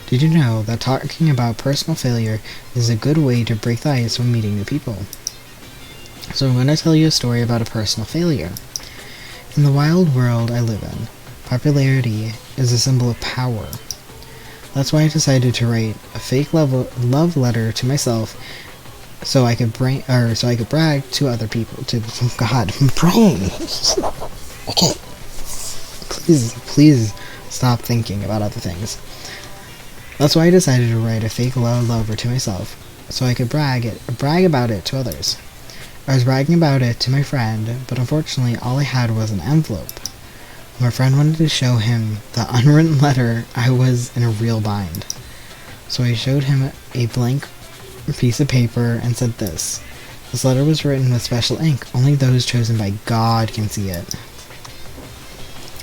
Did you know that talking about personal failure is a good way to break the ice when meeting new people? So I'm going to tell you a story about a personal failure. In the wild world I live in, popularity is a symbol of power. That's why I decided to write a fake love letter to myself, so I could brag to other people. Oh God, brain. Okay. Please stop thinking about other things. That's why I decided to write a fake love letter to myself, so I could brag about it to others. I was bragging about it to my friend, but unfortunately all I had was an envelope. My friend wanted to show him the unwritten letter. I was in a real bind. So I showed him a blank piece of paper and said this. This letter was written with special ink. Only those chosen by God can see it.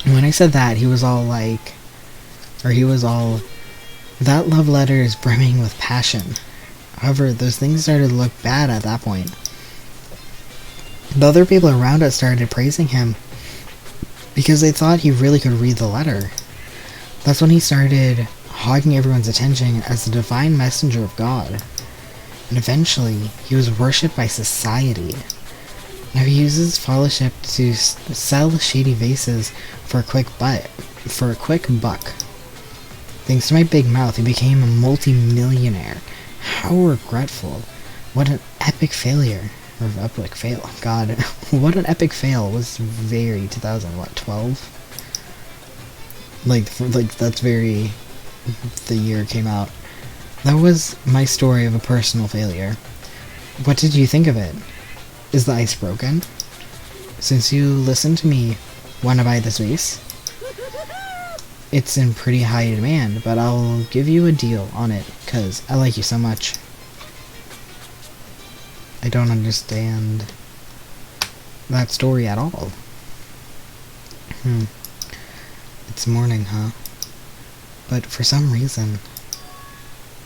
And when I said that, he was all, that love letter is brimming with passion. However, those things started to look bad at that point. The other people around us started praising him because they thought he really could read the letter. That's when he started hogging everyone's attention as the divine messenger of God. And eventually, he was worshipped by society. Now he uses fellowship to sell shady vases for a quick buck. Thanks to my big mouth, he became a multi-millionaire. How regretful. What an epic failure. Or epic fail. God, what an epic fail. It was very 2012? Like that's very the year it came out. That was my story of a personal failure. What did you think of it? Is the ice broken? Since you listened to me, wanna buy this vase? It's in pretty high demand, but I'll give you a deal on it, cause I like you so much. I don't understand that story at all. It's morning, huh? But for some reason,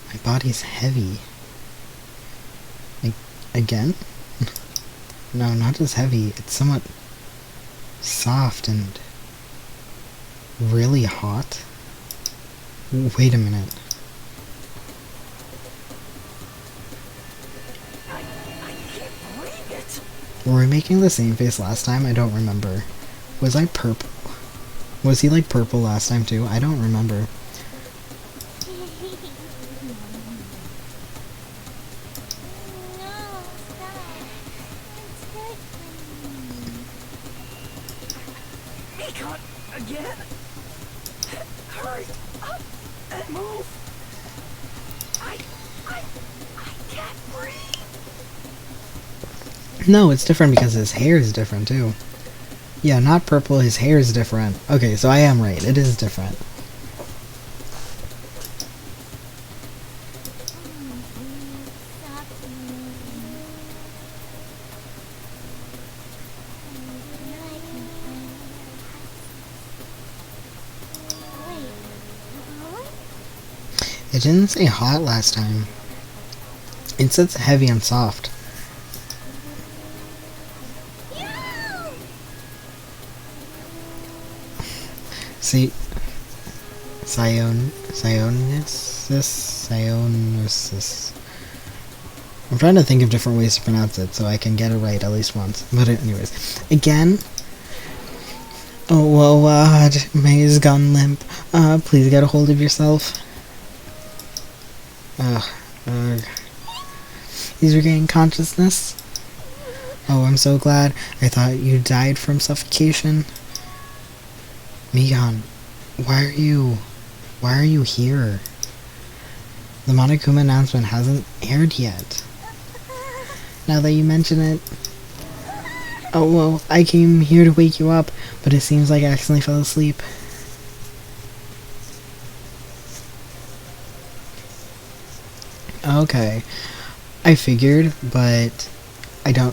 my body's heavy. Again? No, not as heavy. It's somewhat soft and really hot. Wait a minute. Were we making the same face last time? I don't remember. Was I purple? Was he like purple last time too? I don't remember. Again? Hurry up and move. I can't breathe. No, it's different because his hair is different too. Yeah, not purple, his hair is different. Okay, so I am right, it is different. It didn't say hot last time. It says heavy and soft. See, Sionosis. I'm trying to think of different ways to pronounce it so I can get it right at least once. But anyways, again. Oh, well, May's gone limp. Please get a hold of yourself. He's regaining consciousness. Oh, I'm so glad. I thought you died from suffocation. Mikan, why are you here? The Monokuma announcement hasn't aired yet. Now that you mention it. Oh, well, I came here to wake you up, but it seems like I accidentally fell asleep. Okay. I figured, but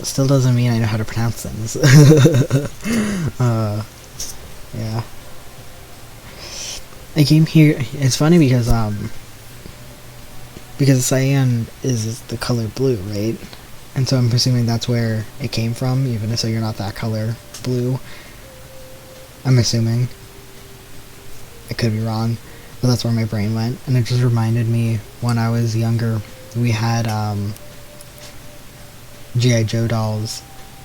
still doesn't mean I know how to pronounce things. Yeah. I came here, it's funny because cyan is the color blue, right? And so I'm presuming that's where it came from, even so you're not that color blue. I'm assuming. I could be wrong, but that's where my brain went. And it just reminded me, when I was younger, we had G.I. Joe dolls,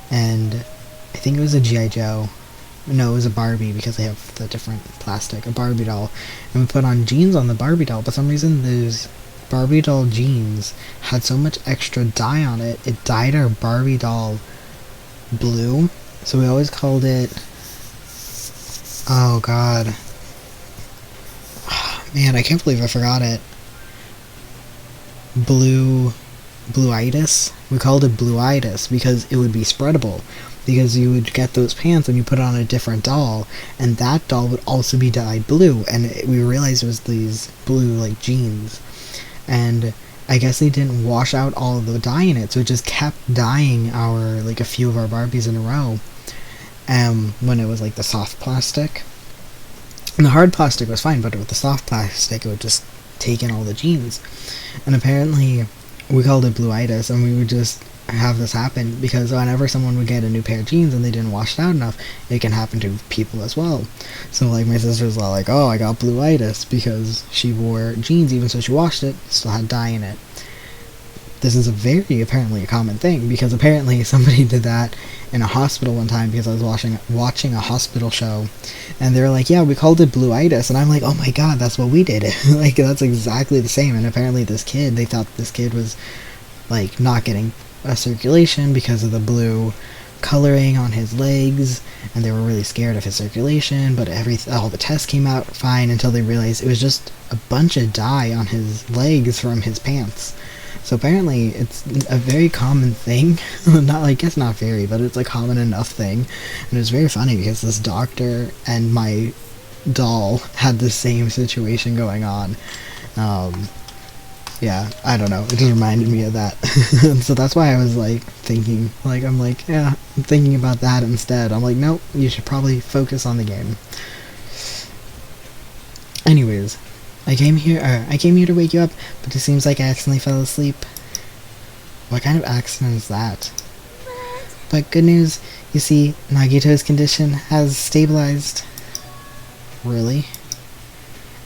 and I think it was a G.I. Joe. No, it was a Barbie, because they have the different plastic. A Barbie doll. And we put on jeans on the Barbie doll, but for some reason those Barbie doll jeans had so much extra dye on it, it dyed our Barbie doll blue. So we always called it... Oh, God. Man, I can't believe I forgot it. Bluitis? We called it Bluitis because it would be spreadable. Because you would get those pants and you put it on a different doll, and that doll would also be dyed blue, and we realized it was these blue, like, jeans. And I guess they didn't wash out all of the dye in it, so it just kept dyeing a few of our Barbies in a row. When it was, like, the soft plastic. And the hard plastic was fine, but with the soft plastic, it would just take in all the jeans. And apparently, we called it Bluitis, and we would just have this happen because whenever someone would get a new pair of jeans and they didn't wash it out enough, it can happen to people as well. So, like, my sister's all like, oh, I got Bluitis because she wore jeans, even so she washed it, still had dye in it. This is apparently a common thing, because apparently somebody did that in a hospital one time because I was watching a hospital show, and they were like, yeah, we called it Bluitis, and I'm like, oh my god, that's what we did. Like, that's exactly the same. And apparently they thought this kid was, like, not getting a circulation because of the blue coloring on his legs, and they were really scared of his circulation, but all the tests came out fine until they realized it was just a bunch of dye on his legs from his pants. So apparently it's a very common thing. I guess not very, but it's a common enough thing. And it was very funny because this doctor and my doll had the same situation going on. Yeah, I don't know. It just reminded me of that. So that's why I was thinking, I'm thinking about that instead. I'm like, nope, you should probably focus on the game. Anyways, I came here to wake you up, but it seems like I accidentally fell asleep. What kind of accident is that? But good news, you see, Nagito's condition has stabilized. Really?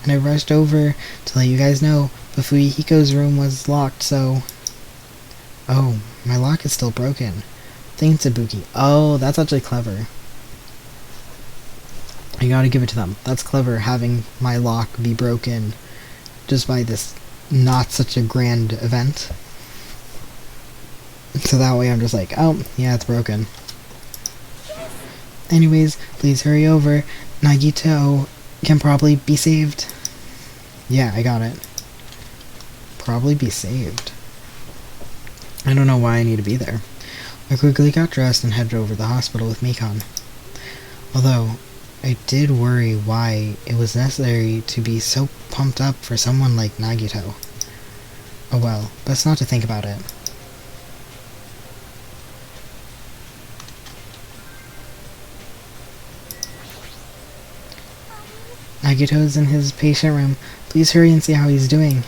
And I rushed over to let you guys know, but Fuyuhiko's room was locked, so... Oh, my lock is still broken. Thanks, Ibuki. Oh, that's actually clever. I gotta give it to them. That's clever, having my lock be broken just by this not such a grand event. So that way I'm just like, oh, yeah, it's broken. Anyways, please hurry over. Nagito can probably be saved. Yeah, I got it. Probably be saved. I don't know why I need to be there. I quickly got dressed and headed over to the hospital with Mikon. Although, I did worry why it was necessary to be so pumped up for someone like Nagito. Oh well, best not to think about it. Nagito's in his patient room. Please hurry and see how he's doing.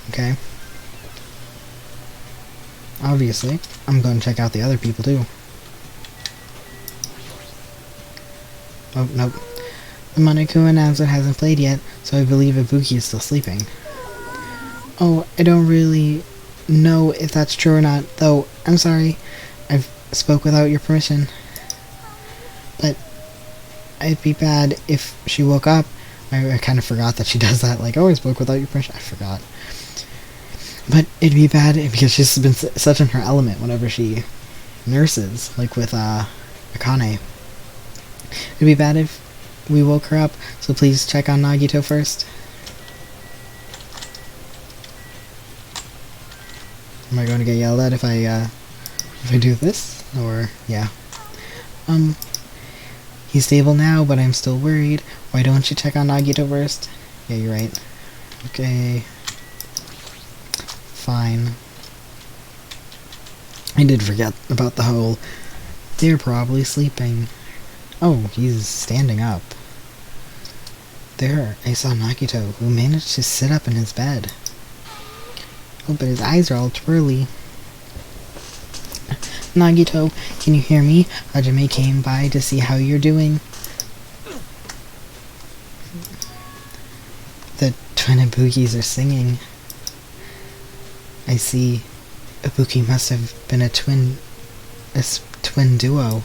Okay. Obviously, I'm going to check out the other people too. Oh, nope. The Monokuma announcer hasn't played yet, so I believe Ibuki is still sleeping. Oh, I don't really know if that's true or not, though. I'm sorry. I've spoke without your permission. But it'd be bad if she woke up. I kind of forgot that she does that. Like, oh, I spoke without your permission. I forgot. But it'd be bad because she's been such in her element whenever she nurses, like with Akane. It'd be bad if we woke her up, so please check on Nagito first. Am I going to get yelled at if I do this? Or, yeah. He's stable now, but I'm still worried. Why don't you check on Nagito first? Yeah, you're right. Okay. Fine. I did forget about the whole, they're probably sleeping. Oh, he's standing up. There, I saw Nagito, who managed to sit up in his bed. Oh, but his eyes are all twirly. Nagito, can you hear me? Hajime came by to see how you're doing. The twin Ibukis are singing. I see. Ibuki must have been a twin duo.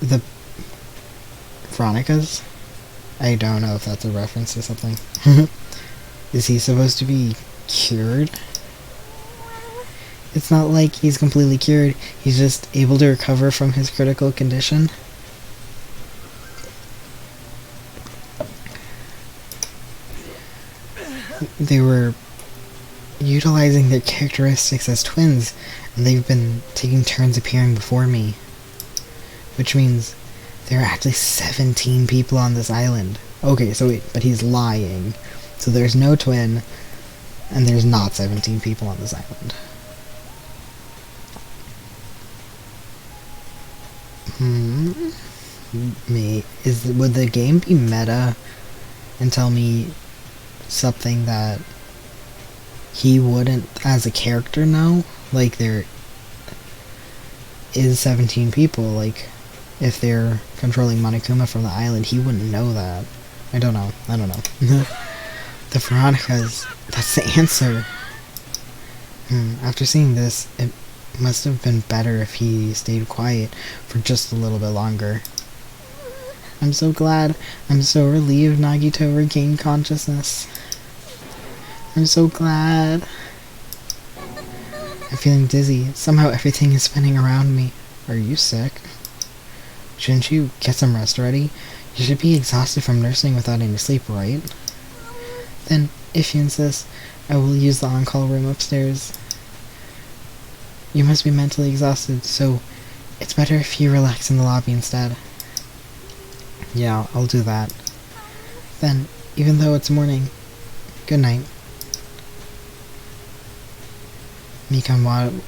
The Veronica's? I don't know if that's a reference to something. Is he supposed to be cured? It's not like he's completely cured. He's just able to recover from his critical condition. They were utilizing their characteristics as twins, and they've been taking turns appearing before me. Which means there are actually 17 people on this island. Okay, so wait, but he's lying. So there's no twin, and there's not 17 people on this island. Would the game be meta and tell me something that he wouldn't, as a character, know? Like, there is 17 people, like, if they're controlling Monokuma from the island, he wouldn't know that. I don't know. The Veronicas, that's the answer. After seeing this, it must have been better if he stayed quiet for just a little bit longer. I'm so glad. I'm so relieved Nagito regained consciousness. I'm so glad. I'm feeling dizzy. Somehow everything is spinning around me. Are you sick? Shouldn't you get some rest already? You should be exhausted from nursing without any sleep, right? Then, if you insist, I will use the on-call room upstairs. You must be mentally exhausted, so it's better if you relax in the lobby instead. Yeah, I'll do that. Then, even though it's morning, good night. Mikon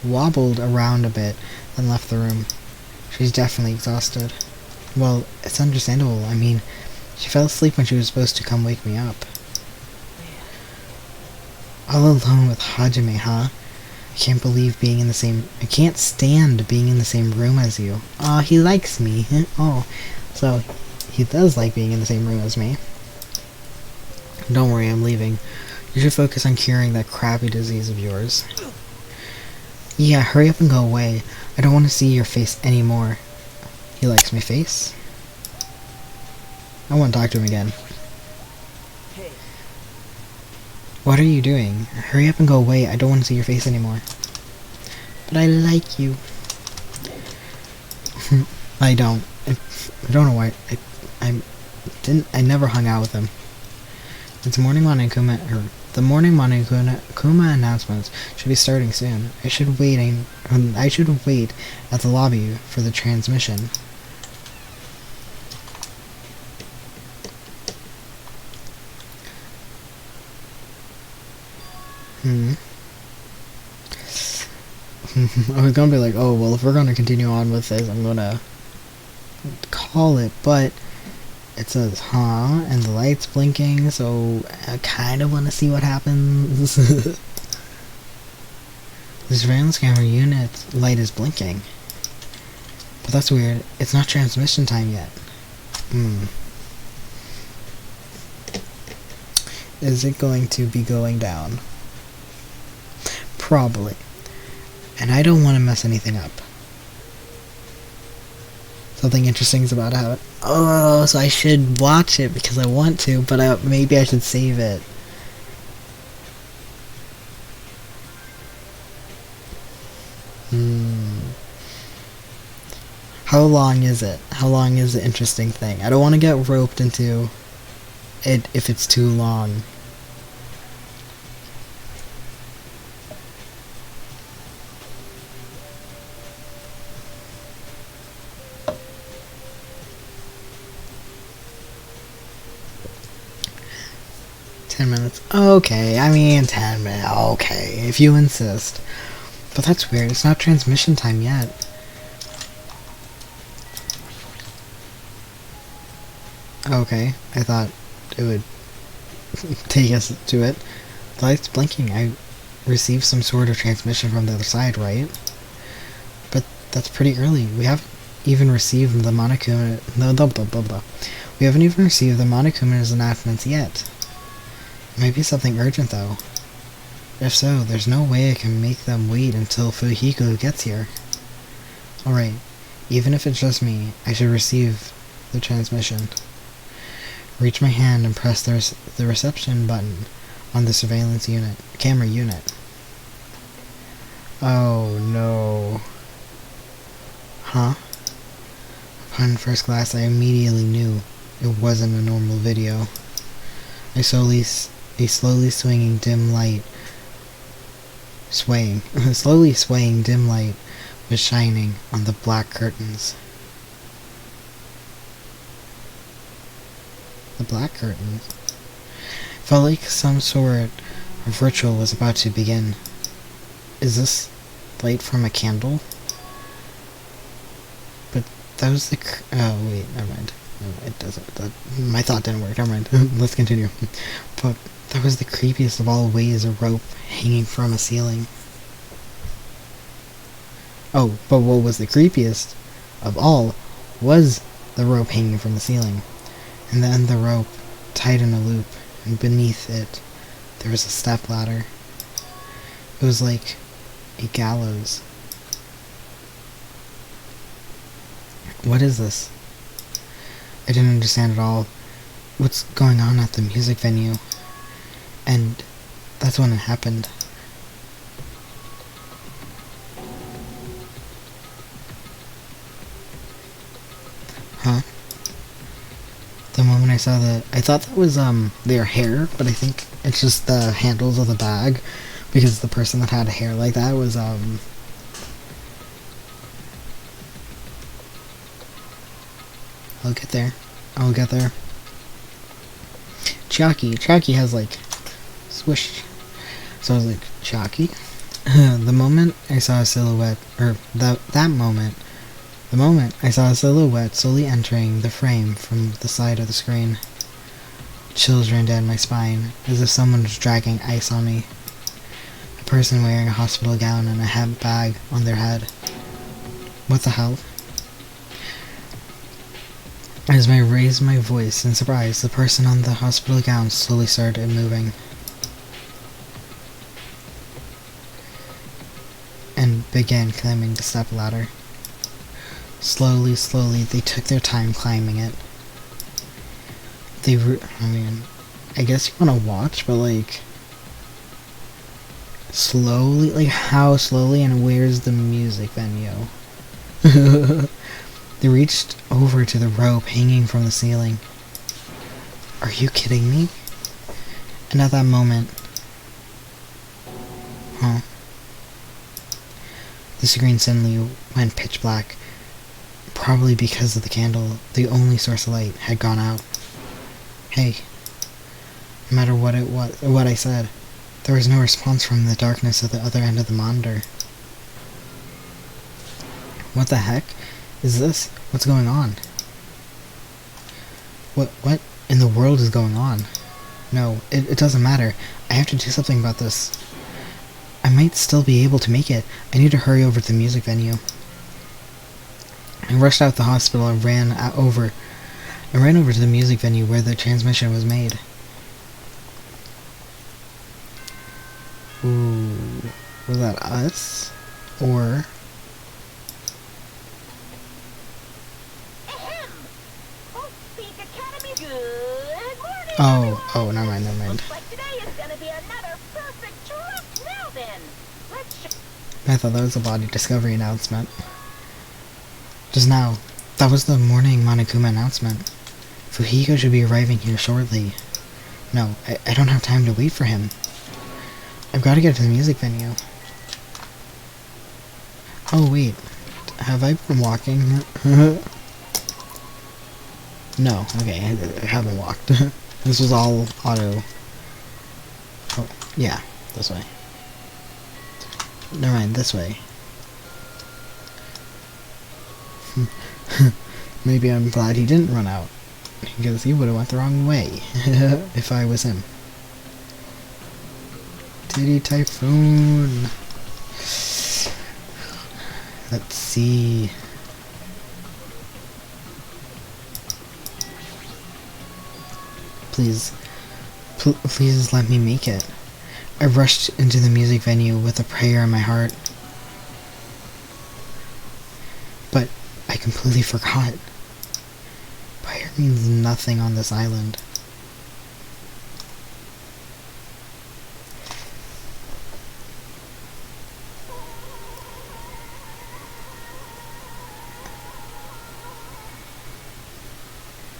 wobbled around a bit and left the room. She's definitely exhausted. Well, it's understandable. I mean, she fell asleep when she was supposed to come wake me up. All alone with Hajime, huh? I can't stand being in the same room as you. Aw, he likes me. Oh, so he does like being in the same room as me. Don't worry, I'm leaving. You should focus on curing that crappy disease of yours. Yeah, hurry up and go away. I don't want to see your face anymore. He likes my face? I want to talk to him again. What are you doing? Hurry up and go away. I don't want to see your face anymore. But I like you. I don't. I don't know why. I never hung out with him. It's morning morning Kuma, or the morning morning Kuma announcements should be starting soon. I should wait at the lobby for the transmission. I was gonna be like, oh well, if we're gonna continue on with this, I'm gonna call it, but it says, huh, and the light's blinking, so I kind of want to see what happens. The surveillance camera unit light is blinking. But that's weird. It's not transmission time yet. Is it going to be going down? Probably. And I don't want to mess anything up. Something interesting is about to happen. Oh, so I should watch it because I want to, but maybe I should save it. How long is it? How long is the interesting thing? I don't want to get roped into it if it's too long. Minutes. Okay, I mean 10 minutes. Okay, if you insist. But that's weird. It's not transmission time yet. Okay, I thought it would take us to it. The light's blinking. I received some sort of transmission from the other side, right? But that's pretty early. We haven't even received the Monokuma. We haven't even received the Monokuma's announcements yet. Maybe something urgent though. If so, there's no way I can make them wait until Fujiko gets here. Alright, even if it's just me, I should receive the transmission. Reach my hand and press the reception button on the surveillance camera unit. Oh no. Huh? Upon first glance, I immediately knew it wasn't a normal video. A slowly swaying dim light was shining on the black curtains. The black curtains felt like some sort of ritual was about to begin. Is this light from a candle? But that was the oh wait, never mind. No, it doesn't. My thought didn't work. Never mind. Let's continue. But that was the creepiest of all ways, a rope hanging from a ceiling. Oh, but what was the creepiest of all was the rope hanging from the ceiling. And then the rope tied in a loop, and beneath it there was a step ladder. It was like a gallows. What is this? I didn't understand at all what's going on at the music venue. And that's when it happened. Huh? The moment I saw I thought that was their hair, but I think it's just the handles of the bag, because the person that had hair like that was I'll get there. I'll get there. Chucky has like swish. So I was like, Chucky? The moment I saw a silhouette, or the moment I saw a silhouette slowly entering the frame from the side of the screen, chills ran down my spine, as if someone was dragging ice on me. A person wearing a hospital gown and a hat bag on their head. What the hell? As I raised my voice in surprise, the person on the hospital gown slowly started moving. And began climbing the step ladder. Slowly, they took their time climbing it. I guess you want to watch, but like, slowly, like how slowly, and where's the music venue? They reached over to the rope hanging from the ceiling. Are you kidding me? And at that moment... Huh? The screen suddenly went pitch black. Probably because of the candle, the only source of light, had gone out. Hey. No matter what it was, what I said, there was no response from the darkness at the other end of the monitor. What the heck is this? What's going on? What in the world is going on? No, it doesn't matter. I have to do something about this. I might still be able to make it. I need to hurry over to the music venue. I rushed out the hospital and ran over to the music venue where the transmission was made. Ooh, was that us? Or... Oh, never mind. Looks like today is gonna be another perfect trip. Now then, I thought that was a body discovery announcement. Just now, that was the morning Monokuma announcement. Fuhiko should be arriving here shortly. No, I don't have time to wait for him. I've got to get to the music venue. Oh wait, have I been walking? No, okay, I haven't walked. This was all auto. Oh, yeah, this way. Never mind, this way. Maybe I'm glad he didn't run out, because he would have went the wrong way if I was him. Titty Typhoon. Let's see. Please let me make it. I rushed into the music venue with a prayer in my heart. But I completely forgot. Prayer means nothing on this island.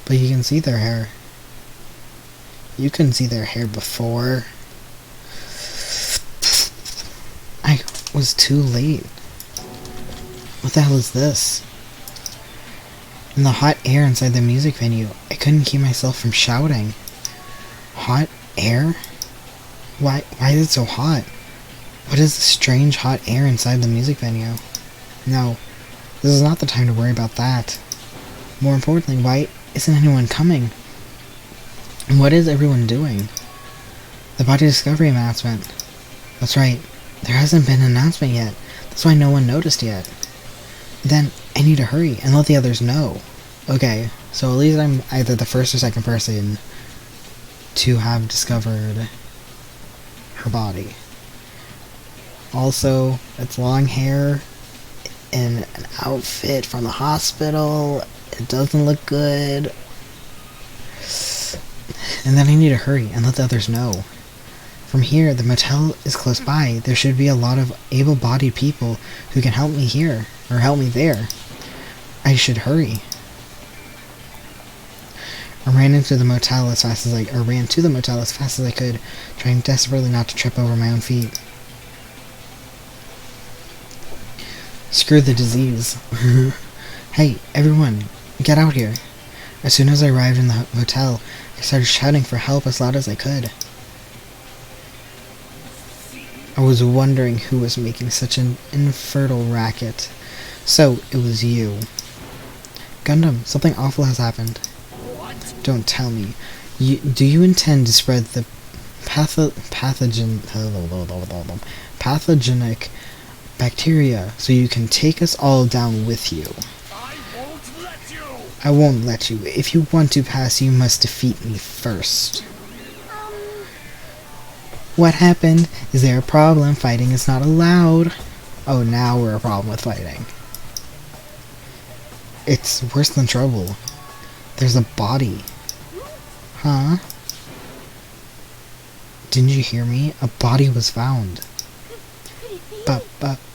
But you can see their hair. You couldn't see their hair before. I was too late. What the hell is this? In the hot air inside the music venue, I couldn't keep myself from shouting. Hot air? Why is it so hot? What is the strange hot air inside the music venue? No, this is not the time to worry about that. More importantly, why isn't anyone coming? And what is everyone doing? The body discovery announcement. That's right, there hasn't been an announcement yet. That's why no one noticed yet. Then I need to hurry and let the others know. Okay, so at least I'm either the first or second person to have discovered her body. Also, it's long hair in an outfit from the hospital. It doesn't look good. And then I need to hurry and let the others know. From here, the motel is close by. There should be a lot of able-bodied people who can help me here, or help me there. I should hurry. I ran to the motel as fast as I could, trying desperately not to trip over my own feet. Screw the disease. Hey, everyone, get out here. As soon as I arrived in the motel, I started shouting for help as loud as I could. I was wondering who was making such an infertile racket. So, it was you. Gundam, something awful has happened. Don't tell me. Do you intend to spread the pathogenic bacteria so you can take us all down with you? I won't let you. If you want to pass, you must defeat me first. What happened? Is there a problem? Fighting is not allowed. Oh, now we're a problem with fighting. It's worse than trouble. There's a body. Huh? Didn't you hear me? A body was found.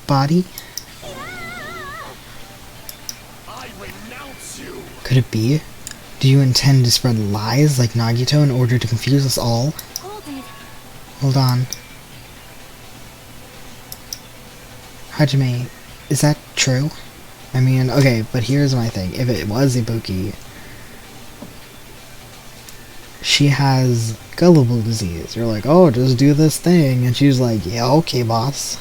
Body? I renounce you. Could it be? Do you intend to spread lies like Nagito in order to confuse us all? Hold it. Hold on. Hajime, is that true? I mean, okay, but here's my thing. If it was Ibuki, she has gullible disease. You're like, oh, just do this thing. And she's like, yeah, okay, boss.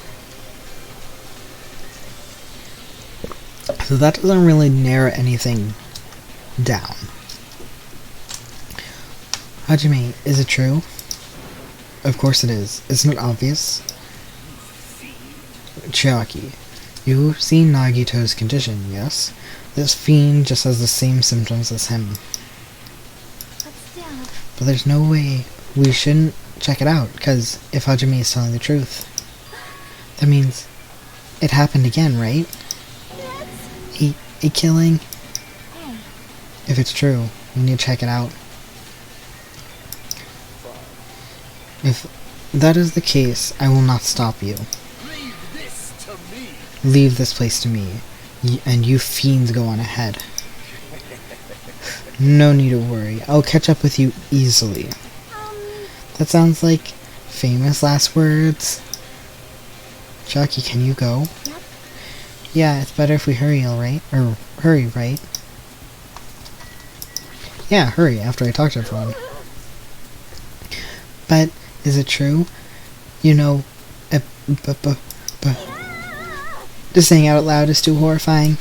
So that doesn't really narrow anything down. Hajime, is it true? Of course it is. Isn't it obvious? Chiaki, you've seen Nagito's condition, yes? This fiend just has the same symptoms as him. But still, But there's no way we shouldn't check it out, because if Hajime is telling the truth, that means it happened again, right? A killing? hey, If it's true, we need to check it out. If that is the case, I will not stop you. Leave this to me. Leave this place to me, and you fiends go on ahead. No need to worry, I'll catch up with you easily. That sounds like famous last words. Jackie, can you go? Yep. Yeah, it's better if we hurry, alright? Or, hurry, right? Yeah, hurry, after I talk to everyone. But, is it true? You know, just saying out loud is too horrifying.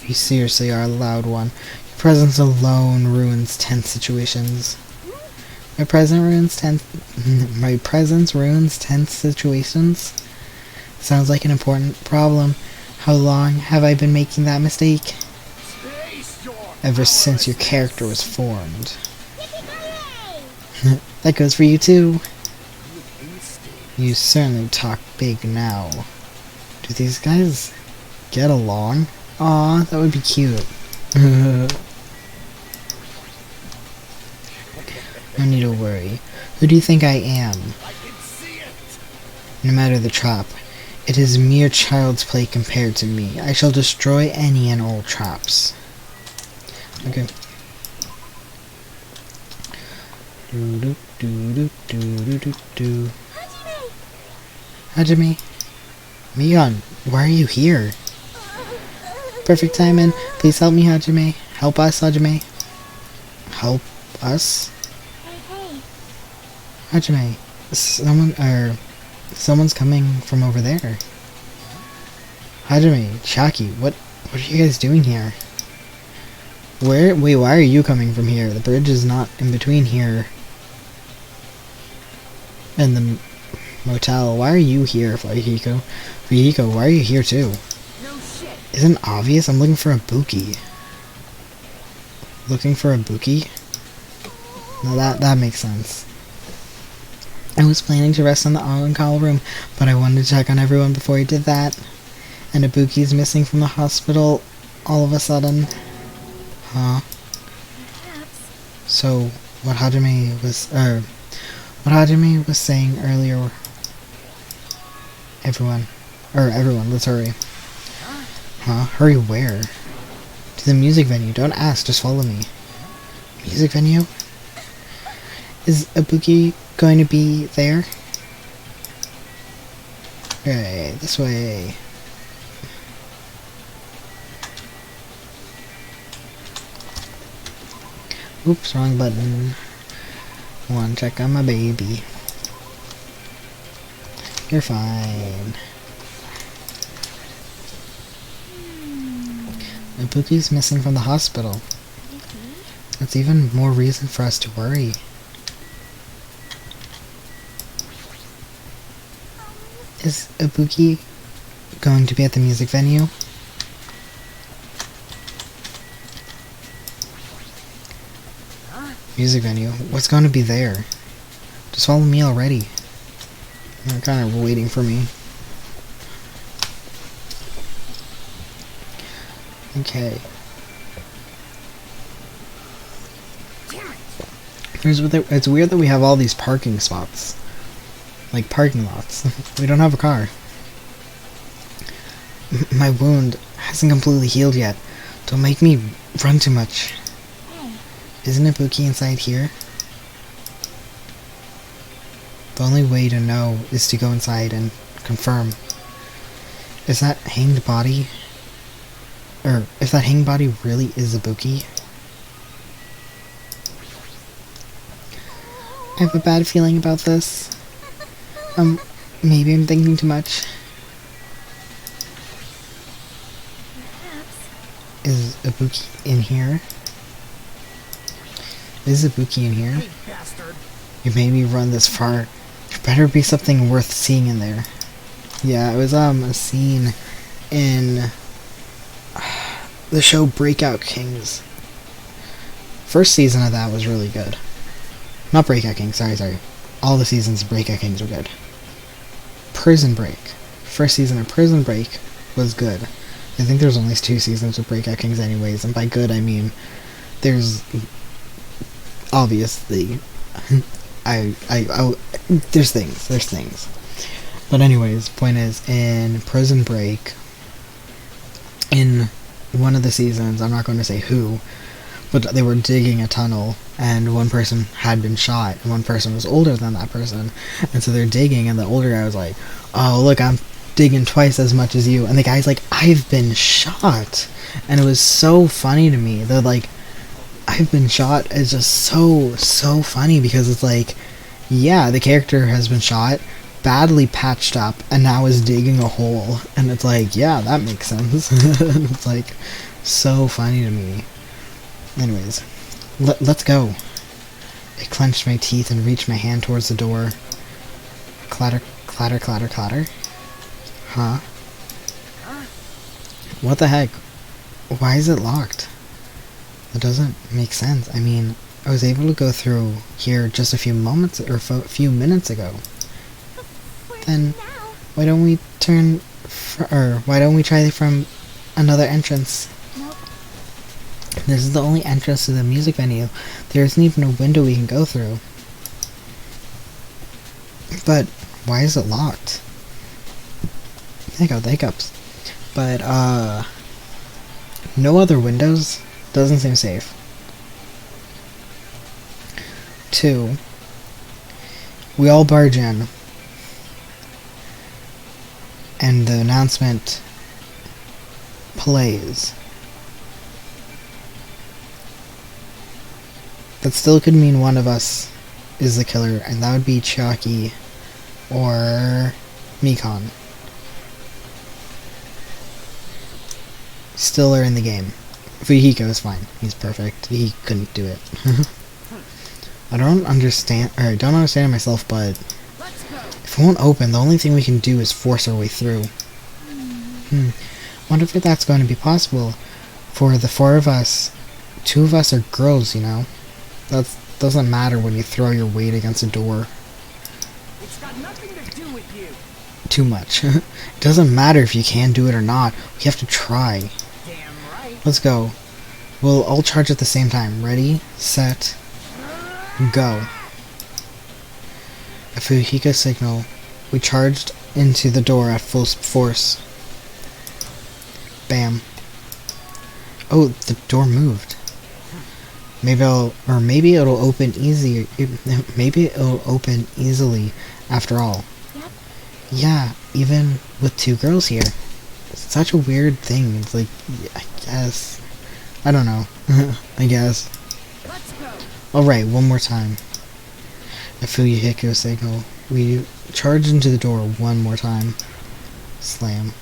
You seriously are a loud one. Your presence alone ruins tense situations. My presence ruins tense situations? Sounds like an important problem. How long have I been making that mistake? Face your Ever since your character was formed. Yippee-ki-yay! That goes for you too. instinct. You certainly talk big now. Do these guys get along? Aw, that would be cute. No need to worry. Who do you think I am? I can see it. No matter the trap, it is mere child's play compared to me. I shall destroy any and all traps. Okay. Hajime! Mion, why are you here? Perfect timing. Please help me, Hajime. Help us, Hajime. Help us? Hey, Hajime, someone's coming from over there. Hajime, Chaki, what are you guys doing here? Wait, why are you coming from here? The bridge is not in between here and the motel. Why are you here, Fuyuhiko? Fuyuhiko, why are you here too? No shit. Isn't it obvious? I'm looking for a Buki. Looking for a Buki? No, that makes sense. I was planning to rest in the on-call room, but I wanted to check on everyone before I did that. And Ibuki's missing from the hospital all of a sudden. Huh? perhaps. So, what Hajime was saying earlier... Everyone, let's hurry. Huh? Hurry where? To the music venue. Don't ask, just follow me. Music venue? Is Ibuki going to be there? Okay, this way. Oops, wrong button. One check on my baby. You're fine. Ibuki's missing from the hospital. That's even more reason for us to worry. Is Ibuki going to be at the music venue? Music venue? What's going to be there? Just follow me already. They're kind of waiting for me. Okay. It's weird that we have all these parking spots. Like parking lots. We don't have a car. My wound hasn't completely healed yet. Don't make me run too much. Hey, Isn't Ibuki inside here? The only way to know is to go inside and confirm. Is that hanged body? Or if that hanged body really is Ibuki? I have a bad feeling about this. Maybe I'm thinking too much. perhaps. Is Ibuki in here? Is Ibuki in here? Hey, bastard. You made me run this far. There better be something worth seeing in there. Yeah, it was a scene in the show Breakout Kings. First season of that was really good. Not Breakout Kings, sorry. All the seasons of Breakout Kings were good. Prison Break. First season of Prison Break was good. I think there's only 2 seasons of Breakout Kings anyways, and by good I mean there's obviously there's things. But anyways, point is, in Prison Break, in one of the seasons, I'm not going to say who, but they were digging a tunnel, and one person had been shot, and one person was older than that person, and so they're digging, and the older guy was like, oh, look, I'm digging twice as much as you, and the guy's like, I've been shot, and it was so funny to me. They're like, I've been shot is just so funny, because it's like, yeah, the character has been shot, badly patched up, and now is digging a hole, and it's like, yeah, that makes sense. It's like, so funny to me. Anyways, let's go. I clenched my teeth and reached my hand towards the door. Clatter, clatter, clatter, clatter. Huh? What the heck? Why is it locked? That doesn't make sense. I mean, I was able to go through here just a few moments or few minutes ago. Where's Then now? why don't we why don't we try from another entrance? Nope. This is the only entrance to the music venue. There isn't even a window we can go through. But why is it locked? I got the hiccups. But no other windows? Doesn't seem safe. 2. We all barge in. And the announcement plays. That still could mean one of us is the killer, and that would be Chucky or Mikon. Still are in the game. Fujihiko is fine. He's perfect. He couldn't do it. I don't understand it myself, but Let's go. if it won't open, the only thing we can do is force our way through. Wonder if that's going to be possible. For the 4 of us, 2 of us are girls, you know? That doesn't matter when you throw your weight against a door It's got nothing to do with you. too much. It doesn't matter if you can do it or not. We have to try. Damn right. Let's go. We'll all charge at the same time. Ready, set, go. A Fujihiko signal. We charged into the door at full force. Bam. Oh, the door moved. Maybe it'll open easier. Maybe it'll open easily after all. Yep. Yeah, even with 2 girls here. It's such a weird thing. It's like, I guess. I don't know. I guess. Let's go. Alright, one more time. A Fujihiko signal. We charge into the door one more time. Slam.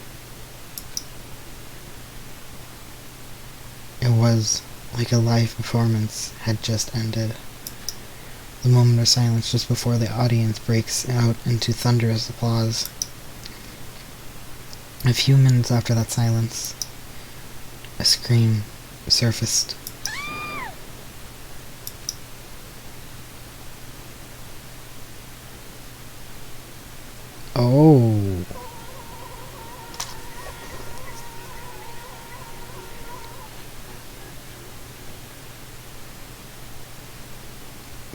It was like a live performance had just ended. The moment of silence just before the audience breaks out into thunderous applause. A few minutes after that silence, a scream surfaced. Oh.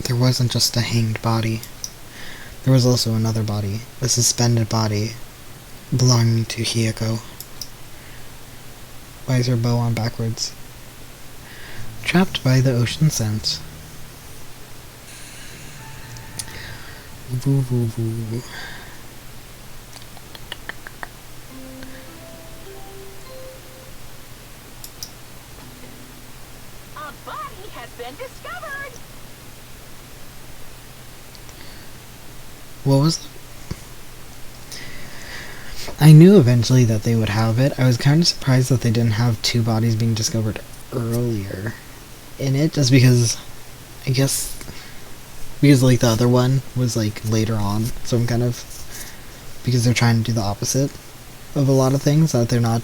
There wasn't just a hanged body. There was also another body, a suspended body, belonging to Hiyoko. Why is her bow on backwards? Trapped by the ocean scent. Voo, voo, voo. A body has been discovered. What was... I knew eventually that they would have it. I was kind of surprised that they didn't have 2 bodies being discovered earlier in it, just because, I guess, because like the other one was like later on, so I'm kind of, because they're trying to do the opposite of a lot of things, that they're not,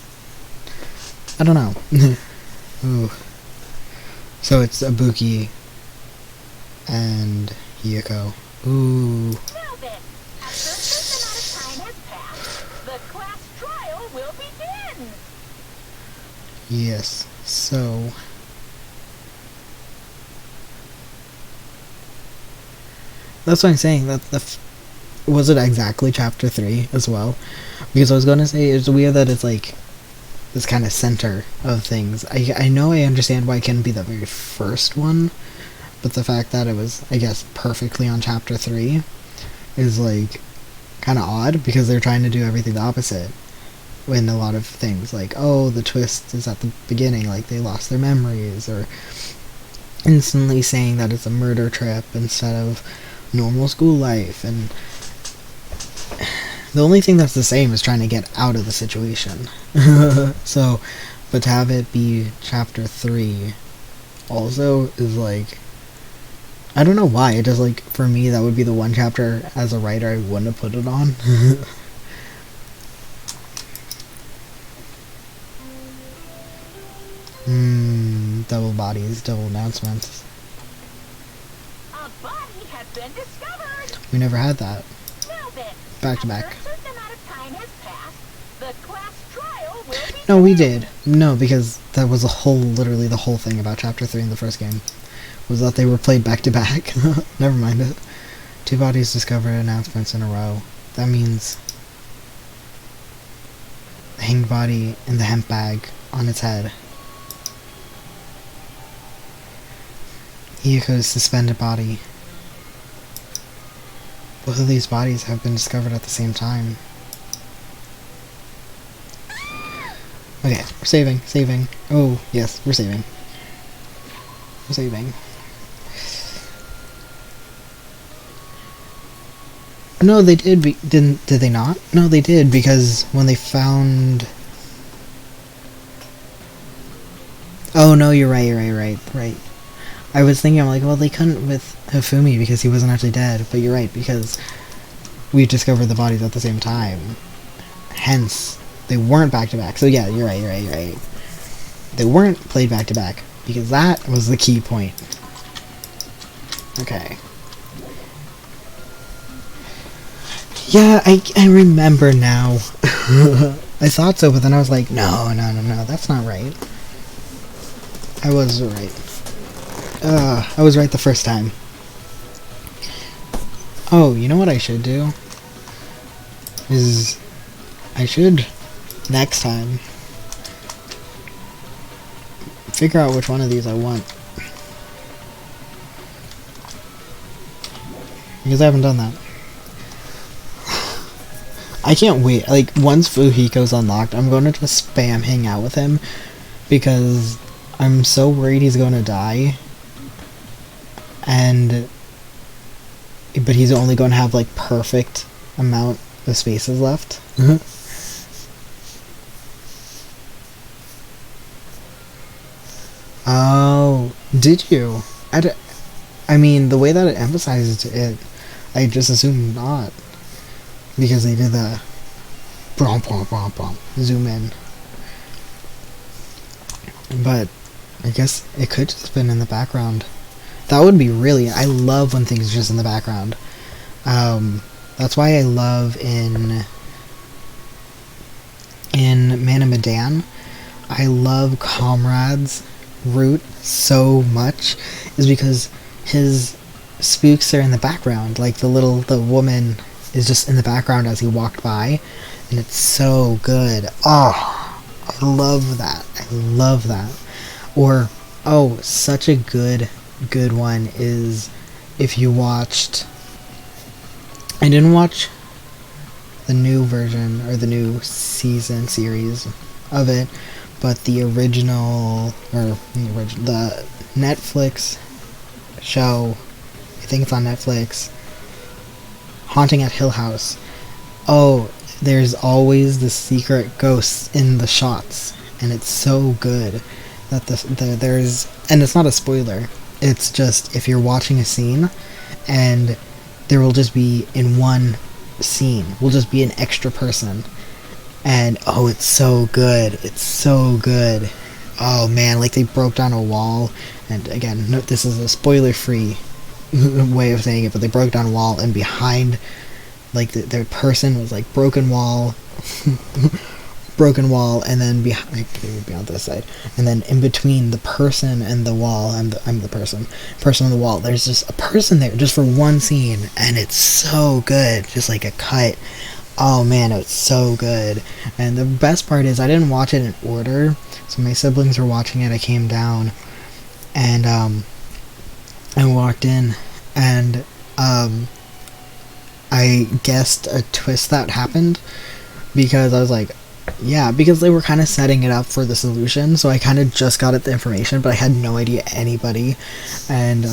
I don't know. Ooh. So it's Ibuki and Hiyoko. Ooh. Now then, after a certain amount of time has passed, the class trial will begin. Yes. So that's what I'm saying. That was it exactly chapter 3 as well? Because I was going to say it's weird that it's like this kind of center of things. I know I understand why it can be the very first one, but the fact that it was, I guess, perfectly on chapter 3 is like kind of odd, because they're trying to do everything the opposite in a lot of things. Like, oh, the twist is at the beginning, like they lost their memories, or instantly saying that it's a murder trip instead of normal school life, and the only thing that's the same is trying to get out of the situation. So, but to have it be chapter 3 also is like, I don't know why, it just like, for me that would be the one chapter as a writer I wouldn't have put it on. Double bodies, double announcements. A body has been discovered. We never had that. Now then, Back to back. after a certain amount of time has passed, the class trial will begin. No, we did. No, because that was literally the whole thing about chapter 3 in the first game, was that they were played back to back. Never mind it. 2 bodies discovered announcements in a row. That means the hanged body and the hemp bag on its head. Hiyoko's suspended body. Both of these bodies have been discovered at the same time. Okay, we're saving. Oh, yes, we're saving. We're saving. No, they did. Did they not? No, they did, because when they found. Oh no, you're right. I was thinking, I'm like, well, they couldn't with Hifumi because he wasn't actually dead. But you're right, because we discovered the bodies at the same time. Hence, they weren't back to back. So yeah, you're right. They weren't played back to back, because that was the key point. Okay. Yeah, I remember now. I thought so, but then I was like, no, that's not right. I was right. I was right the first time. Oh, you know what I should do? I should, next time, figure out which one of these I want. Because I haven't done that. I can't wait. Like, once Fuhiko's unlocked, I'm going to just spam hang out with him, because I'm so worried he's going to die. But he's only going to have, like, perfect amount of spaces left. Oh, did you? I mean, the way that it emphasizes it, I just assumed not. Because they did the brom, zoom in. But I guess it could just have been in the background. That would be really... I love when things are just in the background. That's why I love in Man of Medan, I love Comrade's route so much, is because his spooks are in the background. Like the woman is just in the background as he walked by, and it's so good. Oh, I love that. Or Oh, such a good one is if you watched. I didn't watch the new version or the new season series of it, but the original the Netflix show. I think it's on Netflix. Haunting at Hill House. Oh, there's always the secret ghosts in the shots, and it's so good that there's, and it's not a spoiler. It's just if you're watching a scene, and there will just be in one scene will just be an extra person, and oh, it's so good. It's so good. Oh man, like they broke down a wall, and again, no, this is a spoiler-free way of saying it, but they broke down a wall, and behind, like the person was like broken wall, and then behind, like, on this side, and then in between the person and the wall, I'm the person on the wall. There's just a person there just for one scene, and it's so good, just like a cut. Oh man, it's so good. And the best part is I didn't watch it in order, so my siblings were watching it. I came down, and I walked in, and I guessed a twist that happened, because I was like, yeah, because they were kind of setting it up for the solution, so I kind of just got at the information, but I had no idea anybody, and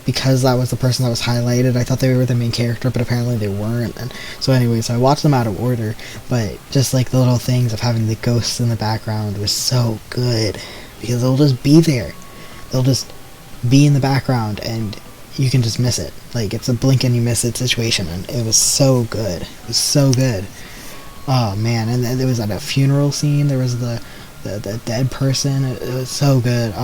because that was the person that was highlighted, I thought they were the main character, but apparently they weren't. And so anyways, I watched them out of order, but just like the little things of having the ghosts in the background was so good, because they'll just be there. They'll just be in the background, and you can just miss it. Like, it's a blink and you miss it situation, and it was so good. It was so good. Oh man, and then there was at a funeral scene, there was the dead person. It was so good.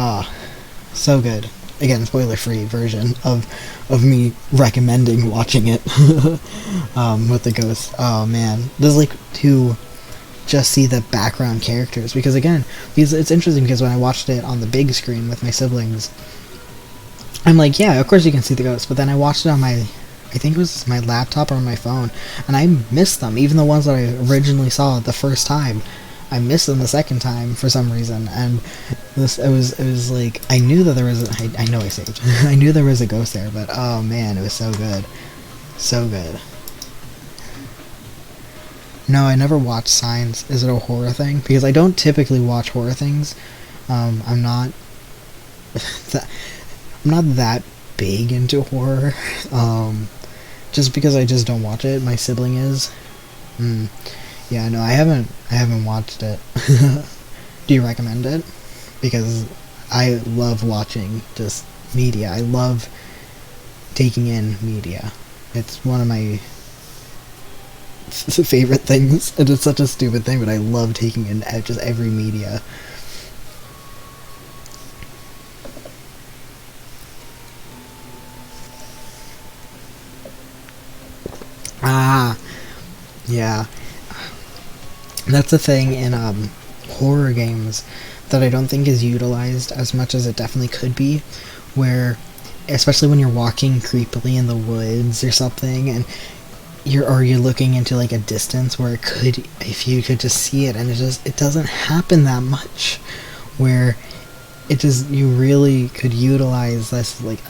So good. Again, spoiler-free version of me recommending watching it with the ghost. Oh man, this is like to just see the background characters, because again, it's interesting, because when I watched it on the big screen with my siblings, I'm like, yeah, of course you can see the ghosts, but then I watched it on my, I think it was my laptop or on my phone, and I missed them, even the ones that I originally saw the first time. I missed them the second time for some reason, and it was like, I knew that there was I know I saved. I knew there was a ghost there, but oh man, it was so good. So good. No, I never watched Signs. Is it a horror thing? Because I don't typically watch horror things. I'm not I'm not that big into horror. Just because I just don't watch it. My sibling is. Yeah, no, I haven't watched it. Do you recommend it? Because I love watching just media. I love taking in media. It's one of my favorite things. And it's such a stupid thing, but I love taking in just every media. Yeah. That's the thing in horror games that I don't think is utilized as much as it definitely could be, where, especially when you're walking creepily in the woods or something, and you're looking into like a distance where it could, if you could just see it, and it doesn't happen that much, where you really could utilize this, like,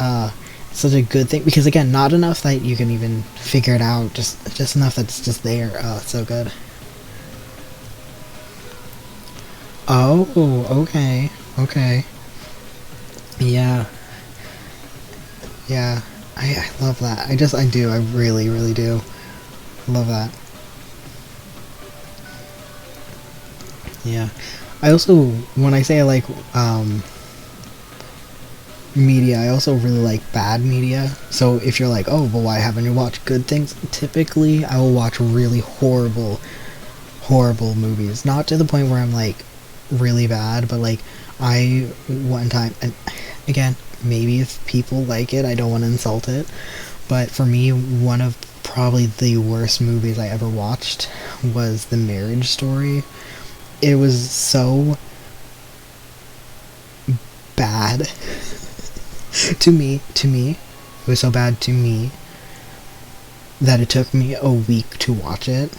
such a good thing, because again, not enough that you can even figure it out, just enough that it's just there. It's so good. Oh, okay. Yeah. I love that. I really, really do love that. Yeah. I also, when I say I like, media, I also really like bad media. So if you're like, oh, well, why haven't you watched good things? Typically, I will watch really horrible movies. Not to the point where I'm like, really bad, but like, one time, and again, maybe if people like it, I don't want to insult it, but for me, one of probably the worst movies I ever watched was The Marriage Story. It was so bad to me, it was so bad to me that it took me a week to watch it.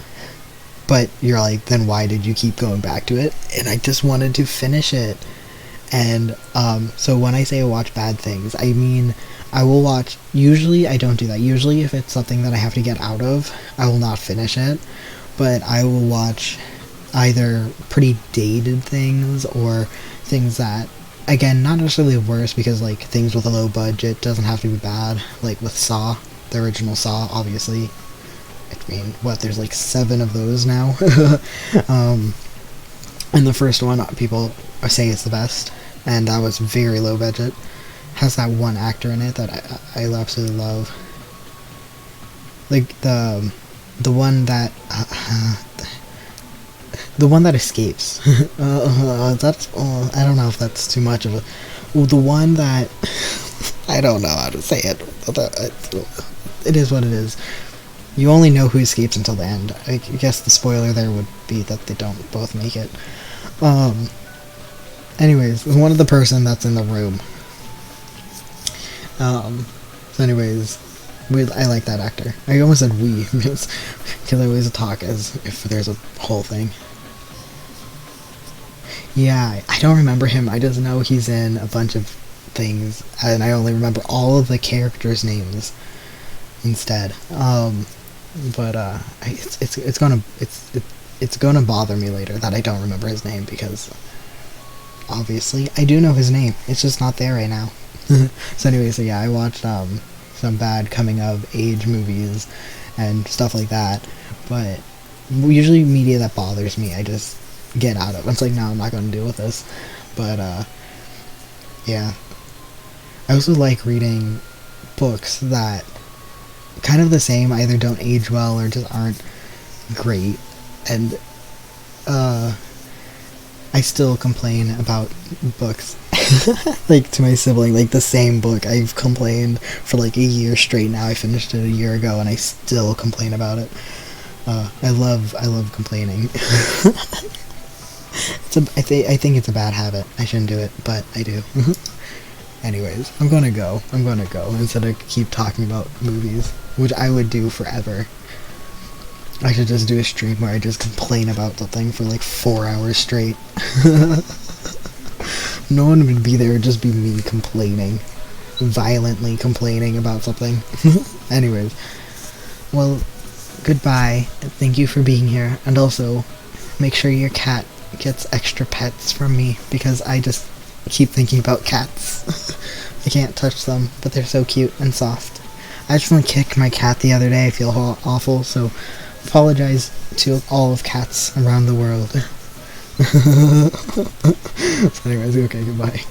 But you're like, then why did you keep going back to it? And I just wanted to finish it. And so when I say I watch bad things, I mean I will watch. Usually, I don't do that. Usually, if it's something that I have to get out of, I will not finish it. But I will watch either pretty dated things or things that, again, not necessarily worse, because like things with a low budget doesn't have to be bad. Like with Saw, the original Saw, obviously. I mean, what, there's like 7 of those now. And the first one, people say is the best, and that was very low budget. Has that one actor in it that I absolutely love. Like the one that the one that escapes. That's I don't know if that's too much of a. Well, the one that I don't know how to say it. It is what it is. You only know who escapes until the end. I guess the spoiler there would be that they don't both make it. Anyways, one of the person that's in the room. So anyways, I like that actor. I almost said we, because I always talk as if there's a whole thing. Yeah, I don't remember him. I just know he's in a bunch of things, and I only remember all of the characters' names instead. But it's gonna bother me later that I don't remember his name, because obviously I do know his name. It's just not there right now. So anyway, so yeah, I watched some bad coming of age movies and stuff like that, but usually media that bothers me, I just get out of. It's like, no, I'm not going to deal with this. But yeah, I also like reading books that kind of the same, either don't age well or just aren't great, and I still complain about books. Like, to my sibling, like the same book I've complained for like a year straight now. I finished it a year ago and I still complain about it. I love complaining. I think it's a bad habit. I shouldn't do it, but I do. Anyways, I'm gonna go instead of keep talking about movies, which I would do forever. I should just do a stream where I just complain about the thing for like 4 hours straight. No one would be there, it'd just be me complaining. Violently complaining about something. Anyways. Well, goodbye. Thank you for being here. And also, make sure your cat gets extra pets from me, because I just keep thinking about cats. I can't touch them, but they're so cute and soft. I actually kicked my cat the other day. I feel awful, so apologize to all of cats around the world. So anyways, okay, goodbye.